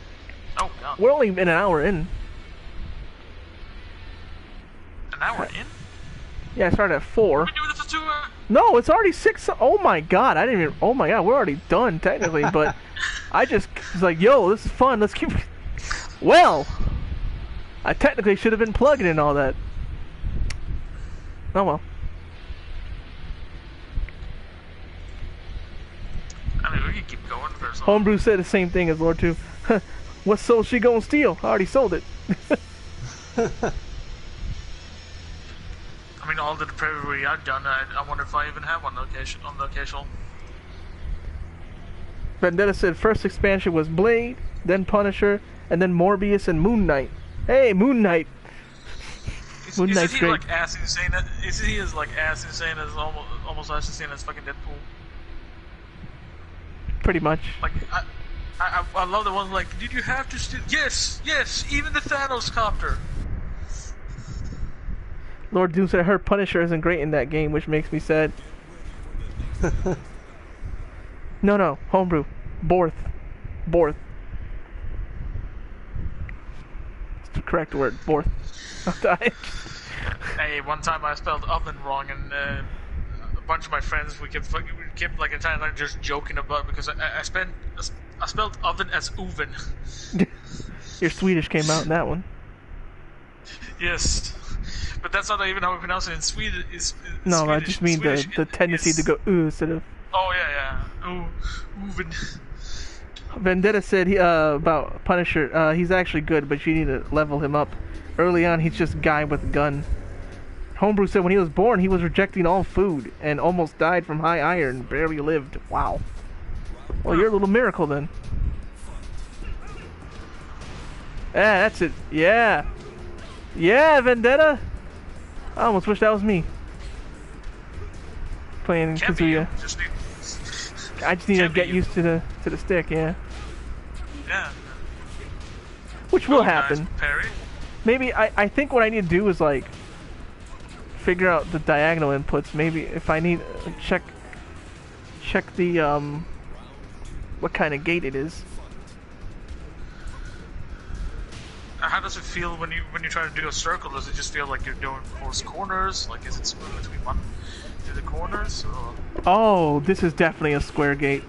Speaker 2: Oh, God.
Speaker 1: We're only an hour in.
Speaker 2: An hour in?
Speaker 1: Yeah, I started at 4.
Speaker 2: We've been doing this for 2 hours?
Speaker 1: No, it's already 6. Oh my god, I didn't even... Oh my god, we're already done, technically, but... I just was like, yo, this is fun, let's keep... Well! I technically should have been plugging in all that. Oh well.
Speaker 2: I mean, we can keep going for some.
Speaker 1: Homebrew said the same thing as Lord 2. What soul she gonna steal? I already sold it.
Speaker 2: I mean, all the bravery I've done, I wonder if I even have one location on the occasional.
Speaker 1: Vendetta said first expansion was Blade, then Punisher, and then Morbius and Moon Knight. Hey, Moon Knight! Moon Knight's
Speaker 2: Isn't he
Speaker 1: great.
Speaker 2: like ass insane? Isn't he as like ass insane as almost as insane as fucking Deadpool?
Speaker 1: Pretty much.
Speaker 2: Like I love the ones like, did you have to steal? Yes, even the Thanos copter.
Speaker 1: Lord Doom said her Punisher isn't great in that game, which makes me sad. No, homebrew. Borth. It's the correct word, Borth. I'll die.
Speaker 2: Hey, one time I spelled oven wrong, and a bunch of my friends we kept like entire night just joking about because I spelled oven as oven.
Speaker 1: Your Swedish came out in that one.
Speaker 2: Yes, but that's not even how we pronounce it in Sweden.
Speaker 1: No,
Speaker 2: Swedish,
Speaker 1: I just mean
Speaker 2: Swedish,
Speaker 1: the tendency
Speaker 2: is,
Speaker 1: to go ooh instead of.
Speaker 2: Oh yeah. Oven.
Speaker 1: Vendetta said about Punisher, he's actually good, but you need to level him up. Early on, he's just a guy with a gun. Homebrew said when he was born, he was rejecting all food and almost died from high iron, barely lived. Wow. Well, you're a little miracle then. Yeah, that's it. Yeah, Vendetta. I almost wish that was me. Playing
Speaker 2: Can't be
Speaker 1: Kazuya.
Speaker 2: you.
Speaker 1: I just need to
Speaker 2: Can't be
Speaker 1: get
Speaker 2: you.
Speaker 1: used to the stick, yeah.
Speaker 2: Yeah.
Speaker 1: Which will
Speaker 2: Oh, nice
Speaker 1: happen.
Speaker 2: parry.
Speaker 1: Maybe I think what I need to do is like figure out the diagonal inputs. Maybe if I need check the what kind of gate it is.
Speaker 2: How does it feel when you try to do a circle? Does it just feel like you're doing forced corners? Like, is it smooth between the corners? Or?
Speaker 1: Oh, this is definitely a square gate.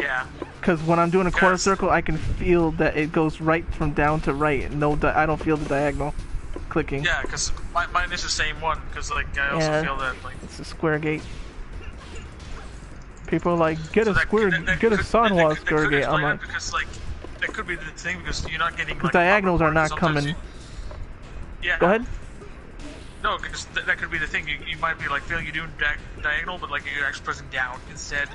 Speaker 2: Yeah.
Speaker 1: Because when I'm doing a quarter
Speaker 2: Yes.
Speaker 1: circle, I can feel that it goes right from down to right. I don't feel the diagonal clicking.
Speaker 2: Yeah, because mine is the same one. Because like I also
Speaker 1: Yeah.
Speaker 2: feel that like
Speaker 1: It's a square gate. People are like, get
Speaker 2: so
Speaker 1: a
Speaker 2: that-
Speaker 1: square,
Speaker 2: that
Speaker 1: get a
Speaker 2: could-
Speaker 1: Sanwa
Speaker 2: that
Speaker 1: square
Speaker 2: could
Speaker 1: gate. I'm
Speaker 2: explain
Speaker 1: like,
Speaker 2: it because like that could be the thing because you're not getting like
Speaker 1: diagonals are
Speaker 2: upper
Speaker 1: not
Speaker 2: parts. Sometimes
Speaker 1: coming.
Speaker 2: Yeah.
Speaker 1: Go ahead.
Speaker 2: No, because that could be the thing. You might be like feeling you're doing diagonal, but like you're actually pressing down instead.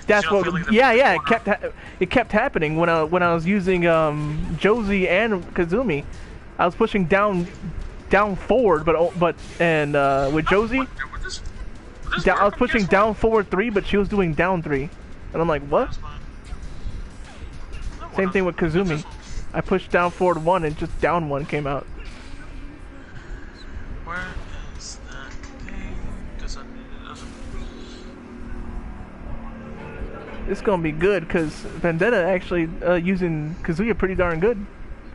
Speaker 1: That's
Speaker 2: You're not
Speaker 1: what.
Speaker 2: feeling the
Speaker 1: Yeah.
Speaker 2: corner.
Speaker 1: It kept happening when I was using Josie and Kazumi. I was pushing down forward, but with Josie,
Speaker 2: Would this
Speaker 1: I was
Speaker 2: work?
Speaker 1: pushing
Speaker 2: Guess what?
Speaker 1: down forward 3, but she was doing down 3, and I'm like, what?
Speaker 2: That's fine. No,
Speaker 1: Same
Speaker 2: what
Speaker 1: thing
Speaker 2: else?
Speaker 1: with Kazumi. I pushed down forward 1 and just down 1 came out.
Speaker 2: Where is that thing? Because it doesn't.
Speaker 1: It's gonna be good because Vendetta actually using Kazuya pretty darn good,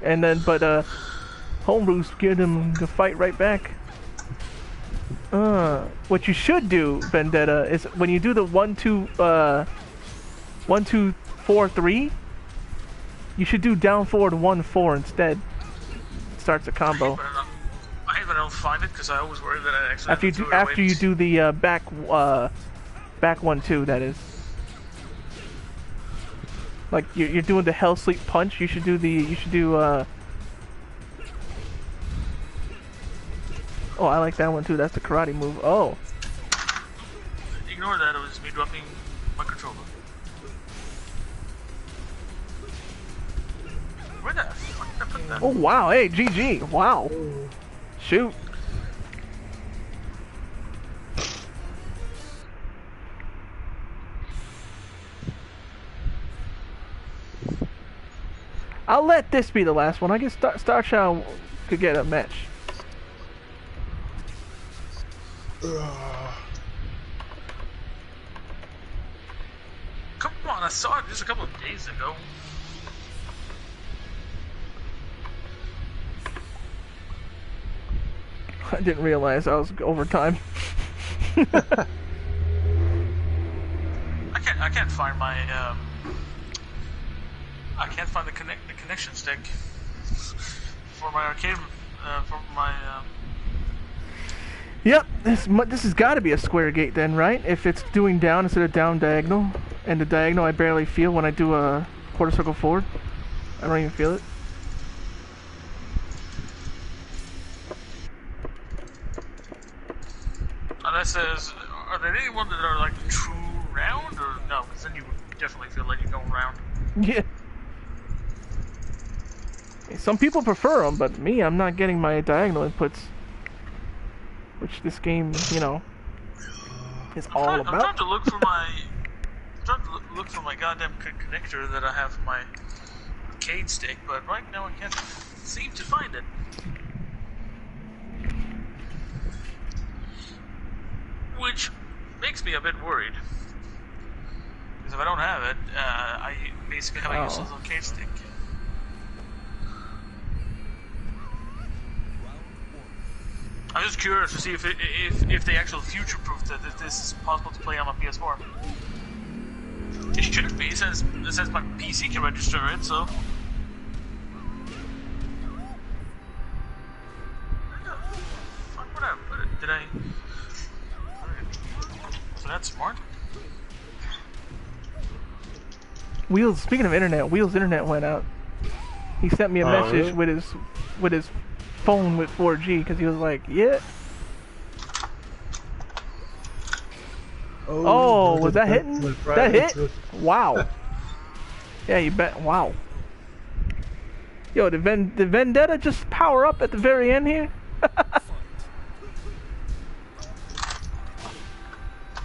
Speaker 1: and then Homebrew's giving him the fight right back. What you should do, Vendetta, is when you do the 1 2 4 3, you should do down forward 1 4 instead. Starts a combo.
Speaker 2: I hate when I don't find it because I always worry that I actually
Speaker 1: After you do the back 1 2, that is. Like you're doing the Hell Sleep punch. You should do Oh, I like that one too. That's the karate move. Oh.
Speaker 2: Ignore that. It was me dropping my controller. Where the fuck did I put that?
Speaker 1: Oh wow. Hey, GG. Wow. Shoot. I'll let this be the last one. I guess Star Child could get a match.
Speaker 2: Come on, I saw it just a couple of days ago.
Speaker 1: I didn't realize I was overtime.
Speaker 2: I can't find my I can't find the connection stick for my arcade for my
Speaker 1: Yep, this has got to be a square gate then, right? If it's doing down instead of down diagonal, and the diagonal I barely feel when I do a quarter circle forward. I don't even feel it.
Speaker 2: guess are there any ones that are like true round or no? Because then you would definitely feel like you're going round.
Speaker 1: Yeah. Some people prefer them, but me, I'm not getting my diagonal inputs, which this game, you know, is all about.
Speaker 2: I'm trying to look for my. I'm trying to look for my goddamn connector that I have for my arcade stick, but right now I can't seem to find it. Which makes me a bit worried. Because if I don't have it, I basically have a useless arcade stick. I'm just curious to see if they actually future-proof that this is possible to play on my PS4. It should be, since my PC can register it, so... Fuck, what I put it? Did I... So that's smart.
Speaker 1: Wheels, speaking of internet, Wheels' internet went out. He sent me a message
Speaker 3: really?
Speaker 1: with his phone with 4G, because he was like, yeah. Oh, was that hitting? That hit? Wow. Yeah, you bet. Wow. Yo, did Vendetta just power up at the very end here?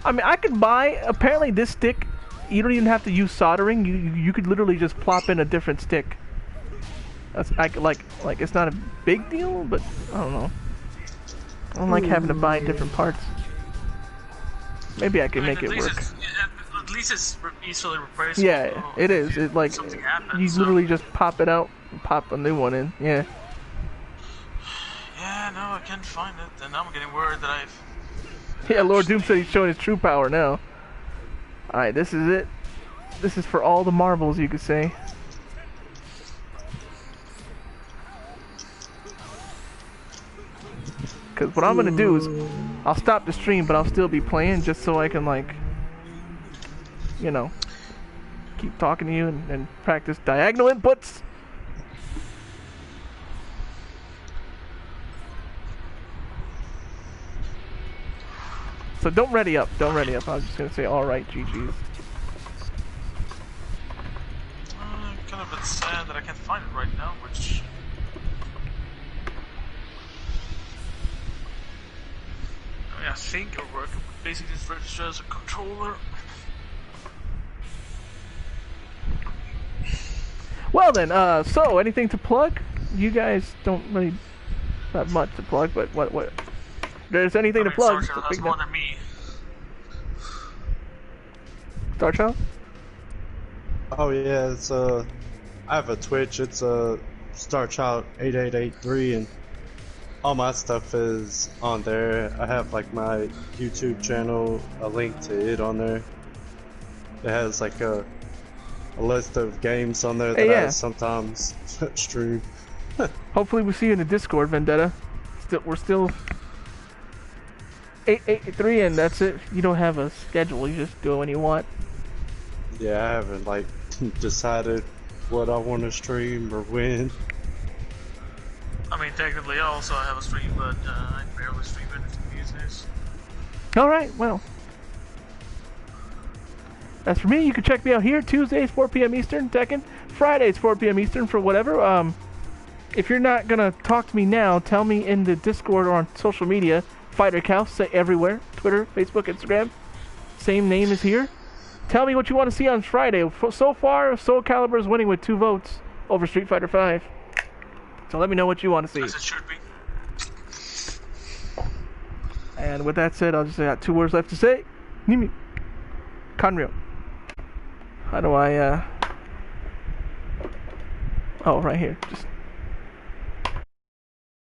Speaker 1: I mean, I could buy, apparently this stick, you don't even have to use soldering. You could literally just plop in a different stick. That's like it's not a big deal, but I don't know. I don't like having to buy different parts. Maybe I can make it work.
Speaker 2: At least it's easily replaceable.
Speaker 1: Yeah, it is. It like you literally just pop it out and pop a new one in. Yeah.
Speaker 2: Yeah, no, I can't find it, and I'm getting worried that I've.
Speaker 1: Yeah, Lord Doom said he's showing his true power now. Alright, this is it. This is for all the marbles, you could say. Because what I'm going to do is, I'll stop the stream, but I'll still be playing just so I can, like, you know, keep talking to you and practice diagonal inputs. So don't ready up, don't ready up. I was just going to say, alright, GG's.
Speaker 2: I'm kind of a bit sad that I can't find it right now, which... I think it'll work. Basically, just register as a controller.
Speaker 1: Well then, so anything to plug? You guys don't really have much to plug, but what? There's anything to plug.
Speaker 2: Star Child has more than me.
Speaker 1: Star Child?
Speaker 3: Oh yeah, it's I have a Twitch. It's Star Child 8883 and. All my stuff is on there. I have like my YouTube channel, a link to it on there. It has like a list of games on there that I sometimes stream.
Speaker 1: Hopefully we see you in the Discord, Vendetta. We're still 883 and that's it. You don't have a schedule, you just do it when you want.
Speaker 3: Yeah, I haven't like decided what I want to stream or when.
Speaker 2: I mean, technically, also I have a stream, but I barely stream anything these days.
Speaker 1: Alright, well. As for me, you can check me out here Tuesdays, 4 p.m. Eastern, Tekken. Fridays, 4 p.m. Eastern for whatever. If you're not gonna talk to me now, tell me in the Discord or on social media. Fighter Cow, say everywhere. Twitter, Facebook, Instagram. Same name as here. Tell me what you want to see on Friday. So far, Soul Calibur is winning with 2 votes over Street Fighter V. So let me know what you want to see.
Speaker 2: As it should be.
Speaker 1: And with that said, I'll just say I got 2 words left to say. Nimi. Kanryo. How do I, oh, right here. Just